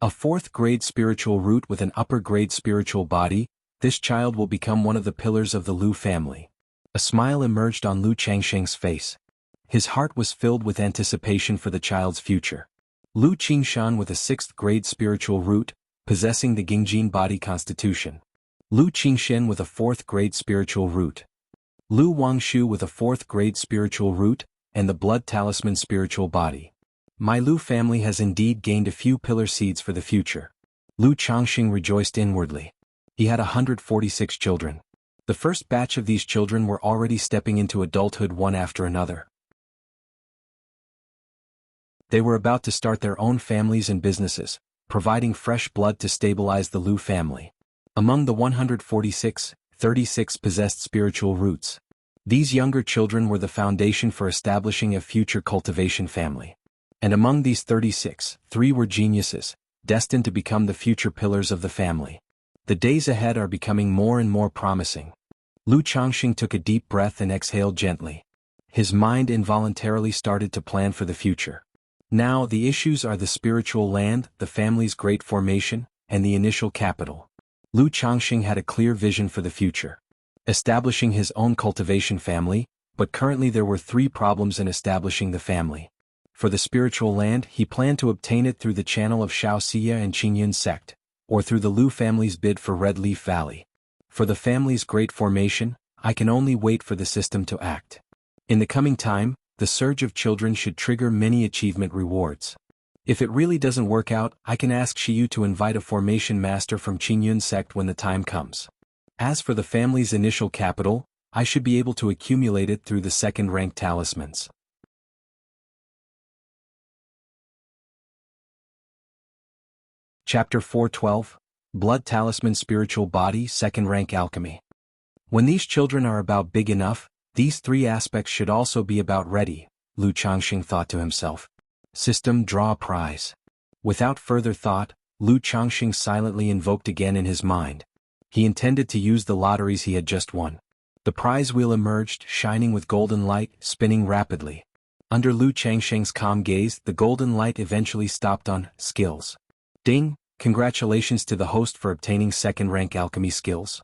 A 4th grade spiritual root with an upper grade spiritual body. This child will become one of the pillars of the Lu family. A smile emerged on Lu Changsheng's face. His heart was filled with anticipation for the child's future. Lu Qingshan with a 6th grade spiritual root, possessing the Gingjin body constitution. Lu Qingshen with a 4th grade spiritual root. Lu Wangshu with a 4th grade spiritual root, and the blood talisman spiritual body. My Lu family has indeed gained a few pillar seeds for the future. Lu Changxing rejoiced inwardly. He had 146 children. The first batch of these children were already stepping into adulthood one after another. They were about to start their own families and businesses, providing fresh blood to stabilize the Lu family. Among the 146, 36 possessed spiritual roots. These younger children were the foundation for establishing a future cultivation family. And among these 36, 3 were geniuses, destined to become the future pillars of the family. The days ahead are becoming more and more promising. Lu Changxing took a deep breath and exhaled gently. His mind involuntarily started to plan for the future. Now the issues are the spiritual land, the family's great formation, and the initial capital. Lu Changxing had a clear vision for the future. Establishing his own cultivation family, but currently there were 3 problems in establishing the family. For the spiritual land, he planned to obtain it through the channel of Xianxia and Qingyun sect, or through the Lu family's bid for Red Leaf Valley. For the family's great formation, I can only wait for the system to act. In the coming time, the surge of children should trigger many achievement rewards. If it really doesn't work out, I can ask Xiyu to invite a formation master from Qingyun sect when the time comes. As for the family's initial capital, I should be able to accumulate it through the second-rank talismans. Chapter 412, Blood Talisman Spiritual Body, Second-Rank Alchemy. When these children are about big enough, these 3 aspects should also be about ready, Lu Changxing thought to himself. System, draw a prize. Without further thought, Lu Changxing silently invoked again in his mind. He intended to use the lotteries he had just won. The prize wheel emerged, shining with golden light, spinning rapidly. Under Lu Changxing's calm gaze, the golden light eventually stopped on skills. Ding! Congratulations to the host for obtaining second-rank alchemy skills.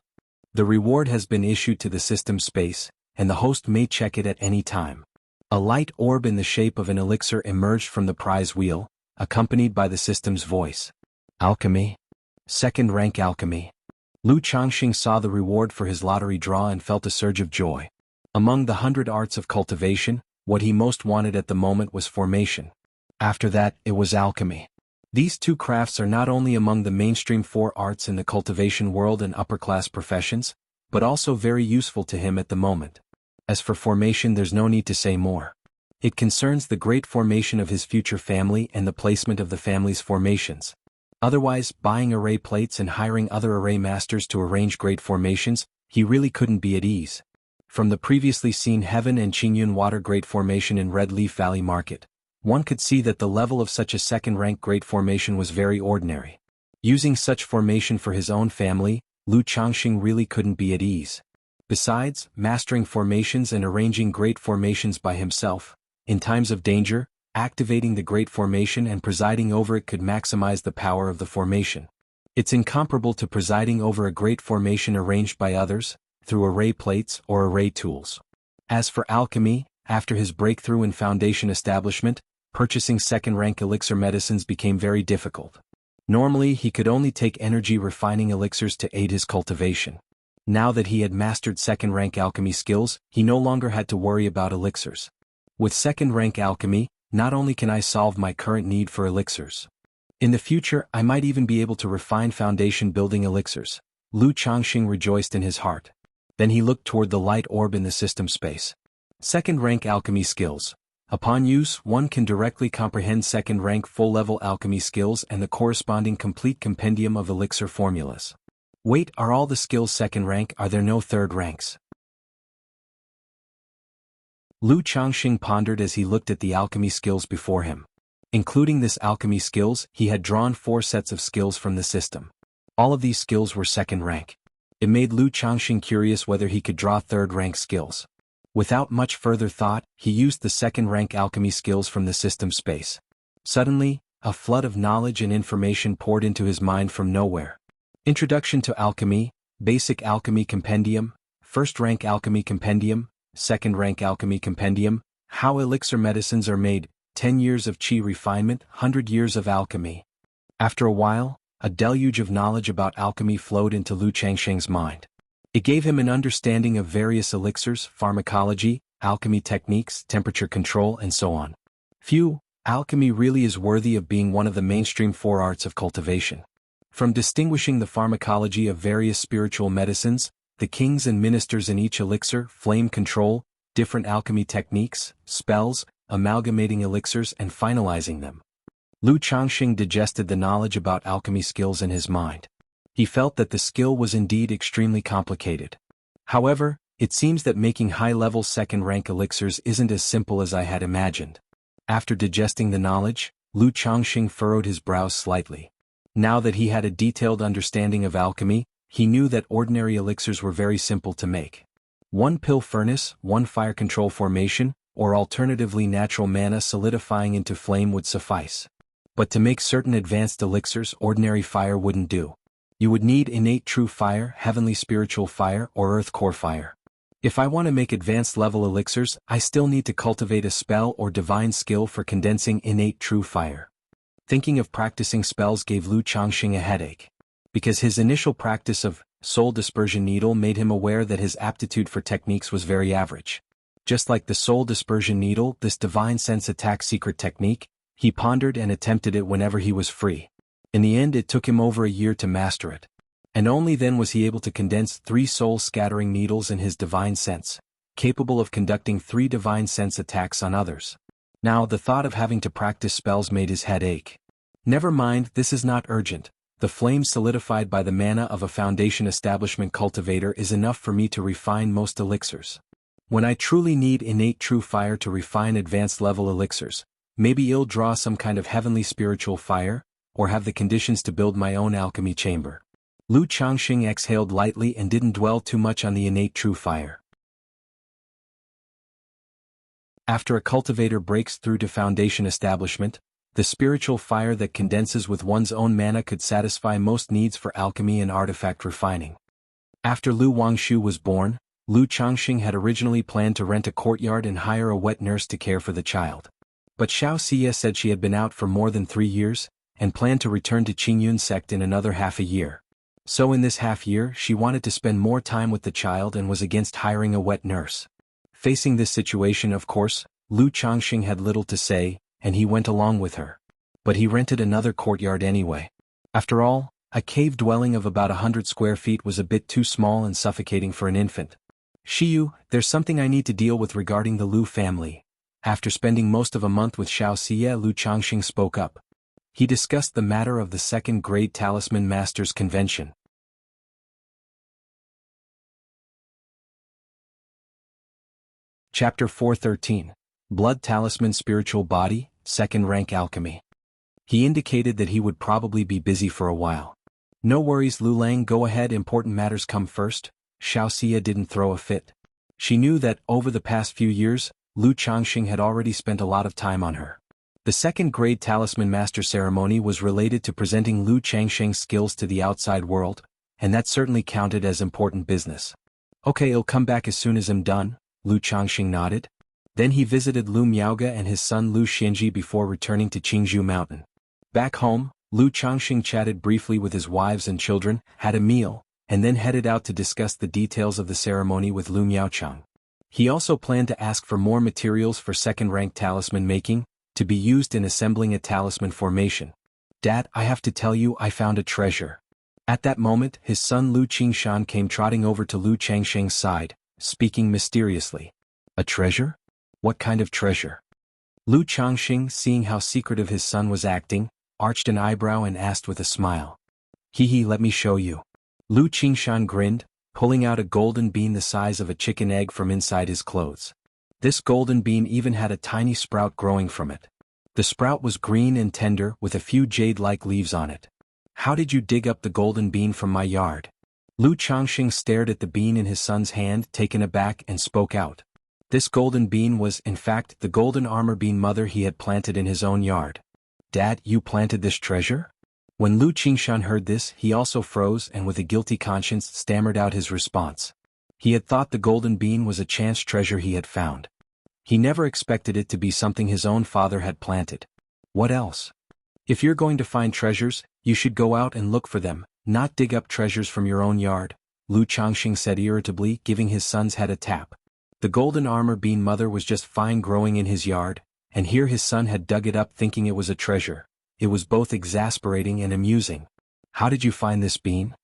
The reward has been issued to the system space, and the host may check it at any time. A light orb in the shape of an elixir emerged from the prize wheel, accompanied by the system's voice. Alchemy. Second-rank alchemy. Lu Changxing saw the reward for his lottery draw and felt a surge of joy. Among the 100 arts of cultivation, what he most wanted at the moment was formation. After that, it was alchemy. These 2 crafts are not only among the mainstream 4 arts in the cultivation world and upper-class professions, but also very useful to him at the moment. As for formation, there's no need to say more. It concerns the great formation of his future family and the placement of the family's formations. Otherwise, buying array plates and hiring other array masters to arrange great formations, he really couldn't be at ease. From the previously seen Heaven and Qingyun Water Great Formation in Red Leaf Valley Market, one could see that the level of such a second-rank great formation was very ordinary. Using such formation for his own family, Lu Changxing really couldn't be at ease. Besides, mastering formations and arranging great formations by himself, in times of danger, activating the great formation and presiding over it could maximize the power of the formation. It's incomparable to presiding over a great formation arranged by others, through array plates or array tools. As for alchemy, after his breakthrough in foundation establishment, purchasing second-rank elixir medicines became very difficult. Normally he could only take energy refining elixirs to aid his cultivation. Now that he had mastered second-rank alchemy skills, he no longer had to worry about elixirs. With second-rank alchemy, not only can I solve my current need for elixirs. In the future, I might even be able to refine foundation building elixirs. Lu Changxing rejoiced in his heart. Then he looked toward the light orb in the system space. Second-rank alchemy skills. Upon use, one can directly comprehend second-rank full-level alchemy skills and the corresponding complete compendium of elixir formulas. Wait, are all the skills second-rank? Are there no third ranks? Lu Changxing pondered as he looked at the alchemy skills before him. Including this alchemy skills, he had drawn 4 sets of skills from the system. All of these skills were second rank. It made Lu Changxing curious whether he could draw third rank skills. Without much further thought, he used the second rank alchemy skills from the system space. Suddenly, a flood of knowledge and information poured into his mind from nowhere. Introduction to Alchemy, Basic Alchemy Compendium, First Rank Alchemy Compendium, Second Rank Alchemy Compendium, How Elixir Medicines Are Made, 10 Years of Qi Refinement, 100 Years of Alchemy. After a while, a deluge of knowledge about alchemy flowed into Lu Changxing's mind. It gave him an understanding of various elixirs, pharmacology, alchemy techniques, temperature control, and so on. Phew, alchemy really is worthy of being one of the mainstream 4 arts of cultivation. From distinguishing the pharmacology of various spiritual medicines, the kings and ministers in each elixir, flame control, different alchemy techniques, spells, amalgamating elixirs and finalizing them. Lu Changxing digested the knowledge about alchemy skills in his mind. He felt that the skill was indeed extremely complicated. However, it seems that making high-level second-rank elixirs isn't as simple as I had imagined. After digesting the knowledge, Lu Changxing furrowed his brows slightly. Now that he had a detailed understanding of alchemy, he knew that ordinary elixirs were very simple to make. 1 pill furnace, 1 fire control formation, or alternatively natural mana solidifying into flame would suffice. But to make certain advanced elixirs, ordinary fire wouldn't do. You would need innate true fire, heavenly spiritual fire, or earth core fire. If I want to make advanced level elixirs, I still need to cultivate a spell or divine skill for condensing innate true fire. Thinking of practicing spells gave Lu Changxing a headache. Because his initial practice of Soul Dispersion Needle made him aware that his aptitude for techniques was very average. Just like the Soul Dispersion Needle, this Divine Sense Attack secret technique, he pondered and attempted it whenever he was free. In the end, it took him over a year to master it. And only then was he able to condense 3 soul-scattering needles in his Divine Sense, capable of conducting 3 Divine Sense attacks on others. Now the thought of having to practice spells made his head ache. Never mind, this is not urgent. The flame solidified by the mana of a Foundation Establishment cultivator is enough for me to refine most elixirs. When I truly need innate true fire to refine advanced level elixirs, maybe I'll draw some kind of heavenly spiritual fire, or have the conditions to build my own alchemy chamber. Lu Changxing exhaled lightly and didn't dwell too much on the innate true fire. After a cultivator breaks through to Foundation Establishment, the spiritual fire that condenses with one's own mana could satisfy most needs for alchemy and artifact refining. After Lu Wangshu was born, Lu Changxing had originally planned to rent a courtyard and hire a wet nurse to care for the child. But Xianxia said she had been out for more than 3 years, and planned to return to Qingyun sect in another half a year. So in this half year she wanted to spend more time with the child and was against hiring a wet nurse. Facing this situation, of course, Lu Changxing had little to say, and he went along with her. But he rented another courtyard anyway. After all, a cave dwelling of about 100 square feet was a bit too small and suffocating for an infant. Shiyu, there's something I need to deal with regarding the Lu family. After spending most of a month with Xianxia, Lu Changxing spoke up. He discussed the matter of the 2nd grade Talisman Masters Convention. Chapter 413. Blood Talisman Spiritual Body, 2nd Rank Alchemy. He indicated that he would probably be busy for a while. No worries, Lu Lang, go ahead, important matters come first. Xianxia didn't throw a fit. She knew that, over the past few years, Lu Changxing had already spent a lot of time on her. The 2nd grade Talisman Master ceremony was related to presenting Lu Changxing's skills to the outside world, and that certainly counted as important business. Okay, I'll come back as soon as I'm done, Lu Changxing nodded. Then he visited Lu Miaoge and his son Lu Xianji before returning to Qingzhou Mountain. Back home, Lu Changxing chatted briefly with his wives and children, had a meal, and then headed out to discuss the details of the ceremony with Lu Miaochang. He also planned to ask for more materials for 2nd rank talisman making, to be used in assembling a talisman formation. Dad, I have to tell you, I found a treasure. At that moment, his son Lu Qingshan came trotting over to Lu Changxing's side, speaking mysteriously. A treasure? What kind of treasure? Lu Changxing, seeing how secretive his son was acting, arched an eyebrow and asked with a smile. Hee, let me show you. Lu Qingshan grinned, pulling out a golden bean the size of a chicken egg from inside his clothes. This golden bean even had a tiny sprout growing from it. The sprout was green and tender with a few jade-like leaves on it. How did you dig up the golden bean from my yard? Lu Changxing stared at the bean in his son's hand, taken aback, and spoke out. This golden bean was, in fact, the golden armor bean mother he had planted in his own yard. Dad, you planted this treasure? When Lu Qingshan heard this, he also froze and with a guilty conscience stammered out his response. He had thought the golden bean was a chance treasure he had found. He never expected it to be something his own father had planted. What else? If you're going to find treasures, you should go out and look for them, not dig up treasures from your own yard, Lu Changxing said irritably, giving his son's head a tap. The golden armor bean mother was just fine growing in his yard, and here his son had dug it up thinking it was a treasure. It was both exasperating and amusing. How did you find this bean?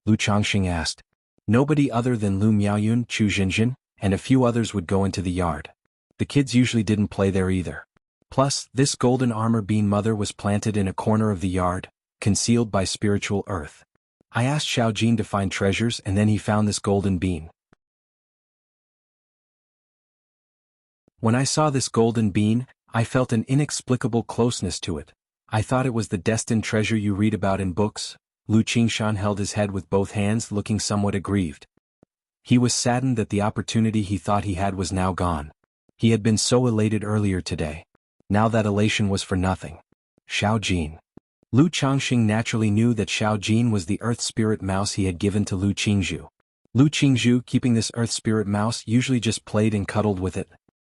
Lu Changxing asked. Nobody other than Lu Miaoyun, Chu Jinjin, and a few others would go into the yard. The kids usually didn't play there either. Plus, this golden armor bean mother was planted in a corner of the yard, concealed by spiritual earth. I asked Xiao Jin to find treasures and then he found this golden bean. When I saw this golden bean, I felt an inexplicable closeness to it. I thought it was the destined treasure you read about in books. Lu Qingshan held his head with both hands, looking somewhat aggrieved. He was saddened that the opportunity he thought he had was now gone. He had been so elated earlier today. Now that elation was for nothing. Xiao Jin. Lu Changxing naturally knew that Xiao Jin was the earth spirit mouse he had given to Lu Qingzhu. Lu Qingzhu, keeping this earth spirit mouse, usually just played and cuddled with it.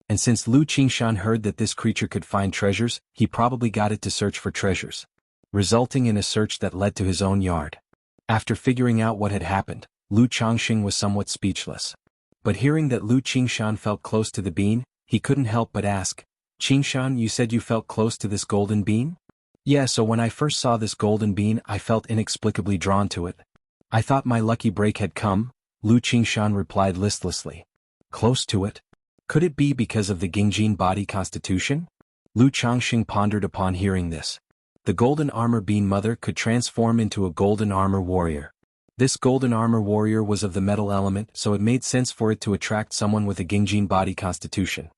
And since Lu Qingshan heard that this creature could find treasures, he probably got it to search for treasures, resulting in a search that led to his own yard. After figuring out what had happened, Lu Changxing was somewhat speechless. But hearing that Lu Qingshan felt close to the bean, he couldn't help but ask, Qingshan, you said you felt close to this golden bean? Yeah, so when I first saw this golden bean I felt inexplicably drawn to it. I thought my lucky break had come, Lu Qingshan replied listlessly. Close to it? Could it be because of the Gingjin body constitution? Lu Changxing pondered upon hearing this. The golden armor bean mother could transform into a golden armor warrior. This golden armor warrior was of the metal element, so it made sense for it to attract someone with a Gingjin body constitution.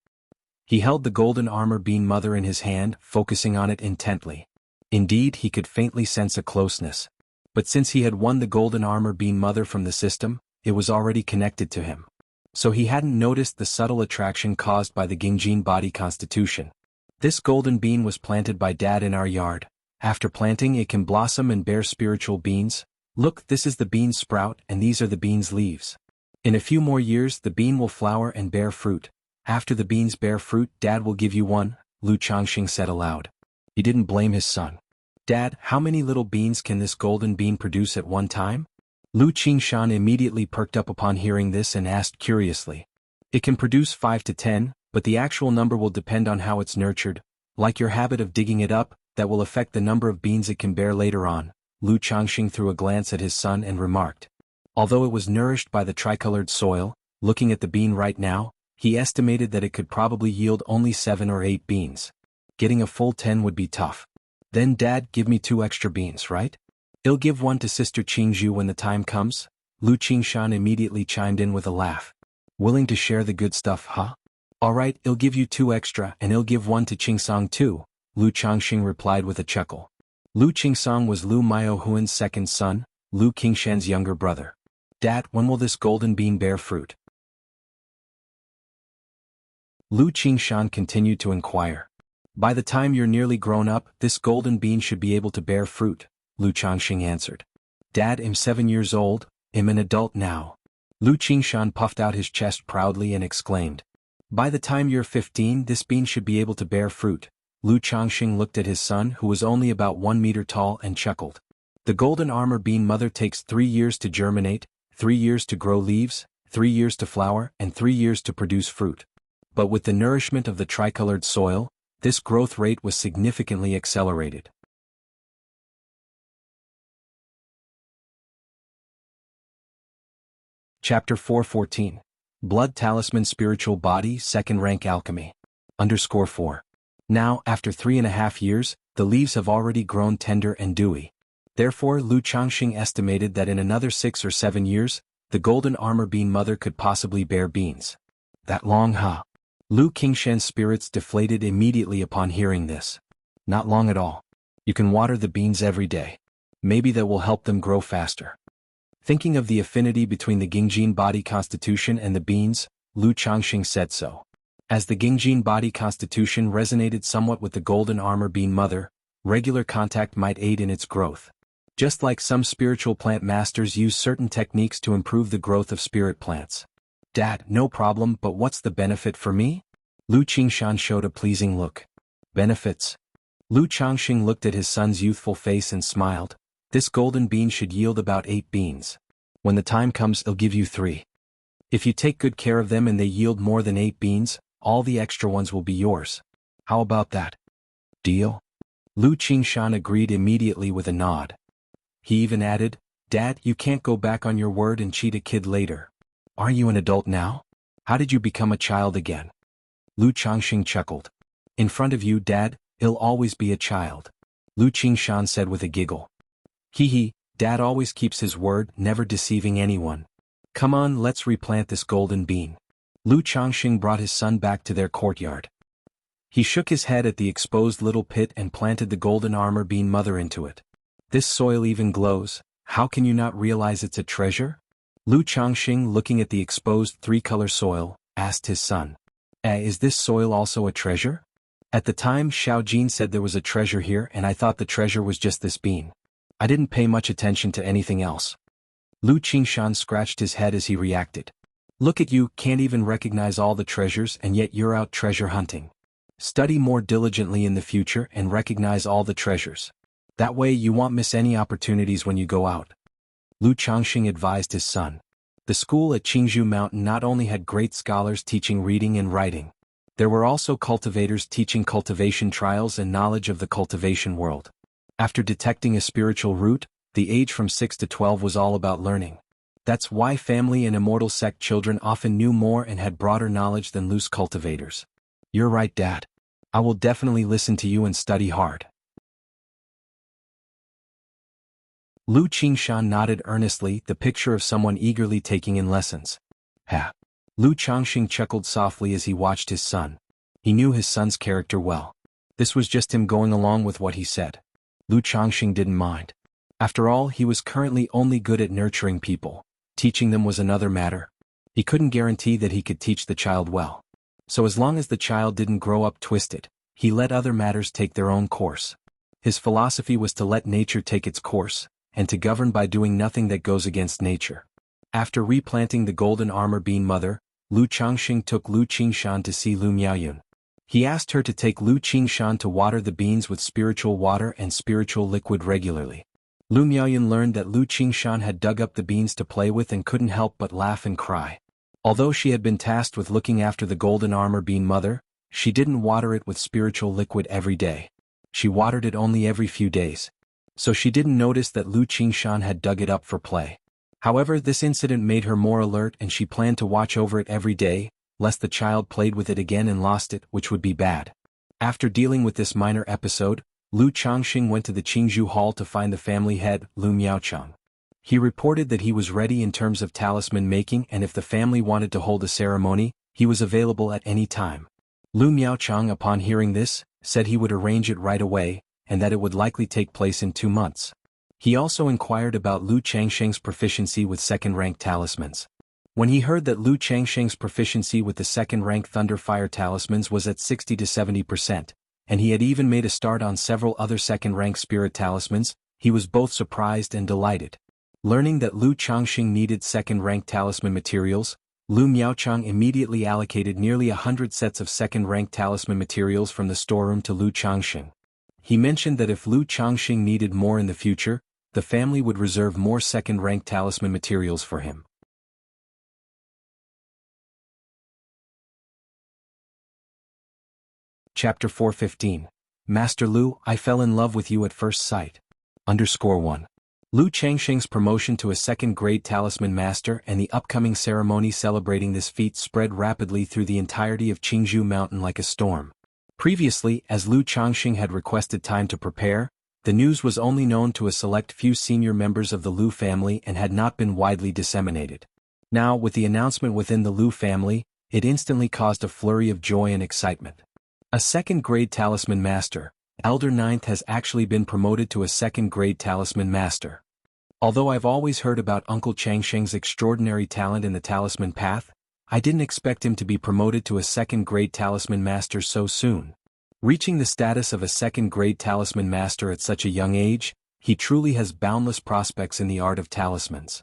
He held the golden armor bean mother in his hand, focusing on it intently. Indeed, he could faintly sense a closeness. But since he had won the golden armor bean mother from the system, it was already connected to him. So he hadn't noticed the subtle attraction caused by the Gingjin body constitution. This golden bean was planted by Dad in our yard. After planting, it can blossom and bear spiritual beans. Look, this is the bean's sprout and these are the bean's leaves. In a few more years, the bean will flower and bear fruit. After the beans bear fruit, Dad will give you one, Lu Changxing said aloud. He didn't blame his son. Dad, how many little beans can this golden bean produce at one time? Lu Qingshan immediately perked up upon hearing this and asked curiously. It can produce 5 to 10, but the actual number will depend on how it's nurtured. Like your habit of digging it up, that will affect the number of beans it can bear later on. Lu Changxing threw a glance at his son and remarked. Although it was nourished by the tricolored soil, looking at the bean right now, he estimated that it could probably yield only 7 or 8 beans. Getting a full 10 would be tough. Then Dad, give me 2 extra beans, right? I'll give one to Sister Qingzhu when the time comes. Lu Qingshan immediately chimed in with a laugh. Willing to share the good stuff, huh? Alright, I'll give you 2 extra and I'll give one to Qingsong too, Lu Changxing replied with a chuckle. Lu Qingsong was Lu Miaohuan's second son, Lu Qingshan's younger brother. Dad, when will this golden bean bear fruit? Lu Qingshan continued to inquire. By the time you're nearly grown up, this golden bean should be able to bear fruit, Lu Changxing answered. Dad, I'm 7 years old, I'm an adult now. Lu Qingshan puffed out his chest proudly and exclaimed. By the time you're 15, this bean should be able to bear fruit. Lu Changxing looked at his son who was only about 1 meter tall and chuckled. The golden armor bean mother takes 3 years to germinate, 3 years to grow leaves, 3 years to flower, and 3 years to produce fruit. But with the nourishment of the tricolored soil, this growth rate was significantly accelerated. Chapter 414. Blood Talisman Spiritual Body Second Rank Alchemy. _4. Now, after 3.5 years, the leaves have already grown tender and dewy. Therefore, Lu Changxing estimated that in another 6 or 7 years, the golden armor bean mother could possibly bear beans. That long, huh? Lu Qingshan's spirits deflated immediately upon hearing this. Not long at all. You can water the beans every day. Maybe that will help them grow faster. Thinking of the affinity between the Gingjin body constitution and the beans, Lu Changxing said so. As the Gingjin body constitution resonated somewhat with the golden armor bean mother, regular contact might aid in its growth. Just like some spiritual plant masters use certain techniques to improve the growth of spirit plants. Dad, no problem, but what's the benefit for me? Lu Qingshan showed a pleasing look. Benefits? Lu Changxing looked at his son's youthful face and smiled. This golden bean should yield about 8 beans. When the time comes, I'll give you 3. If you take good care of them and they yield more than 8 beans, all the extra ones will be yours. How about that? Deal? Lu Qingshan agreed immediately with a nod. He even added, Dad, you can't go back on your word and cheat a kid later. Are you an adult now? How did you become a child again? Lu Changxing chuckled. In front of you, Dad, he'll always be a child. Lu Qingshan said with a giggle. Hee, Dad always keeps his word, never deceiving anyone. Come on, let's replant this golden bean. Lu Changxing brought his son back to their courtyard. He shook his head at the exposed little pit and planted the golden armor bean mother into it. This soil even glows, how can you not realize it's a treasure? Lu Changxing, looking at the exposed 3-color soil, asked his son. Is this soil also a treasure? At the time, Xiao Jin said there was a treasure here and I thought the treasure was just this bean. I didn't pay much attention to anything else. Lu Qingshan scratched his head as he reacted. Look at you, can't even recognize all the treasures and yet you're out treasure hunting. Study more diligently in the future and recognize all the treasures. That way you won't miss any opportunities when you go out. Lu Changxing advised his son. The school at Jianghu Mountain not only had great scholars teaching reading and writing. There were also cultivators teaching cultivation trials and knowledge of the cultivation world. After detecting a spiritual root, the age from 6 to 12 was all about learning. That's why family and immortal sect children often knew more and had broader knowledge than loose cultivators. You're right, Dad. I will definitely listen to you and study hard. Lu Qingshan nodded earnestly, the picture of someone eagerly taking in lessons. Ha! Lu Changxing chuckled softly as he watched his son. He knew his son's character well. This was just him going along with what he said. Lu Changxing didn't mind. After all, he was currently only good at nurturing people. Teaching them was another matter. He couldn't guarantee that he could teach the child well. So as long as the child didn't grow up twisted, he let other matters take their own course. His philosophy was to let nature take its course, and to govern by doing nothing that goes against nature. After replanting the golden armor bean mother, Lu Changxing took Lu Qingshan to see Lu Miaoyun. He asked her to take Lu Qingshan to water the beans with spiritual water and spiritual liquid regularly. Lu Miaoyun learned that Lu Qingshan had dug up the beans to play with and couldn't help but laugh and cry. Although she had been tasked with looking after the golden armor bean mother, she didn't water it with spiritual liquid every day. She watered it only every few days. So she didn't notice that Lu Qingshan had dug it up for play. However, this incident made her more alert and she planned to watch over it every day, lest the child played with it again and lost it, which would be bad. After dealing with this minor episode, Lu Changxing went to the Jianghu Hall to find the family head, Lu Miaochang. He reported that he was ready in terms of talisman making and if the family wanted to hold a ceremony, he was available at any time. Lu Miaochang, upon hearing this, said he would arrange it right away, and that it would likely take place in 2 months. He also inquired about Lu Changxing's proficiency with second-rank talismans. When he heard that Lu Changxing's proficiency with the second-rank Thunderfire talismans was at 60 to 70%, and he had even made a start on several other second-rank spirit talismans, he was both surprised and delighted. Learning that Lu Changxing needed second-rank talisman materials, Lu Miaochang immediately allocated nearly 100 sets of second-rank talisman materials from the storeroom to Lu Changxing. He mentioned that if Lu Changxing needed more in the future, the family would reserve more second-rank talisman materials for him. Chapter 415. Master Lu, I fell in love with you at first sight. _1. Lu Changxing's promotion to a second-grade talisman master and the upcoming ceremony celebrating this feat spread rapidly through the entirety of Jianghu Mountain like a storm. Previously, as Lu Changxing had requested time to prepare, the news was only known to a select few senior members of the Lu family and had not been widely disseminated. Now, with the announcement within the Lu family, it instantly caused a flurry of joy and excitement. A second-grade talisman master, Elder Ninth has actually been promoted to a second-grade talisman master. Although I've always heard about Uncle Xianxia's extraordinary talent in the talisman path, I didn't expect him to be promoted to a second-grade talisman master so soon. Reaching the status of a second-grade talisman master at such a young age, he truly has boundless prospects in the art of talismans.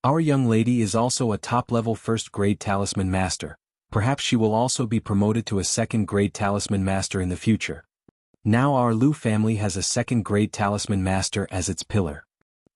Our young lady is also a top-level first-grade talisman master. Perhaps she will also be promoted to a second-grade talisman master in the future. Now our Lu family has a second-grade talisman master as its pillar.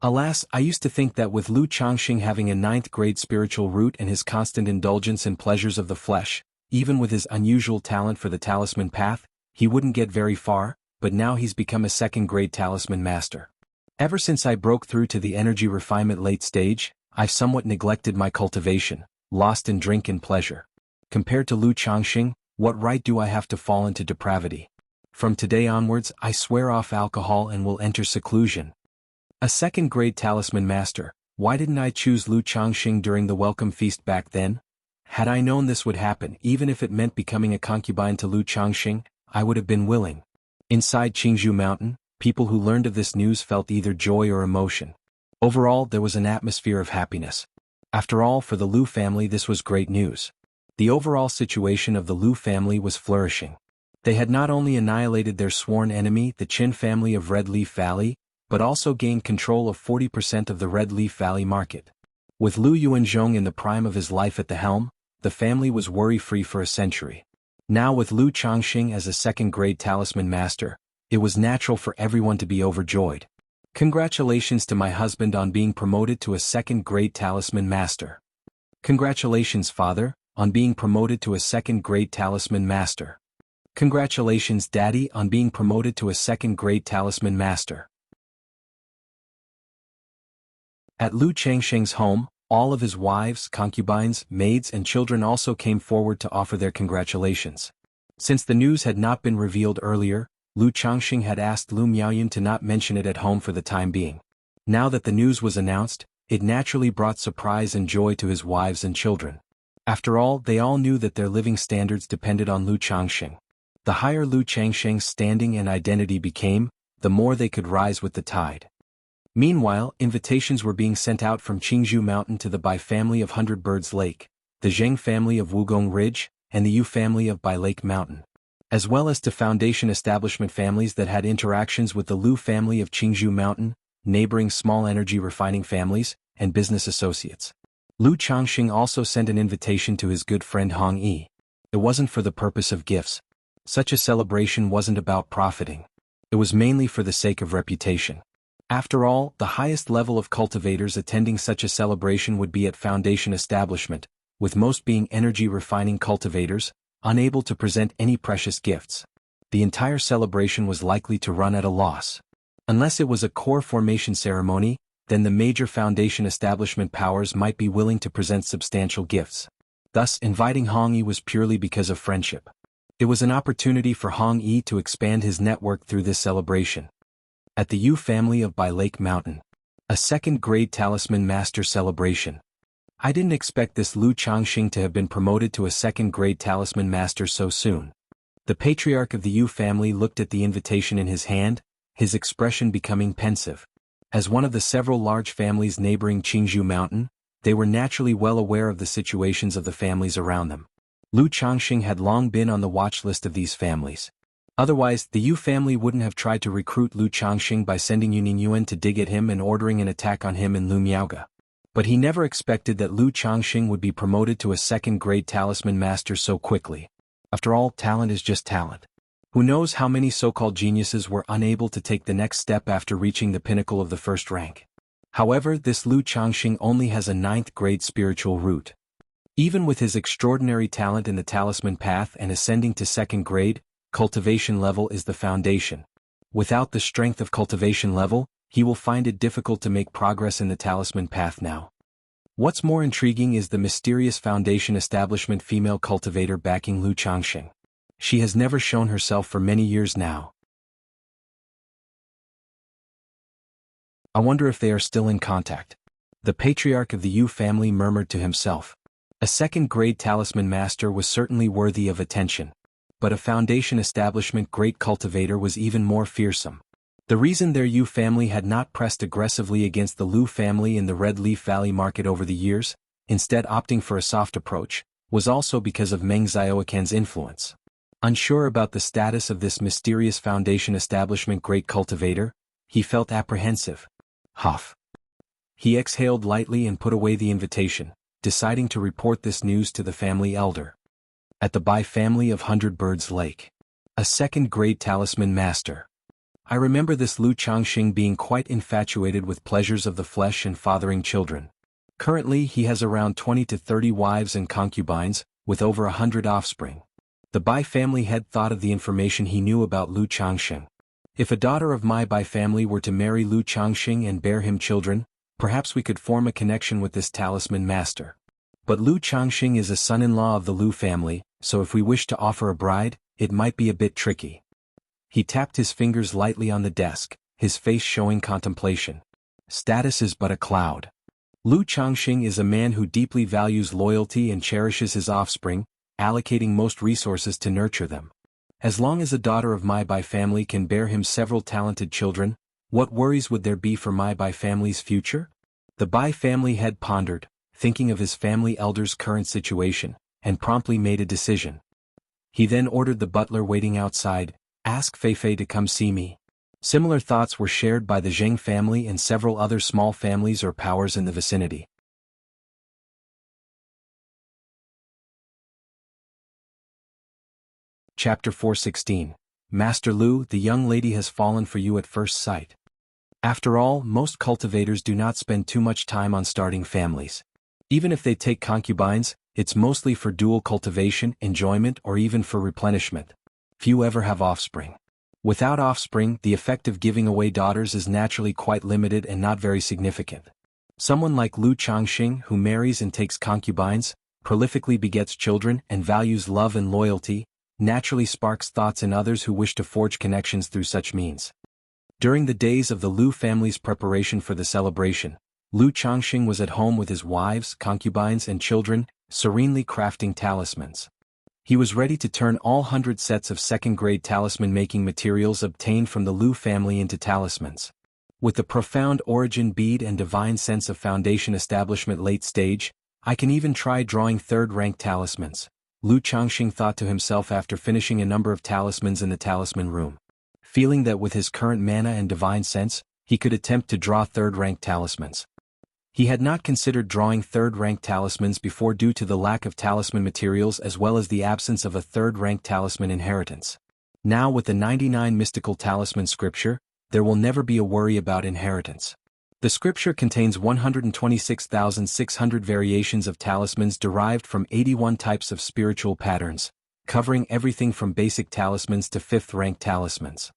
Alas, I used to think that with Lu Changxing having a 9th-grade spiritual root and his constant indulgence in pleasures of the flesh, even with his unusual talent for the talisman path, he wouldn't get very far, but now he's become a second-grade talisman master. Ever since I broke through to the energy refinement late stage, I've somewhat neglected my cultivation, lost in drink and pleasure. Compared to Lu Changxing, what right do I have to fall into depravity? From today onwards, I swear off alcohol and will enter seclusion. A second-grade talisman master, why didn't I choose Lu Changxing during the welcome feast back then? Had I known this would happen, even if it meant becoming a concubine to Lu Changxing, I would have been willing. Inside Jianghu Mountain, people who learned of this news felt either joy or emotion. Overall, there was an atmosphere of happiness. After all, for the Lu family this was great news. The overall situation of the Lu family was flourishing. They had not only annihilated their sworn enemy, the Qin family of Red Leaf Valley, but also gained control of 40% of the Red Leaf Valley market. With Lu Yuanzhong in the prime of his life at the helm, the family was worry-free for a century. Now with Lu Changxing as a second-grade talisman master, it was natural for everyone to be overjoyed. Congratulations to my husband on being promoted to a second-grade talisman master. Congratulations, father, on being promoted to a second-grade talisman master. Congratulations, daddy, on being promoted to a second-grade talisman master. At Lu Changxing's home, all of his wives, concubines, maids and children also came forward to offer their congratulations. Since the news had not been revealed earlier, Lu Changxing had asked Lu Miaoyun to not mention it at home for the time being. Now that the news was announced, it naturally brought surprise and joy to his wives and children. After all, they all knew that their living standards depended on Lu Changxing. The higher Lu Changxing's standing and identity became, the more they could rise with the tide. Meanwhile, invitations were being sent out from Jianghu Mountain to the Bai family of Hundred Birds Lake, the Zheng family of Wugong Ridge, and the Yu family of Bai Lake Mountain, as well as to foundation establishment families that had interactions with the Lu family of Jianghu Mountain, neighboring small energy refining families, and business associates. Lu Changxing also sent an invitation to his good friend Hong Yi. It wasn't for the purpose of gifts. Such a celebration wasn't about profiting. It was mainly for the sake of reputation. After all, the highest level of cultivators attending such a celebration would be at foundation establishment, with most being energy refining cultivators, unable to present any precious gifts. The entire celebration was likely to run at a loss. Unless it was a core formation ceremony, then the major foundation establishment powers might be willing to present substantial gifts. Thus, inviting Hong Yi was purely because of friendship. It was an opportunity for Hong Yi to expand his network through this celebration. At the Yu family of Bai Lake Mountain, a second-grade talisman master celebration. I didn't expect this Lu Changxing to have been promoted to a second-grade talisman master so soon. The patriarch of the Yu family looked at the invitation in his hand, his expression becoming pensive. As one of the several large families neighboring Jianghu Mountain, they were naturally well aware of the situations of the families around them. Lu Changxing had long been on the watch list of these families. Otherwise, the Yu family wouldn't have tried to recruit Lu Changxing by sending Yunin Yuan to dig at him and ordering an attack on him in Lu Miaoga. But he never expected that Lu Changxing would be promoted to a second-grade talisman master so quickly. After all, talent is just talent. Who knows how many so-called geniuses were unable to take the next step after reaching the pinnacle of the first rank. However, this Lu Changxing only has a 9th-grade spiritual root. Even with his extraordinary talent in the talisman path and ascending to second grade, cultivation level is the foundation. Without the strength of cultivation level, he will find it difficult to make progress in the talisman path now. What's more intriguing is the mysterious foundation establishment female cultivator backing Lu Changxing. She has never shown herself for many years now. I wonder if they are still in contact. The patriarch of the Yu family murmured to himself. A second-grade talisman master was certainly worthy of attention. but a Foundation establishment great cultivator was even more fearsome. The reason their Yu family had not pressed aggressively against the Lu family in the Red Leaf Valley market over the years, instead opting for a soft approach, was also because of Meng Xiaoquan's influence. Unsure about the status of this mysterious Foundation establishment great cultivator, he felt apprehensive. Huff. He exhaled lightly and put away the invitation, deciding to report this news to the family elder. At the Bai family of Hundred Birds Lake. A second-grade talisman master. I remember this Lu Changxing being quite infatuated with pleasures of the flesh and fathering children. Currently he has around 20 to 30 wives and concubines, with over 100 offspring. The Bai family head thought of the information he knew about Lu Changxing. If a daughter of my Bai family were to marry Lu Changxing and bear him children, perhaps we could form a connection with this talisman master. But Lu Changxing is a son-in-law of the Lu family, so if we wish to offer a bride, it might be a bit tricky. He tapped his fingers lightly on the desk, his face showing contemplation. Status is but a cloud. Lu Changxing is a man who deeply values loyalty and cherishes his offspring, allocating most resources to nurture them. As long as a daughter of my Bai family can bear him several talented children, what worries would there be for my Bai family's future? The Bai family head pondered, thinking of his family elder's current situation, and promptly made a decision. He then ordered the butler waiting outside, "Ask Feifei to come see me." Similar thoughts were shared by the Zheng family and several other small families or powers in the vicinity. Chapter 416. Master Lu, the young lady has fallen for you at first sight. After all, most cultivators do not spend too much time on starting families. Even if they take concubines, it's mostly for dual cultivation, enjoyment, or even for replenishment. Few ever have offspring. Without offspring, the effect of giving away daughters is naturally quite limited and not very significant. Someone like Lu Changxing, who marries and takes concubines, prolifically begets children and values love and loyalty, naturally sparks thoughts in others who wish to forge connections through such means. During the days of the Lu family's preparation for the celebration, Lu Changxing was at home with his wives, concubines and children, serenely crafting talismans. He was ready to turn all 100 sets of second-grade talisman-making materials obtained from the Lu family into talismans. With the profound origin bead and divine sense of Foundation establishment late stage, I can even try drawing third-rank talismans, Lu Changxing thought to himself after finishing a number of talismans in the talisman room. Feeling that with his current mana and divine sense, he could attempt to draw third-rank talismans. He had not considered drawing third-rank talismans before due to the lack of talisman materials as well as the absence of a third-rank talisman inheritance. Now with the 99 mystical talisman scripture, there will never be a worry about inheritance. The scripture contains 126,600 variations of talismans derived from 81 types of spiritual patterns, covering everything from basic talismans to fifth-rank talismans.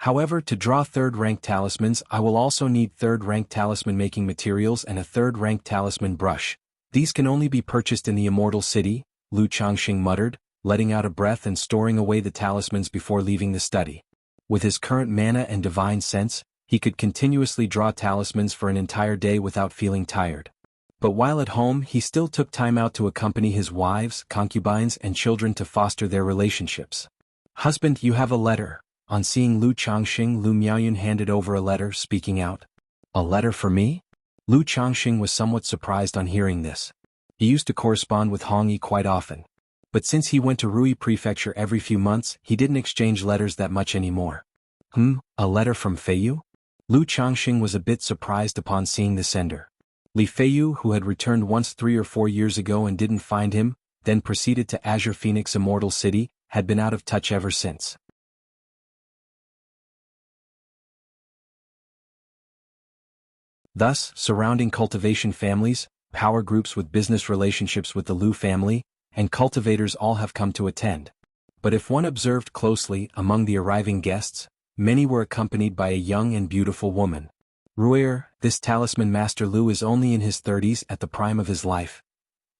However, to draw third-rank talismans, I will also need third-rank talisman-making materials and a third-rank talisman brush. These can only be purchased in the Immortal City, Lu Changxing muttered, letting out a breath and storing away the talismans before leaving the study. With his current mana and divine sense, he could continuously draw talismans for an entire day without feeling tired. But while at home, he still took time out to accompany his wives, concubines, and children to foster their relationships. "Husband, you have a letter." On seeing Lu Changxing, Lu Miaoyun handed over a letter, speaking out. "A letter for me?" Lu Changxing was somewhat surprised on hearing this. He used to correspond with Hongyi quite often. But since he went to Rui Prefecture every few months, he didn't exchange letters that much anymore. A letter from Feiyu? Lu Changxing was a bit surprised upon seeing the sender. Li Feiyu, who had returned once 3 or 4 years ago and didn't find him, then proceeded to Azure Phoenix Immortal City, had been out of touch ever since. Thus, surrounding cultivation families, power groups with business relationships with the Lu family, and cultivators all have come to attend. But if one observed closely, among the arriving guests, many were accompanied by a young and beautiful woman. Ruier, this talisman master Lu is only in his 30s at the prime of his life.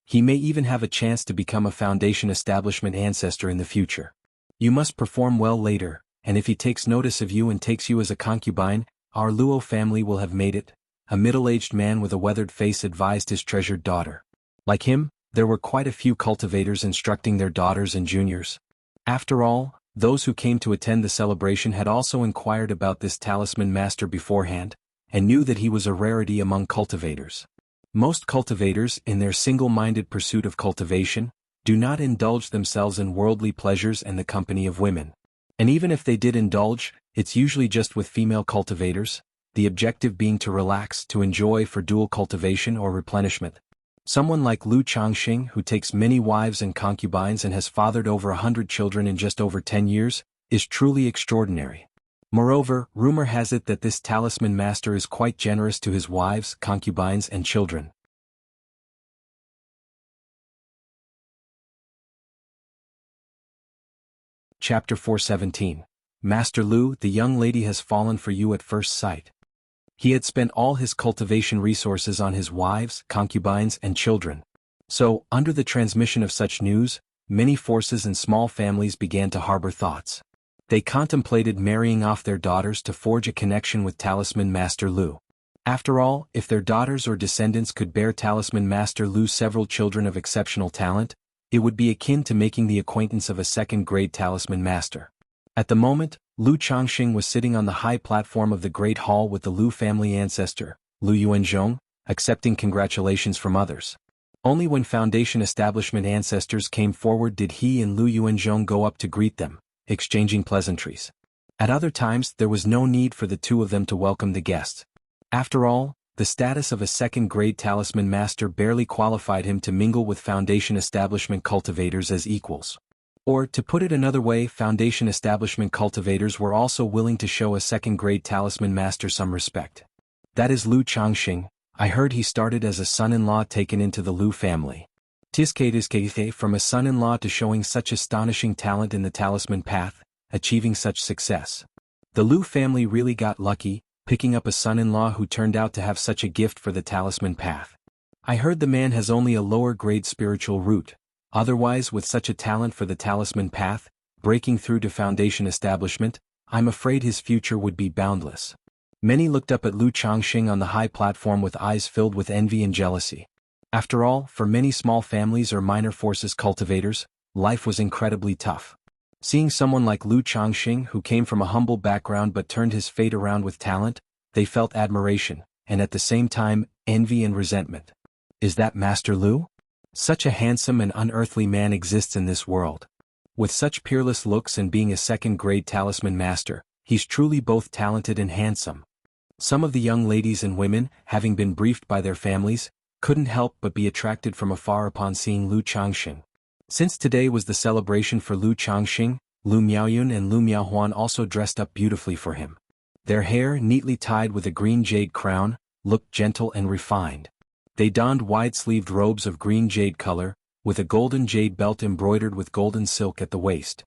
He may even have a chance to become a Foundation establishment ancestor in the future. You must perform well later, and if he takes notice of you and takes you as a concubine, our Luo family will have made it. A middle-aged man with a weathered face advised his treasured daughter. Like him, there were quite a few cultivators instructing their daughters and juniors. After all, those who came to attend the celebration had also inquired about this talisman master beforehand, and knew that he was a rarity among cultivators. Most cultivators, in their single-minded pursuit of cultivation, do not indulge themselves in worldly pleasures and the company of women. And even if they did indulge, it's usually just with female cultivators, the objective being to relax, to enjoy for dual cultivation or replenishment. Someone like Lu Changxing, who takes many wives and concubines and has fathered over 100 children in just over 10 years, is truly extraordinary. Moreover, rumor has it that this talisman master is quite generous to his wives, concubines and children. Chapter 417. Master Lu, the young lady has fallen for you at first sight. He had spent all his cultivation resources on his wives, concubines and children. So, under the transmission of such news, many forces and small families began to harbor thoughts. They contemplated marrying off their daughters to forge a connection with Talisman Master Lu. After all, if their daughters or descendants could bear Talisman Master Lu several children of exceptional talent, it would be akin to making the acquaintance of a second-grade Talisman Master. At the moment, Lu Changxing was sitting on the high platform of the Great Hall with the Lu family ancestor, Lu Yuanzhong, accepting congratulations from others. Only when Foundation establishment ancestors came forward did he and Lu Yuanzhong go up to greet them, exchanging pleasantries. At other times there was no need for the two of them to welcome the guests. After all, the status of a second-grade Talisman Master barely qualified him to mingle with Foundation establishment cultivators as equals. Or, to put it another way, Foundation establishment cultivators were also willing to show a second-grade Talisman Master some respect. That is Lu Changxing. I heard he started as a son-in-law taken into the Lu family. Tiskate from a son-in-law to showing such astonishing talent in the talisman path, achieving such success. The Lu family really got lucky, picking up a son-in-law who turned out to have such a gift for the talisman path. I heard the man has only a lower-grade spiritual root. Otherwise, with such a talent for the talisman path, breaking through to Foundation establishment, I'm afraid his future would be boundless. Many looked up at Lu Changxing on the high platform with eyes filled with envy and jealousy. After all, for many small families or minor forces cultivators, life was incredibly tough. Seeing someone like Lu Changxing who came from a humble background but turned his fate around with talent, they felt admiration, and at the same time, envy and resentment. Is that Master Lu? Such a handsome and unearthly man exists in this world. With such peerless looks and being a second-grade talisman master, he's truly both talented and handsome. Some of the young ladies and women, having been briefed by their families, couldn't help but be attracted from afar upon seeing Lu Changxing. Since today was the celebration for Lu Changxing, Lu Miaoyun and Lu Miaohuan also dressed up beautifully for him. Their hair, neatly tied with a green jade crown, looked gentle and refined. They donned wide-sleeved robes of green jade color, with a golden jade belt embroidered with golden silk at the waist.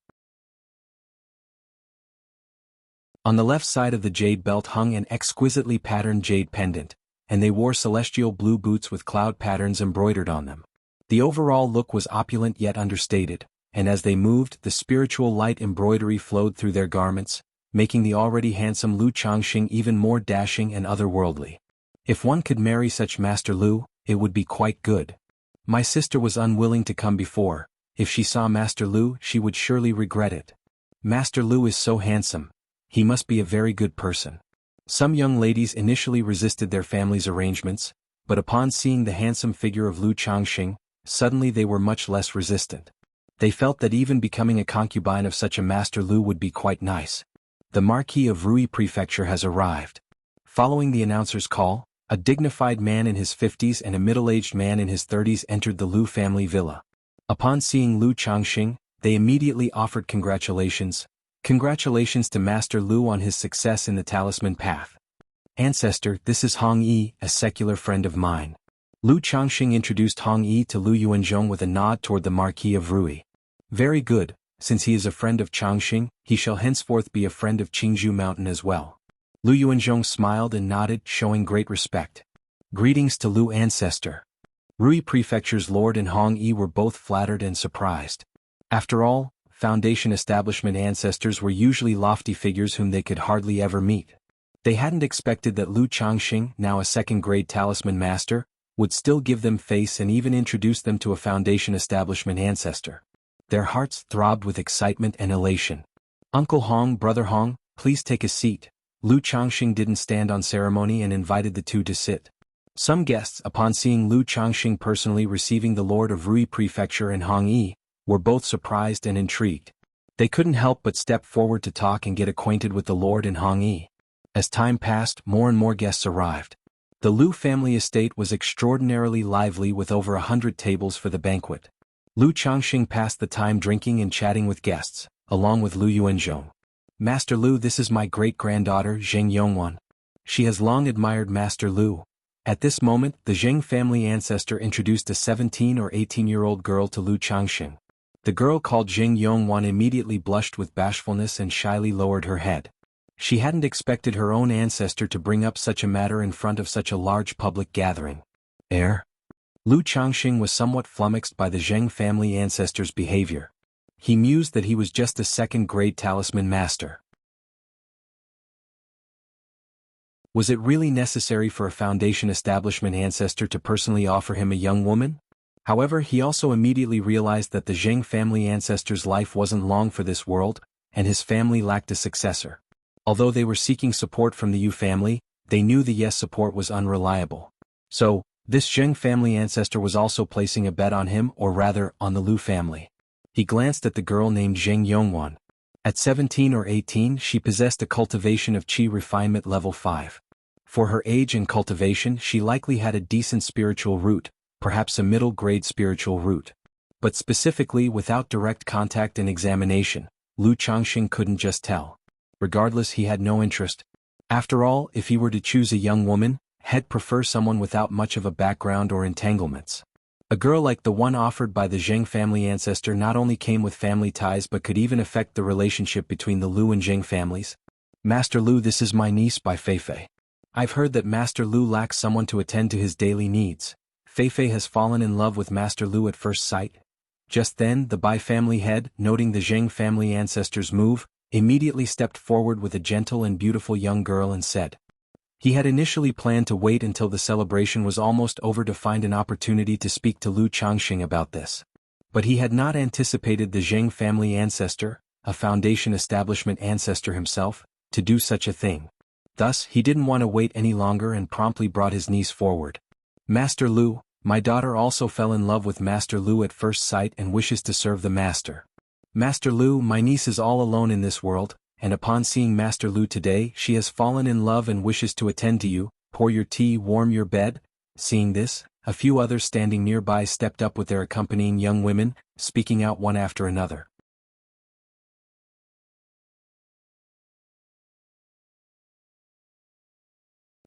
On the left side of the jade belt hung an exquisitely patterned jade pendant, and they wore celestial blue boots with cloud patterns embroidered on them. The overall look was opulent yet understated, and as they moved, the spiritual light embroidery flowed through their garments, making the already handsome Lu Changxing even more dashing and otherworldly. If one could marry such Master Lu, it would be quite good. My sister was unwilling to come before. If she saw Master Lu, she would surely regret it. Master Lu is so handsome. He must be a very good person. Some young ladies initially resisted their family's arrangements, but upon seeing the handsome figure of Lu Changxing, suddenly they were much less resistant. They felt that even becoming a concubine of such a Master Lu would be quite nice. The Marquis of Rui Prefecture has arrived. Following the announcer's call, a dignified man in his 50s and a middle-aged man in his 30s entered the Lu family villa. Upon seeing Lu Changxing, they immediately offered congratulations. Congratulations to Master Lu on his success in the talisman path. Ancestor, this is Hong Yi, a secular friend of mine. Lu Changxing introduced Hong Yi to Lu Yuanzhong with a nod toward the Marquis of Rui. Very good, since he is a friend of Changxing, he shall henceforth be a friend of Qingzhou Mountain as well. Lu Yuanzhong smiled and nodded, showing great respect. Greetings to Lu Ancestor. Rui Prefecture's Lord and Hong Yi were both flattered and surprised. After all, Foundation establishment ancestors were usually lofty figures whom they could hardly ever meet. They hadn't expected that Lu Changxing, now a second-grade talisman master, would still give them face and even introduce them to a Foundation establishment ancestor. Their hearts throbbed with excitement and elation. "Uncle Hong, Brother Hong, please take a seat." Lu Changxing didn't stand on ceremony and invited the two to sit. Some guests, upon seeing Lu Changxing personally receiving the Lord of Rui Prefecture and Hong Yi, were both surprised and intrigued. They couldn't help but step forward to talk and get acquainted with the Lord and Hong Yi. As time passed, more and more guests arrived. The Lu family estate was extraordinarily lively with over 100 tables for the banquet. Lu Changxing passed the time drinking and chatting with guests, along with Lu Yuanzhong. "Master Lu, this is my great-granddaughter Zheng Yongwan. She has long admired Master Lu." At this moment, the Zheng family ancestor introduced a 17 or 18-year-old girl to Lu Changxing. The girl called Zheng Yongwan immediately blushed with bashfulness and shyly lowered her head. She hadn't expected her own ancestor to bring up such a matter in front of such a large public gathering. Lu Changxing was somewhat flummoxed by the Zheng family ancestor's behavior. He mused that he was just a second-grade talisman master. Was it really necessary for a foundation establishment ancestor to personally offer him a young woman? However, he also immediately realized that the Zheng family ancestor's life wasn't long for this world, and his family lacked a successor. Although they were seeking support from the Yu family, they knew the Yes support was unreliable. So, this Zheng family ancestor was also placing a bet on him, or rather, on the Lu family. He glanced at the girl named Zheng Yongwan. At 17 or 18, she possessed a cultivation of Qi refinement level 5. For her age and cultivation, she likely had a decent spiritual root, perhaps a middle-grade spiritual root. But specifically, without direct contact and examination, Lu Changxing couldn't just tell. Regardless, he had no interest. After all, if he were to choose a young woman, he'd prefer someone without much of a background or entanglements. A girl like the one offered by the Zheng family ancestor not only came with family ties but could even affect the relationship between the Lu and Zheng families. "Master Lu, this is my niece by Feifei. I've heard that Master Lu lacks someone to attend to his daily needs. Feifei has fallen in love with Master Lu at first sight." Just then, the Bai family head, noting the Zheng family ancestor's move, immediately stepped forward with a gentle and beautiful young girl and said. He had initially planned to wait until the celebration was almost over to find an opportunity to speak to Lu Changxing about this. But he had not anticipated the Zheng family ancestor, a foundation establishment ancestor himself, to do such a thing. Thus, he didn't want to wait any longer and promptly brought his niece forward. "Master Lu, my daughter also fell in love with Master Lu at first sight and wishes to serve the master. Master Lu, my niece is all alone in this world, and upon seeing Master Lu today, she has fallen in love and wishes to attend to you, pour your tea, warm your bed." Seeing this, a few others standing nearby stepped up with their accompanying young women, speaking out one after another.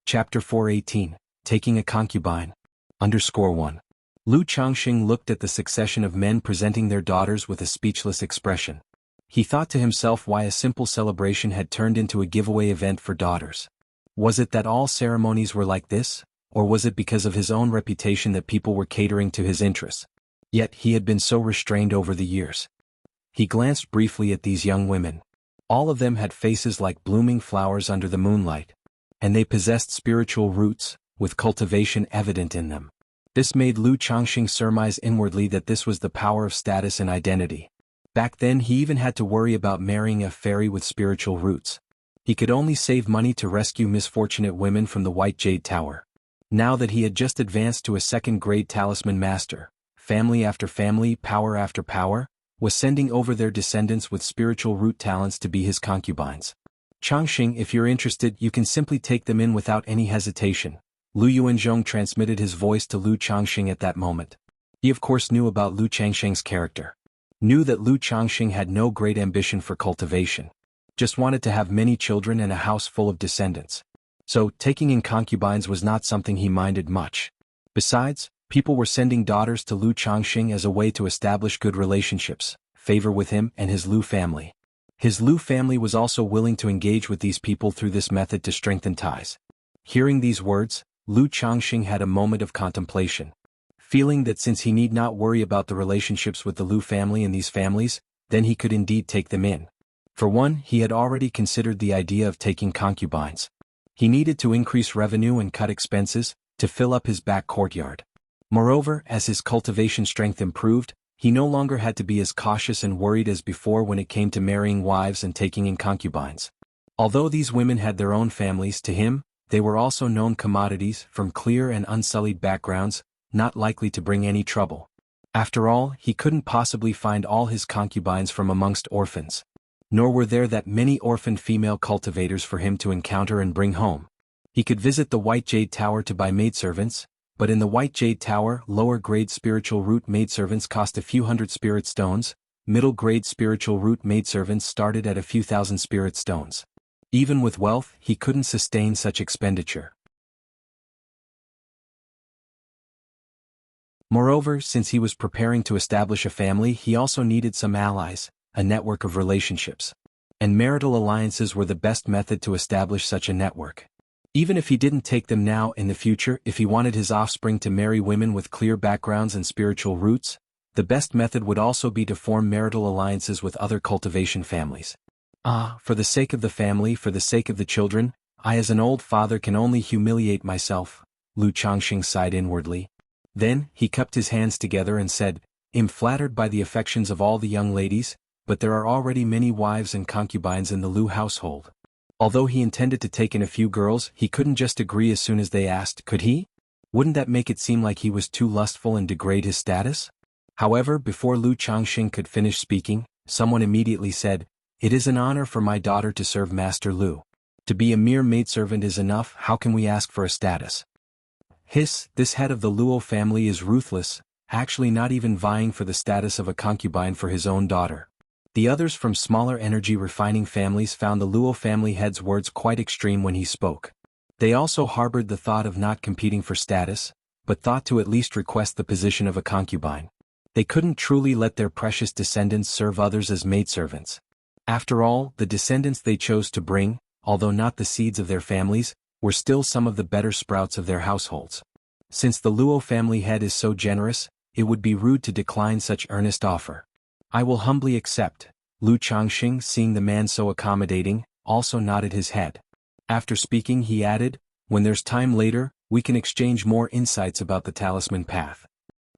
Chapter 418, Taking a Concubine. _1. Lu Changxing looked at the succession of men presenting their daughters with a speechless expression. He thought to himself why a simple celebration had turned into a giveaway event for daughters. Was it that all ceremonies were like this, or was it because of his own reputation that people were catering to his interests? Yet he had been so restrained over the years. He glanced briefly at these young women. All of them had faces like blooming flowers under the moonlight. And they possessed spiritual roots, with cultivation evident in them. This made Lu Changxing surmise inwardly that this was the power of status and identity. Back then he even had to worry about marrying a fairy with spiritual roots. He could only save money to rescue misfortunate women from the White Jade Tower. Now that he had just advanced to a second-grade talisman master, family after family, power after power, was sending over their descendants with spiritual root talents to be his concubines. "Changxing, if you're interested, you can simply take them in without any hesitation." Lu Yuanzhong transmitted his voice to Lu Changxing at that moment. He of course knew about Lu Changxing's character. Knew that Lu Changxing had no great ambition for cultivation. Just wanted to have many children and a house full of descendants. So, taking in concubines was not something he minded much. Besides, people were sending daughters to Lu Changxing as a way to establish good relationships, favor with him and his Lu family. His Lu family was also willing to engage with these people through this method to strengthen ties. Hearing these words, Lu Changxing had a moment of contemplation. Feeling that since he need not worry about the relationships with the Lu family and these families, then he could indeed take them in. For one, he had already considered the idea of taking concubines. He needed to increase revenue and cut expenses, to fill up his back courtyard. Moreover, as his cultivation strength improved, he no longer had to be as cautious and worried as before when it came to marrying wives and taking in concubines. Although these women had their own families, to him, they were also known commodities from clear and unsullied backgrounds, not likely to bring any trouble. After all, he couldn't possibly find all his concubines from amongst orphans. Nor were there that many orphaned female cultivators for him to encounter and bring home. He could visit the White Jade Tower to buy maidservants, but in the White Jade Tower, lower-grade spiritual root maidservants cost a few hundred spirit stones, middle-grade spiritual root maidservants started at a few thousand spirit stones. Even with wealth, he couldn't sustain such expenditure. Moreover, since he was preparing to establish a family, he also needed some allies, a network of relationships. And marital alliances were the best method to establish such a network. Even if he didn't take them now, in the future, if he wanted his offspring to marry women with clear backgrounds and spiritual roots, the best method would also be to form marital alliances with other cultivation families. For the sake of the family, for the sake of the children, I as an old father can only humiliate myself, Lu Changxing sighed inwardly. Then, he cupped his hands together and said, I'm flattered by the affections of all the young ladies, but there are already many wives and concubines in the Lu household. Although he intended to take in a few girls, he couldn't just agree as soon as they asked, could he? Wouldn't that make it seem like he was too lustful and degrade his status? However, before Lu Changxing could finish speaking, someone immediately said, It is an honor for my daughter to serve Master Lu. To be a mere maidservant is enough, how can we ask for a status? This head of the Luo family is ruthless, actually not even vying for the status of a concubine for his own daughter. The others from smaller energy refining families found the Luo family head's words quite extreme when he spoke. They also harbored the thought of not competing for status, but thought to at least request the position of a concubine. They couldn't truly let their precious descendants serve others as maidservants. After all, the descendants they chose to bring, although not the seeds of their families, were still some of the better sprouts of their households. Since the Luo family head is so generous, it would be rude to decline such earnest offer. I will humbly accept. Lu Changxing, seeing the man so accommodating, also nodded his head. After speaking, he added, when there's time later, we can exchange more insights about the talisman path.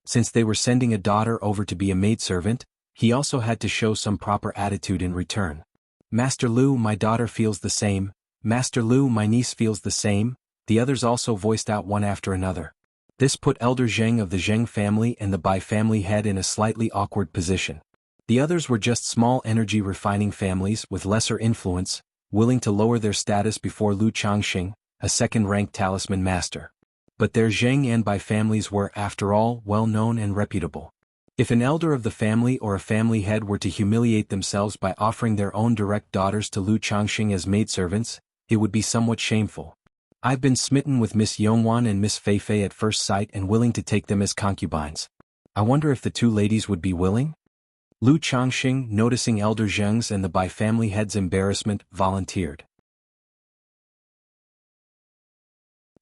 Since they were sending a daughter over to be a maidservant, he also had to show some proper attitude in return. Master Lu, my daughter feels the same. Master Lu, my niece feels the same. The others also voiced out one after another. This put Elder Zheng of the Zheng family and the Bai family head in a slightly awkward position. The others were just small energy refining families with lesser influence, willing to lower their status before Lu Changxing, a second-ranked talisman master. But their Zheng and Bai families were, after all, well-known and reputable. If an elder of the family or a family head were to humiliate themselves by offering their own direct daughters to Lu Changxing as maidservants, it would be somewhat shameful. I've been smitten with Miss Yongwan and Miss Feifei at first sight and willing to take them as concubines. I wonder if the two ladies would be willing? Lu Changxing, noticing Elder Zheng's and the Bai family head's embarrassment, volunteered.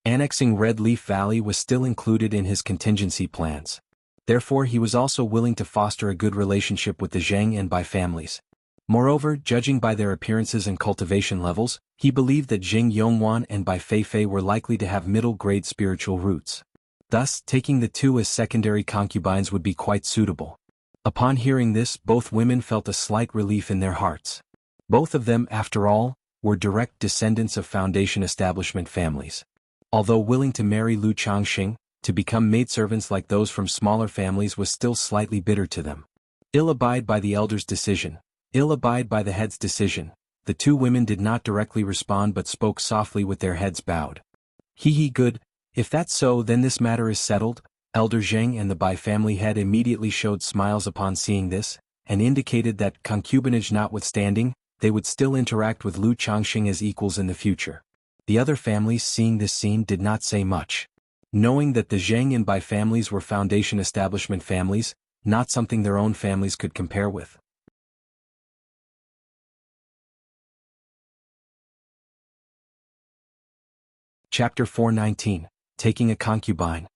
Annexing Red Leaf Valley was still included in his contingency plans. Therefore, he was also willing to foster a good relationship with the Zheng and Bai families. Moreover, judging by their appearances and cultivation levels, he believed that Jing Yongwan and Bai Feifei were likely to have middle-grade spiritual roots. Thus, taking the two as secondary concubines would be quite suitable. Upon hearing this, both women felt a slight relief in their hearts. Both of them, after all, were direct descendants of Foundation establishment families. Although willing to marry Lu Changxing, to become maidservants like those from smaller families was still slightly bitter to them. Ill abide by the elder's decision. Ill abide by the head's decision. The two women did not directly respond but spoke softly with their heads bowed. Good. If that's so, then this matter is settled. Elder Zheng and the Bai family head immediately showed smiles upon seeing this, and indicated that, concubinage notwithstanding, they would still interact with Lu Changxing as equals in the future. The other families, seeing this scene, did not say much. Knowing that the Zheng and Bai families were Foundation establishment families, not something their own families could compare with. Chapter 419, Taking a Concubine.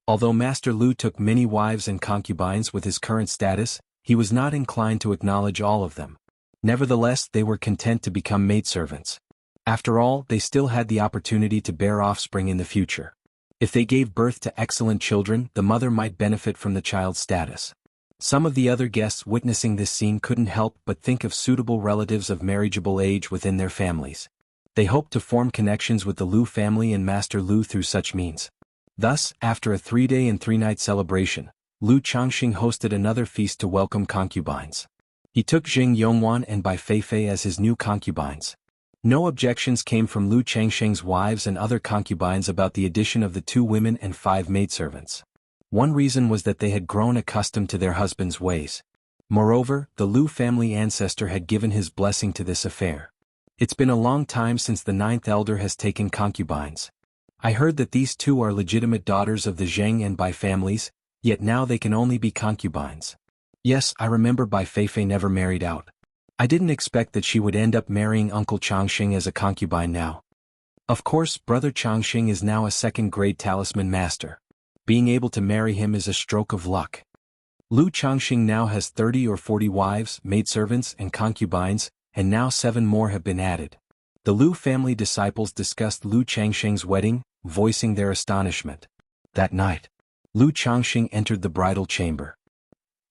Although Master Lu took many wives and concubines with his current status, he was not inclined to acknowledge all of them. Nevertheless, they were content to become maidservants. After all, they still had the opportunity to bear offspring in the future. If they gave birth to excellent children, the mother might benefit from the child's status. Some of the other guests witnessing this scene couldn't help but think of suitable relatives of marriageable age within their families. They hoped to form connections with the Lu family and Master Lu through such means. Thus, after a 3-day and 3-night celebration, Lu Changxing hosted another feast to welcome concubines. He took Jing Yongwan and Bai Feifei as his new concubines. No objections came from Lu Changxing's wives and other concubines about the addition of the 2 women and 5 maidservants. One reason was that they had grown accustomed to their husbands' ways. Moreover, the Lu family ancestor had given his blessing to this affair. It's been a long time since the 9th elder has taken concubines. I heard that these 2 are legitimate daughters of the Zheng and Bai families, yet now they can only be concubines. Yes, I remember Bai Feifei never married out. I didn't expect that she would end up marrying Uncle Changxing as a concubine now. Of course, Brother Changxing is now a 2nd-grade talisman master. Being able to marry him is a stroke of luck. Lu Changxing now has 30 or 40 wives, maidservants, and concubines, and now 7 more have been added. The Lu family disciples discussed Lu Changxing's wedding, voicing their astonishment. That night, Lu Changxing entered the bridal chamber.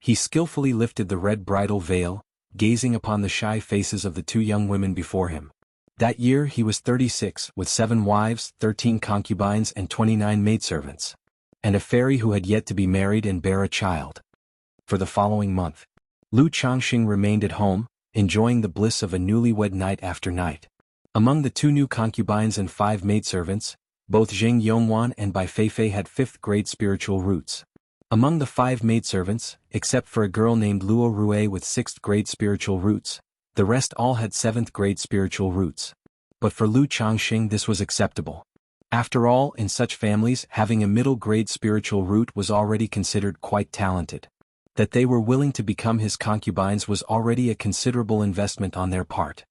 He skillfully lifted the red bridal veil, gazing upon the shy faces of the 2 young women before him. That year he was 36, with 7 wives, 13 concubines and 29 maidservants. And a fairy who had yet to be married and bear a child. For the following month, Lu Changxing remained at home, enjoying the bliss of a newlywed night after night. Among the 2 new concubines and 5 maidservants, both Jing Yongwan and Bai Feifei had 5th-grade spiritual roots. Among the 5 maidservants, except for a girl named Luo Rue with 6th-grade spiritual roots, the rest all had 7th-grade spiritual roots. But for Lu Changxing this was acceptable. After all, in such families, having a middle-grade spiritual root was already considered quite talented. That they were willing to become his concubines was already a considerable investment on their part.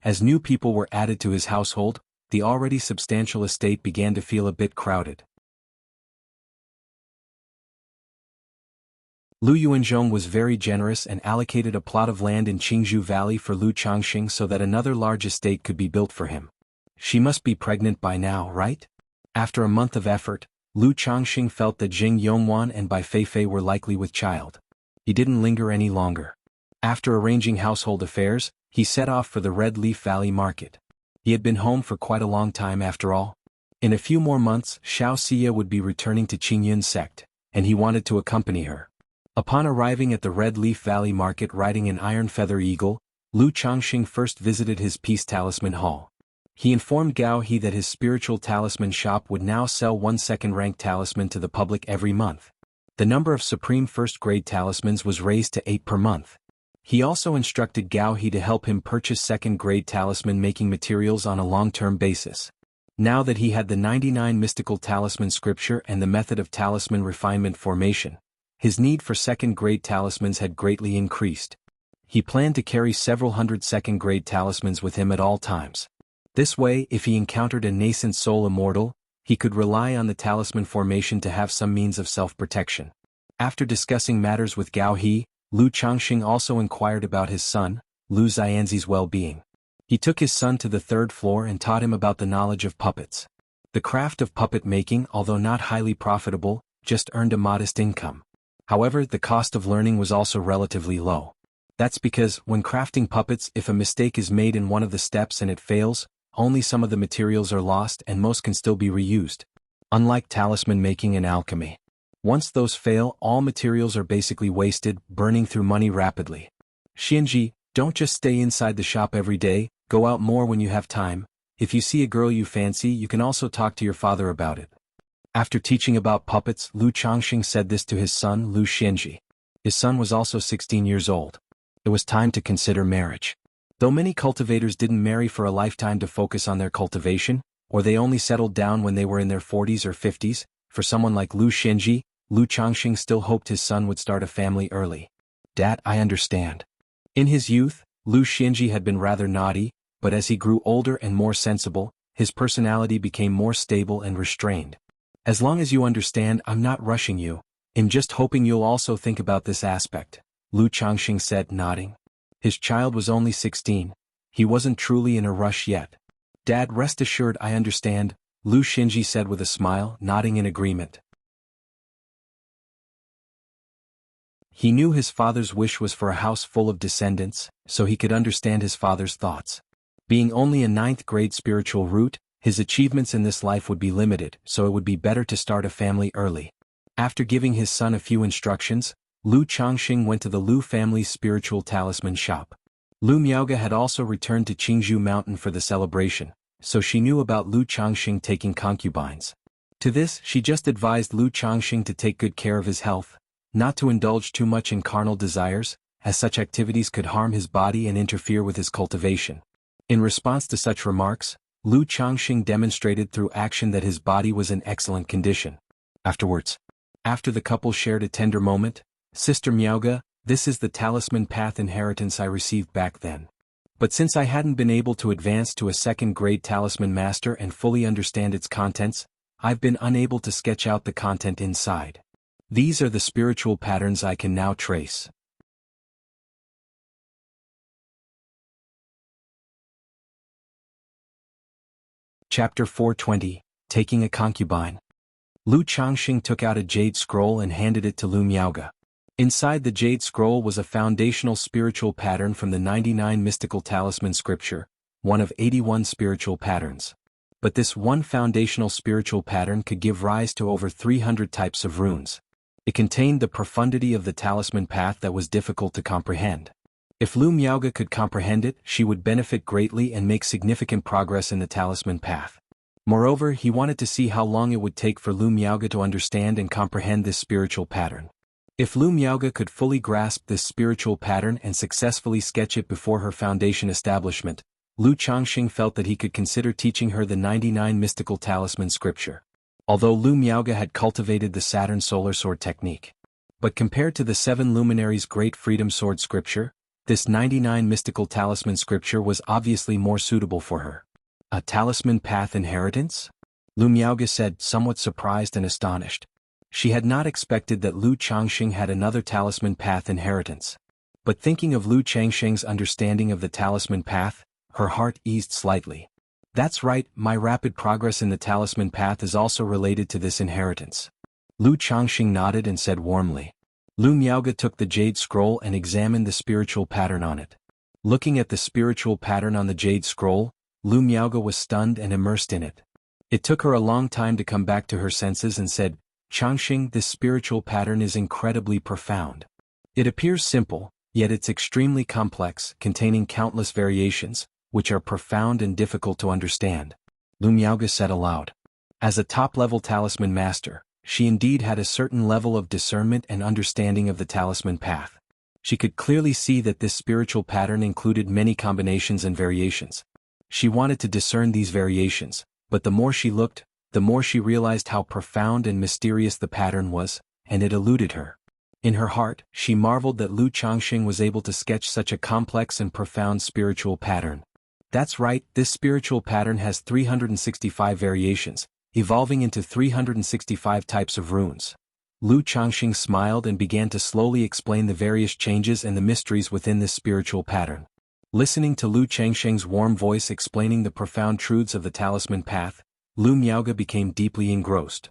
As new people were added to his household, the already substantial estate began to feel a bit crowded. Lu Yuanzhong was very generous and allocated a plot of land in Qingzhou Valley for Lu Changxing so that another large estate could be built for him. She must be pregnant by now, right? After a month of effort, Lu Changxing felt that Jing Yongwan and Bai Feifei were likely with child. He didn't linger any longer. After arranging household affairs, he set off for the Red Leaf Valley market. He had been home for quite a long time after all. In a few more months, Xianxia would be returning to Qingyun sect, and he wanted to accompany her. Upon arriving at the Red Leaf Valley market riding an iron feather eagle, Lu Changxing first visited his peace talisman hall. He informed Gao He that his spiritual talisman shop would now sell 1 second-rank talisman to the public every month. The number of supreme first-grade talismans was raised to 8 per month. He also instructed Gao He to help him purchase second-grade talisman-making materials on a long-term basis. Now that he had the 99 mystical talisman scripture and the method of talisman refinement formation, his need for second-grade talismans had greatly increased. He planned to carry several hundred second-grade talismans with him at all times. This way, if he encountered a nascent soul immortal, he could rely on the talisman formation to have some means of self-protection. After discussing matters with Gao He, Lu Changxing also inquired about his son, Lu Xianxi's well-being. He took his son to the 3rd floor and taught him about the knowledge of puppets. The craft of puppet making, although not highly profitable, just earned a modest income. However, the cost of learning was also relatively low. That's because, when crafting puppets, if a mistake is made in one of the steps and it fails, only some of the materials are lost and most can still be reused. Unlike talisman making and alchemy. Once those fail, all materials are basically wasted, burning through money rapidly. Xianxia, don't just stay inside the shop every day, go out more when you have time. If you see a girl you fancy, you can also talk to your father about it. After teaching about puppets, Lu Changxing said this to his son, Lu Xianxia. His son was also 16 years old. It was time to consider marriage. Though many cultivators didn't marry for a lifetime to focus on their cultivation, or they only settled down when they were in their 40s or 50s, for someone like Lu Xianxia, Lu Changxing still hoped his son would start a family early. Dad, I understand. In his youth, Lu Xianxia had been rather naughty, but as he grew older and more sensible, his personality became more stable and restrained. As long as you understand, I'm not rushing you. I'm just hoping you'll also think about this aspect, Lu Changxing said, nodding. His child was only 16. He wasn't truly in a rush yet. Dad, rest assured I understand, Lu Xianxia said with a smile, nodding in agreement. He knew his father's wish was for a house full of descendants, so he could understand his father's thoughts. Being only a ninth-grade spiritual root, his achievements in this life would be limited, so it would be better to start a family early. After giving his son a few instructions, Lu Changxing went to the Lu family's spiritual talisman shop. Lu Miaoge had also returned to Jianghu Mountain for the celebration, so she knew about Lu Changxing taking concubines. To this, she just advised Lu Changxing to take good care of his health, not to indulge too much in carnal desires, as such activities could harm his body and interfere with his cultivation. In response to such remarks, Lu Changxing demonstrated through action that his body was in excellent condition. Afterwards, after the couple shared a tender moment, "Sister Miaoge, this is the talisman path inheritance I received back then. But since I hadn't been able to advance to a second-grade talisman master and fully understand its contents, I've been unable to sketch out the content inside. These are the spiritual patterns I can now trace." Chapter 420, Taking a Concubine. Lu Changxing took out a jade scroll and handed it to Lu Miaoge. Inside the jade scroll was a foundational spiritual pattern from the 99 mystical talisman scripture, one of 81 spiritual patterns. But this one foundational spiritual pattern could give rise to over 300 types of runes. It contained the profundity of the talisman path that was difficult to comprehend. If Lu Miaoge could comprehend it, she would benefit greatly and make significant progress in the talisman path. Moreover, he wanted to see how long it would take for Lu Miaoge to understand and comprehend this spiritual pattern. If Lu Miaoge could fully grasp this spiritual pattern and successfully sketch it before her foundation establishment, Lu Changxing felt that he could consider teaching her the 99 mystical talisman scripture. Although Lu Miaoge had cultivated the Saturn solar sword technique. But compared to the 7 luminaries' great freedom sword scripture, this 99 mystical talisman scripture was obviously more suitable for her. A talisman path inheritance? Lu Miaoge said, somewhat surprised and astonished. She had not expected that Lu Changxing had another talisman path inheritance. But thinking of Lu Changxing's understanding of the talisman path, her heart eased slightly. That's right, my rapid progress in the talisman path is also related to this inheritance. Lu Changxing nodded and said warmly. Lu Miaoge took the jade scroll and examined the spiritual pattern on it. Looking at the spiritual pattern on the jade scroll, Lu Miaoge was stunned and immersed in it. It took her a long time to come back to her senses and said, "Changxing, this spiritual pattern is incredibly profound. It appears simple, yet it's extremely complex, containing countless variations, which are profound and difficult to understand." Lu Miaoge said aloud. As a top-level talisman master, she indeed had a certain level of discernment and understanding of the talisman path. She could clearly see that this spiritual pattern included many combinations and variations. She wanted to discern these variations, but the more she looked, the more she realized how profound and mysterious the pattern was, and it eluded her. In her heart, she marveled that Lu Changxing was able to sketch such a complex and profound spiritual pattern. That's right, this spiritual pattern has 365 variations, evolving into 365 types of runes. Lu Changxing smiled and began to slowly explain the various changes and the mysteries within this spiritual pattern. Listening to Lu Changxing's warm voice explaining the profound truths of the talisman path, Lu Miaoge became deeply engrossed.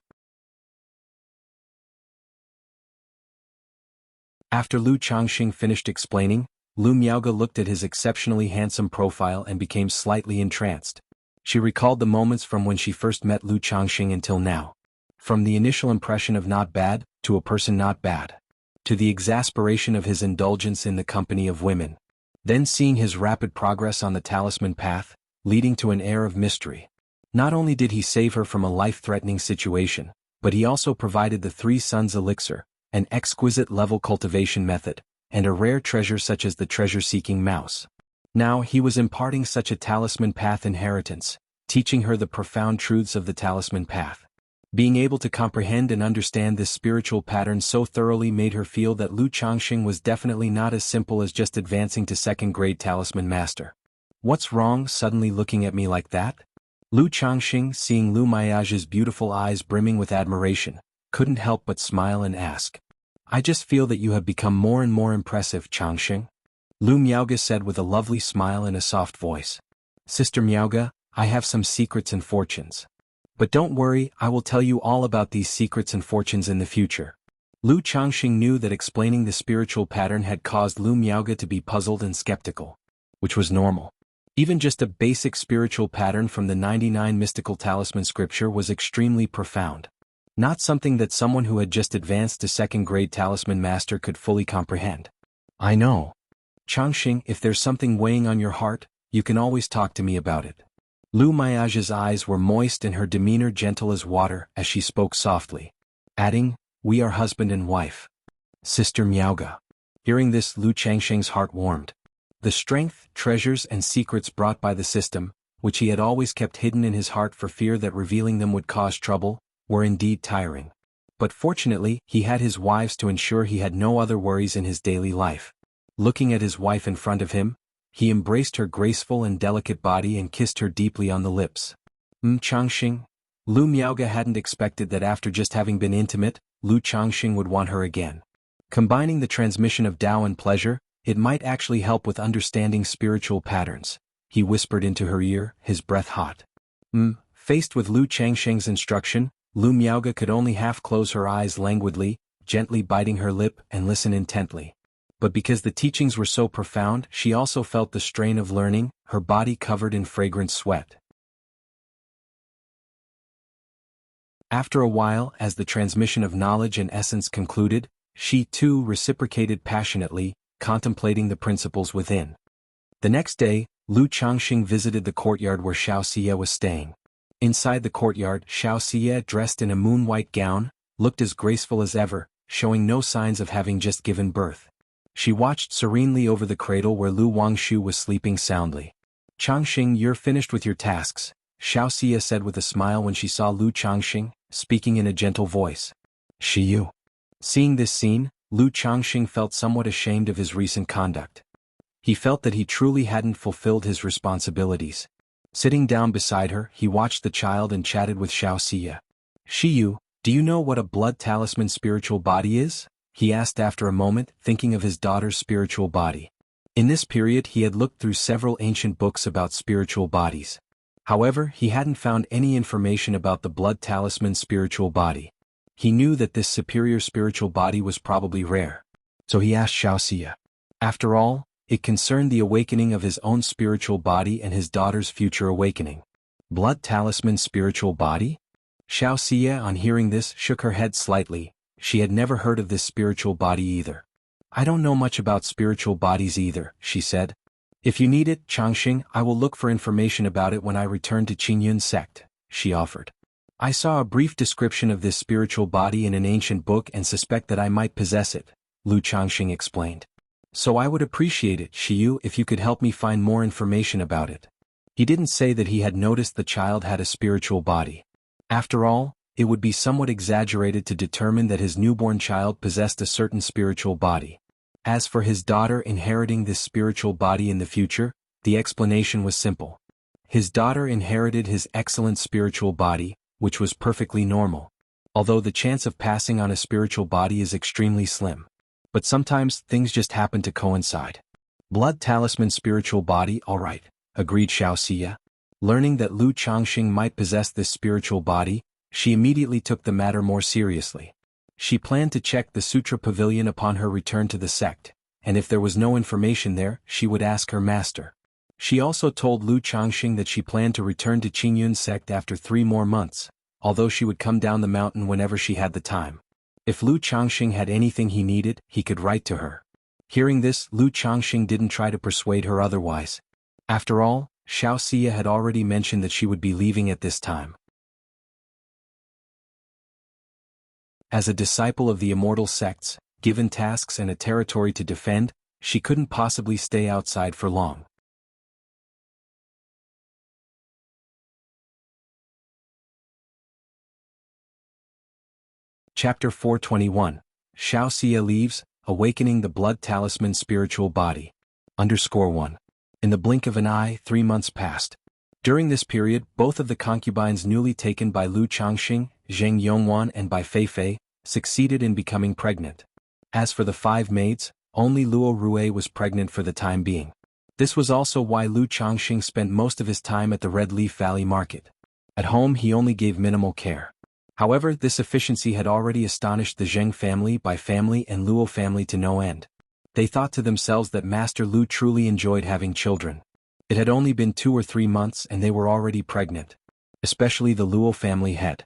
After Lu Changxing finished explaining, Lu Miaoge looked at his exceptionally handsome profile and became slightly entranced. She recalled the moments from when she first met Lu Changxing until now. From the initial impression of not bad, to a person not bad. To the exasperation of his indulgence in the company of women. Then seeing his rapid progress on the talisman path, leading to an air of mystery. Not only did he save her from a life-threatening situation, but he also provided the 3 Suns elixir, an exquisite level cultivation method, and a rare treasure such as the treasure-seeking mouse. Now he was imparting such a talisman path inheritance, teaching her the profound truths of the talisman path. Being able to comprehend and understand this spiritual pattern so thoroughly made her feel that Lu Changxing was definitely not as simple as just advancing to second-grade talisman master. What's wrong suddenly looking at me like that? Lu Changxing, seeing Lu Miaoge's beautiful eyes brimming with admiration, couldn't help but smile and ask. I just feel that you have become more and more impressive, Changxing. Lu Miaoge said with a lovely smile and a soft voice. Sister Miaoge, I have some secrets and fortunes. But don't worry, I will tell you all about these secrets and fortunes in the future. Lu Changxing knew that explaining the spiritual pattern had caused Lu Miaoge to be puzzled and skeptical, which was normal. Even just a basic spiritual pattern from the 99 mystical talisman scripture was extremely profound. Not something that someone who had just advanced to second-grade talisman master could fully comprehend. I know. Changxing, if there's something weighing on your heart, you can always talk to me about it. Lu Miaoge's eyes were moist and her demeanor gentle as water as she spoke softly, adding, "We are husband and wife. Sister Miaoge." Hearing this, Lu Changxing's heart warmed. The strength, treasures and secrets brought by the system, which he had always kept hidden in his heart for fear that revealing them would cause trouble, were indeed tiring. But fortunately, he had his wives to ensure he had no other worries in his daily life. Looking at his wife in front of him, he embraced her graceful and delicate body and kissed her deeply on the lips. Changxing. Lu Miaoge hadn't expected that after just having been intimate, Lu Changxing would want her again. Combining the transmission of Tao and pleasure, it might actually help with understanding spiritual patterns. He whispered into her ear, his breath hot. Faced with Lu Changxing's instruction, Lu Miaoge could only half close her eyes languidly, gently biting her lip and listen intently. But because the teachings were so profound, she also felt the strain of learning, her body covered in fragrant sweat. After a while, as the transmission of knowledge and essence concluded, she too reciprocated passionately, contemplating the principles within. The next day, Lu Changxing visited the courtyard where Xianxia was staying. Inside the courtyard, Xianxia, dressed in a moon-white gown, looked as graceful as ever, showing no signs of having just given birth. She watched serenely over the cradle where Lu Wangshu was sleeping soundly. "Changxing, you're finished with your tasks," Xianxia said with a smile when she saw Lu Changxing, speaking in a gentle voice. "Xiyu." Seeing this scene, Lu Changxing felt somewhat ashamed of his recent conduct. He felt that he truly hadn't fulfilled his responsibilities. Sitting down beside her, he watched the child and chatted with Xianxia. "Xiyu, do you know what a blood talisman spiritual body is?" he asked after a moment, thinking of his daughter's spiritual body. In this period he had looked through several ancient books about spiritual bodies. However, he hadn't found any information about the blood talisman spiritual body. He knew that this superior spiritual body was probably rare. So he asked Xianxia. After all, it concerned the awakening of his own spiritual body and his daughter's future awakening. Blood talisman spiritual body? Xianxia, on hearing this, shook her head slightly. She had never heard of this spiritual body either. "I don't know much about spiritual bodies either," she said. "If you need it, Changxing, I will look for information about it when I return to Qingyun sect," she offered. "I saw a brief description of this spiritual body in an ancient book and suspect that I might possess it," Lu Changxing explained. "So I would appreciate it, Xiyu, if you could help me find more information about it." He didn't say that he had noticed the child had a spiritual body. After all, it would be somewhat exaggerated to determine that his newborn child possessed a certain spiritual body. As for his daughter inheriting this spiritual body in the future, the explanation was simple. His daughter inherited his excellent spiritual body, which was perfectly normal. Although the chance of passing on a spiritual body is extremely slim. But sometimes things just happen to coincide. "Blood talisman spiritual body, alright," agreed Xianxia. Learning that Lu Changxing might possess this spiritual body, she immediately took the matter more seriously. She planned to check the Sutra Pavilion upon her return to the sect, and if there was no information there, she would ask her master. She also told Lu Changxing that she planned to return to Qingyun sect after 3 more months, although she would come down the mountain whenever she had the time. If Lu Changxing had anything he needed, he could write to her. Hearing this, Lu Changxing didn't try to persuade her otherwise. After all, Xianxia had already mentioned that she would be leaving at this time. As a disciple of the immortal sects, given tasks and a territory to defend, she couldn't possibly stay outside for long. Chapter 421. Xianxia leaves, awakening the blood talisman spiritual body. _1. In the blink of an eye, 3 months passed. During this period, both of the concubines newly taken by Lu Changxing, Zheng Yongwan and by Fei Fei, succeeded in becoming pregnant. As for the 5 maids, only Luo Rue was pregnant for the time being. This was also why Lu Changxing spent most of his time at the Red Leaf Valley Market. At home he only gave minimal care. However, this efficiency had already astonished the Zheng family by family and Luo family to no end. They thought to themselves that Master Lu truly enjoyed having children. It had only been 2 or 3 months and they were already pregnant. Especially the Luo family head.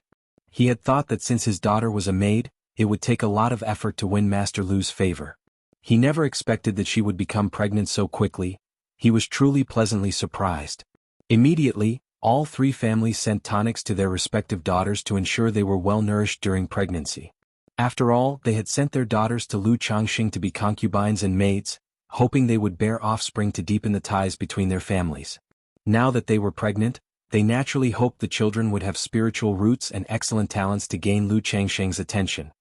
He had thought that since his daughter was a maid, it would take a lot of effort to win Master Lu's favor. He never expected that she would become pregnant so quickly. He was truly pleasantly surprised. Immediately, all 3 families sent tonics to their respective daughters to ensure they were well nourished during pregnancy. After all, they had sent their daughters to Lu Changxing to be concubines and maids, hoping they would bear offspring to deepen the ties between their families. Now that they were pregnant, they naturally hoped the children would have spiritual roots and excellent talents to gain Lu Changxing's attention.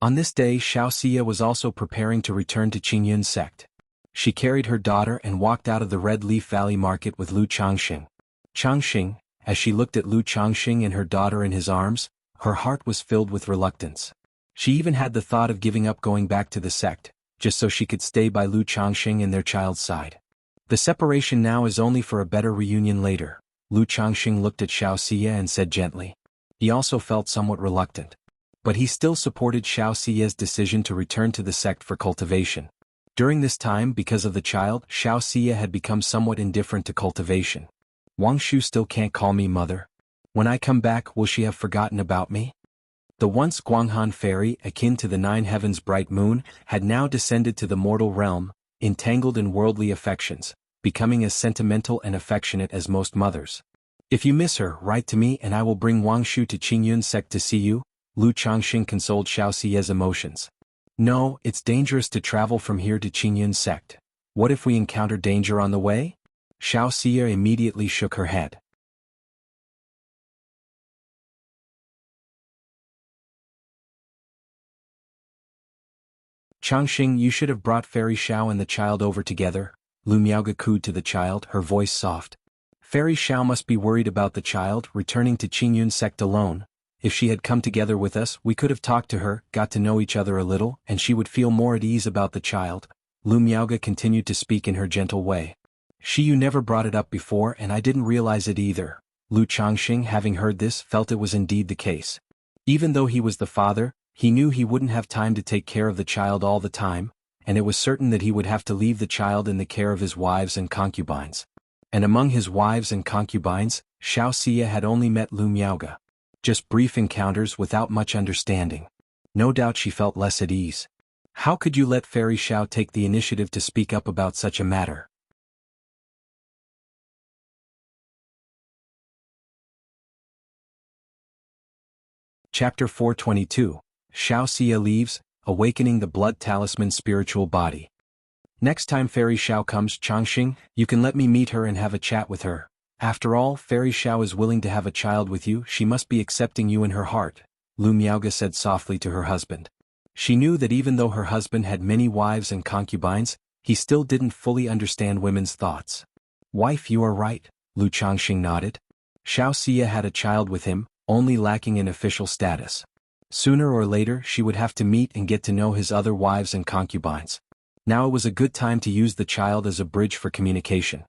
On this day, Xianxia was also preparing to return to Qingyun sect. She carried her daughter and walked out of the Red Leaf Valley market with Lu Changxing. Changxing, as she looked at Lu Changxing and her daughter in his arms, her heart was filled with reluctance. She even had the thought of giving up going back to the sect, just so she could stay by Lu Changxing and their child's side. The separation now is only for a better reunion later, Lu Changxing looked at Xianxia and said gently. He also felt somewhat reluctant. But he still supported Xianxia's decision to return to the sect for cultivation. During this time, because of the child, Xianxia had become somewhat indifferent to cultivation. Wang Shu still can't call me mother. When I come back, will she have forgotten about me? The once Guanghan fairy, akin to the 9 heavens bright moon, had now descended to the mortal realm, entangled in worldly affections, becoming as sentimental and affectionate as most mothers. If you miss her, write to me and I will bring Wang Shu to Qingyun sect to see you, Lu Changxing consoled Xiaoxia's emotions. No, it's dangerous to travel from here to Qingyun sect. What if we encounter danger on the way? Xiaoxia immediately shook her head. Changxing, you should have brought Fairy Xiao and the child over together, Lu Miaoga cooed to the child, her voice soft. Fairy Xiao must be worried about the child returning to Qingyun sect alone. If she had come together with us, we could have talked to her, got to know each other a little, and she would feel more at ease about the child. Lu Miaoga continued to speak in her gentle way. You never brought it up before and I didn't realize it either. Lu Changxing, having heard this, felt it was indeed the case. Even though he was the father, he knew he wouldn't have time to take care of the child all the time, and it was certain that he would have to leave the child in the care of his wives and concubines. And among his wives and concubines, Xiaoxia had only met Lu Miaoga. Just brief encounters without much understanding. No doubt she felt less at ease. How could you let Fairy Xiao take the initiative to speak up about such a matter? Chapter 422, Xiaoxia leaves, awakening the blood talisman spiritual body. Next time Fairy Xiao comes, Changxing, you can let me meet her and have a chat with her. After all, Fairy Xiao is willing to have a child with you, she must be accepting you in her heart, Lu Miaoga said softly to her husband. She knew that even though her husband had many wives and concubines, he still didn't fully understand women's thoughts. Wife, you are right, Lu Changxing nodded. Xiaoxia had a child with him, only lacking in official status. Sooner or later she would have to meet and get to know his other wives and concubines. Now it was a good time to use the child as a bridge for communication.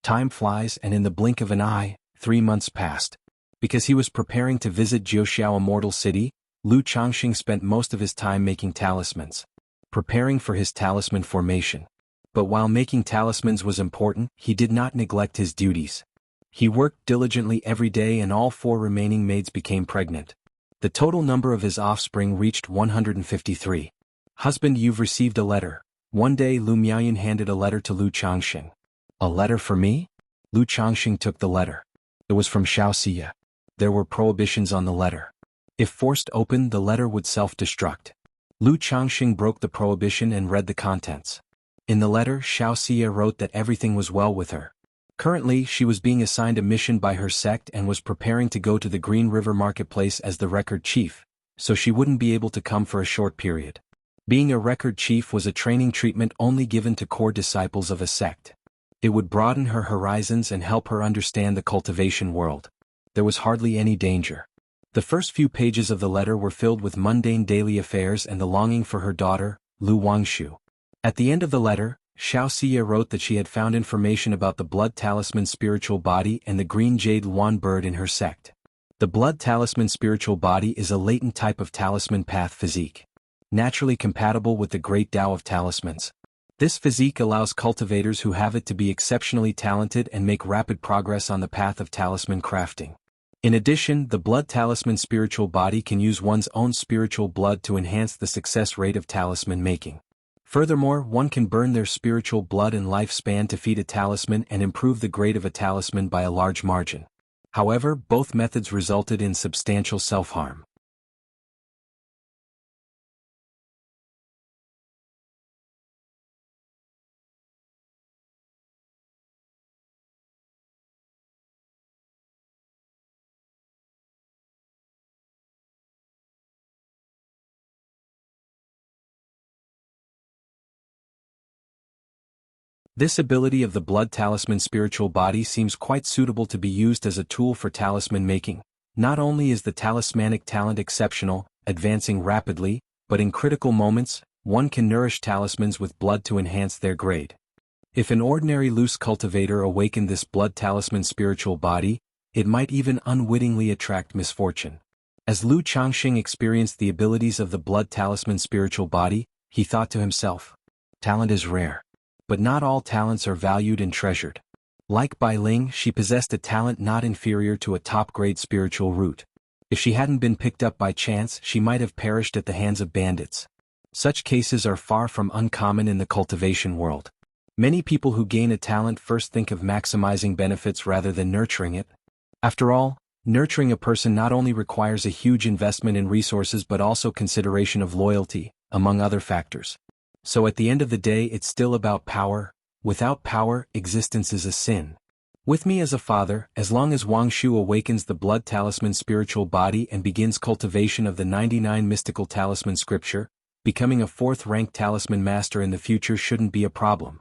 Time flies and in the blink of an eye, 3 months passed. Because he was preparing to visit Jiuxiao Immortal City, Lu Changxing spent most of his time making talismans. Preparing for his talisman formation. But while making talismans was important, he did not neglect his duties. He worked diligently every day and all 4 remaining maids became pregnant. The total number of his offspring reached 153. Husband, you've received a letter. One day Lu Miaoyan handed a letter to Lu Changxing. A letter for me? Lu Changxing took the letter. It was from Xiaoxia. There were prohibitions on the letter. If forced open, the letter would self-destruct. Lu Changxing broke the prohibition and read the contents. In the letter, Xiaoxia wrote that everything was well with her. Currently, she was being assigned a mission by her sect and was preparing to go to the Green River Marketplace as the record chief, so she wouldn't be able to come for a short period. Being a record chief was a training treatment only given to core disciples of a sect. It would broaden her horizons and help her understand the cultivation world. There was hardly any danger. The first few pages of the letter were filled with mundane daily affairs and the longing for her daughter, Lu Wangshu. At the end of the letter, Xiaoxia wrote that she had found information about the blood talisman spiritual body and the green jade luan bird in her sect. The blood talisman spiritual body is a latent type of talisman path physique, naturally compatible with the great Tao of talismans. This physique allows cultivators who have it to be exceptionally talented and make rapid progress on the path of talisman crafting. In addition, the blood talisman spiritual body can use one's own spiritual blood to enhance the success rate of talisman making. Furthermore, one can burn their spiritual blood and lifespan to feed a talisman and improve the grade of a talisman by a large margin. However, both methods resulted in substantial self-harm. This ability of the blood talisman spiritual body seems quite suitable to be used as a tool for talisman making. Not only is the talismanic talent exceptional, advancing rapidly, but in critical moments, one can nourish talismans with blood to enhance their grade. If an ordinary loose cultivator awakened this blood talisman spiritual body, it might even unwittingly attract misfortune. As Lu Changxing experienced the abilities of the blood talisman spiritual body, he thought to himself, "Talent is rare. But not all talents are valued and treasured." Like Bai Ling, she possessed a talent not inferior to a top-grade spiritual root. If she hadn't been picked up by chance, she might have perished at the hands of bandits. Such cases are far from uncommon in the cultivation world. Many people who gain a talent first think of maximizing benefits rather than nurturing it. After all, nurturing a person not only requires a huge investment in resources but also consideration of loyalty, among other factors. So at the end of the day, it's still about power. Without power, existence is a sin. With me as a father, as long as Wang Shu awakens the blood talisman spiritual body and begins cultivation of the 99 mystical talisman scripture, becoming a 4th-rank talisman master in the future shouldn't be a problem.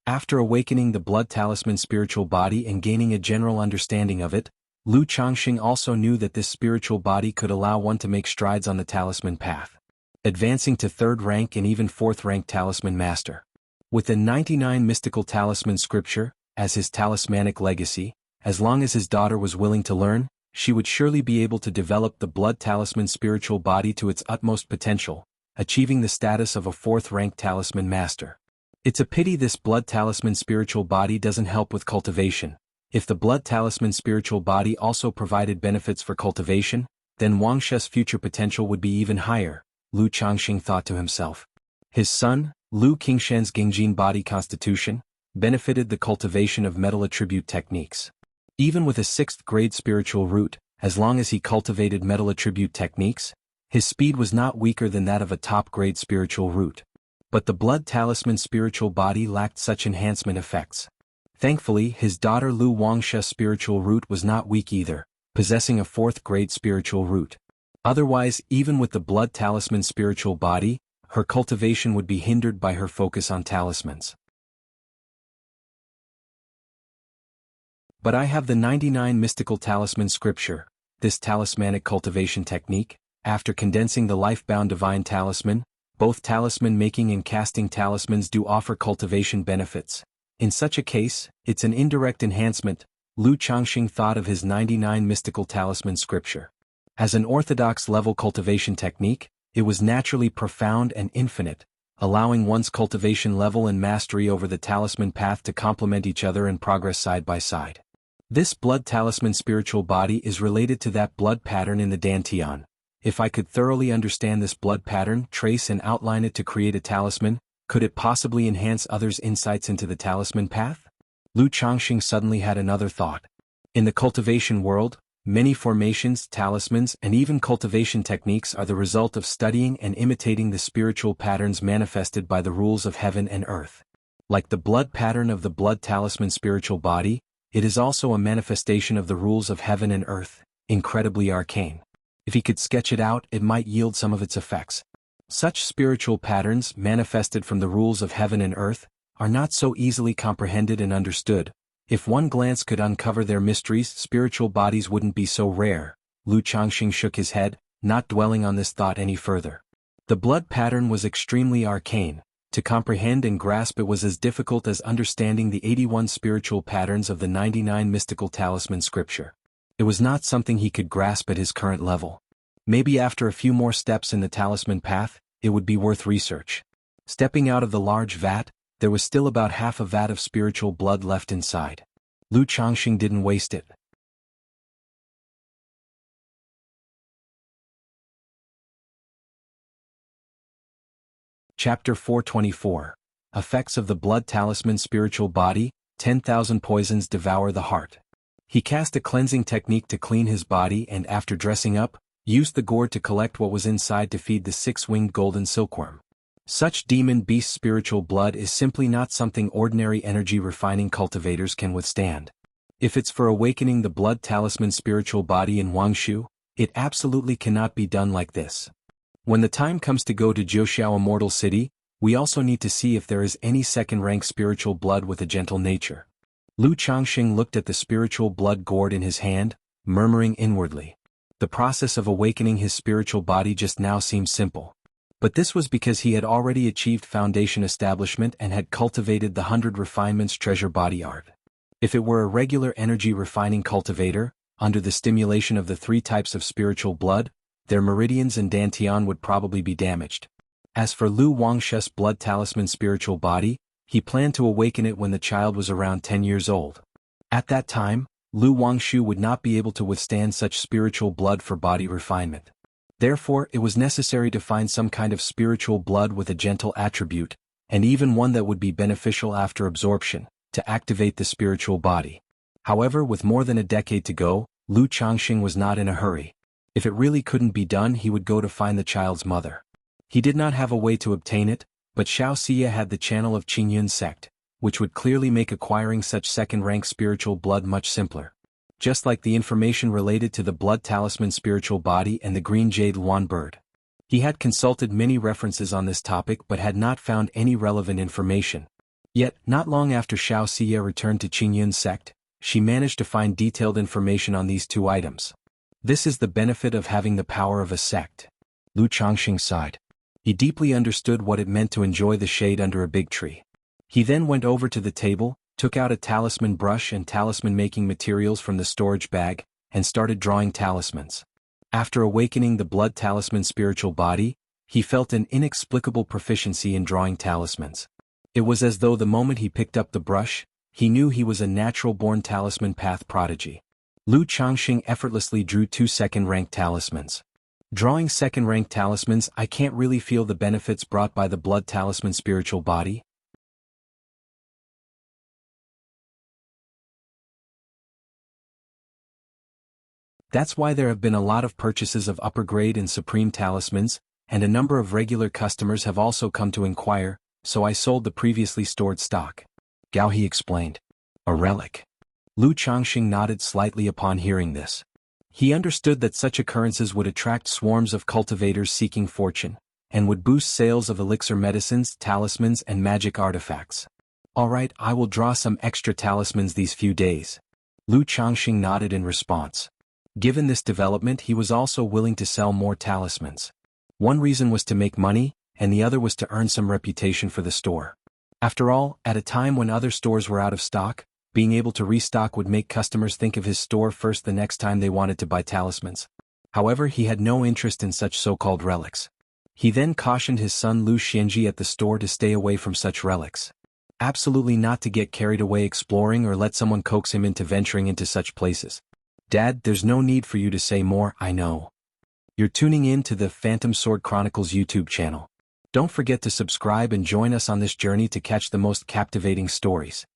After awakening the blood talisman spiritual body and gaining a general understanding of it, Lu Changxing also knew that this spiritual body could allow one to make strides on the talisman path, advancing to 3rd rank and even 4th rank talisman master. With the 99 mystical talisman scripture as his talismanic legacy, as long as his daughter was willing to learn, she would surely be able to develop the blood talisman spiritual body to its utmost potential, achieving the status of a 4th rank talisman master. It's a pity this blood talisman spiritual body doesn't help with cultivation. If the blood talisman spiritual body also provided benefits for cultivation, then Wangshu's future potential would be even higher, Lu Changxing thought to himself. His son, Lu Qingshan's Gingjin body constitution, benefited the cultivation of metal attribute techniques. Even with a 6th-grade spiritual root, as long as he cultivated metal attribute techniques, his speed was not weaker than that of a top-grade spiritual root. But the blood talisman spiritual body lacked such enhancement effects. Thankfully, his daughter Lu Wangshu's spiritual root was not weak either, possessing a 4th-grade spiritual root. Otherwise, even with the blood talisman spiritual body, her cultivation would be hindered by her focus on talismans. But I have the 99 mystical talisman scripture, this talismanic cultivation technique. After condensing the life-bound divine talisman, both talisman making and casting talismans do offer cultivation benefits. In such a case, it's an indirect enhancement. Lu Changxing thought of his 99 mystical talisman scripture. As an orthodox-level cultivation technique, it was naturally profound and infinite, allowing one's cultivation level and mastery over the talisman path to complement each other and progress side by side. This blood talisman spiritual body is related to that blood pattern in the Dantian. If I could thoroughly understand this blood pattern, trace and outline it to create a talisman, could it possibly enhance others' insights into the talisman path? Lu Changxing suddenly had another thought. In the cultivation world, many formations, talismans, and even cultivation techniques are the result of studying and imitating the spiritual patterns manifested by the rules of heaven and earth. Like the blood pattern of the blood talisman spiritual body, it is also a manifestation of the rules of heaven and earth, incredibly arcane. If he could sketch it out, it might yield some of its effects. Such spiritual patterns, manifested from the rules of heaven and earth, are not so easily comprehended and understood. If one glance could uncover their mysteries, spiritual bodies wouldn't be so rare. Lu Changxing shook his head, not dwelling on this thought any further. The blood pattern was extremely arcane. To comprehend and grasp it was as difficult as understanding the 81 spiritual patterns of the 99 mystical talisman scripture. It was not something he could grasp at his current level. Maybe after a few more steps in the talisman path, it would be worth research. Stepping out of the large vat, there was still about half a vat of spiritual blood left inside. Lu Changxing didn't waste it. Chapter 424. Effects of the Blood Talisman Spiritual Body, 10,000 Poisons Devour the Heart. He cast a cleansing technique to clean his body and after dressing up, used the gourd to collect what was inside to feed the six-winged golden silkworm. Such demon beast spiritual blood is simply not something ordinary energy-refining cultivators can withstand. If it's for awakening the Blood Talisman Spiritual Body in Wuxia, it absolutely cannot be done like this. When the time comes to go to Jianghu Immortal City, we also need to see if there is any second-rank spiritual blood with a gentle nature. Lu Changxing looked at the spiritual blood gourd in his hand, murmuring inwardly. The process of awakening his spiritual body just now seemed simple. But this was because he had already achieved foundation establishment and had cultivated the 100 refinements treasure body art. If it were a regular energy refining cultivator, under the stimulation of the 3 types of spiritual blood, their meridians and dantian would probably be damaged. As for Lu Wangshu's blood talisman spiritual body, he planned to awaken it when the child was around 10 years old. At that time, Lu Wangshu would not be able to withstand such spiritual blood for body refinement. Therefore, it was necessary to find some kind of spiritual blood with a gentle attribute, and even one that would be beneficial after absorption, to activate the spiritual body. However, with more than a decade to go, Lu Changxing was not in a hurry. If it really couldn't be done, he would go to find the child's mother. He did not have a way to obtain it, but Xianxia had the channel of Qingyun sect, which would clearly make acquiring such second-rank spiritual blood much simpler. Just like the information related to the blood talisman spiritual body and the green jade Luan bird. He had consulted many references on this topic but had not found any relevant information. Yet, not long after Xianxia returned to Qingyun sect, she managed to find detailed information on these 2 items. This is the benefit of having the power of a sect. Lu Changxing sighed. He deeply understood what it meant to enjoy the shade under a big tree. He then went over to the table, took out a talisman brush and talisman-making materials from the storage bag, and started drawing talismans. After awakening the blood talisman spiritual body, he felt an inexplicable proficiency in drawing talismans. It was as though the moment he picked up the brush, he knew he was a natural-born talisman path prodigy. Lu Changxing effortlessly drew 2 second-rank talismans. Drawing second-rank talismans, I can't really feel the benefits brought by the blood talisman spiritual body. That's why there have been a lot of purchases of upper-grade and supreme talismans, and a number of regular customers have also come to inquire, so I sold the previously stored stock. Gao He explained. A relic. Lu Changxing nodded slightly upon hearing this. He understood that such occurrences would attract swarms of cultivators seeking fortune, and would boost sales of elixir medicines, talismans and magic artifacts. Alright, I will draw some extra talismans these few days. Lu Changxing nodded in response. Given this development, he was also willing to sell more talismans. One reason was to make money, and the other was to earn some reputation for the store. After all, at a time when other stores were out of stock, being able to restock would make customers think of his store first the next time they wanted to buy talismans. However, he had no interest in such so-called relics. He then cautioned his son Lu Xianxia at the store to stay away from such relics. Absolutely not to get carried away exploring or let someone coax him into venturing into such places. Dad, there's no need for you to say more, I know. You're tuning in to the Phantom Sword Chronicles YouTube channel. Don't forget to subscribe and join us on this journey to catch the most captivating stories.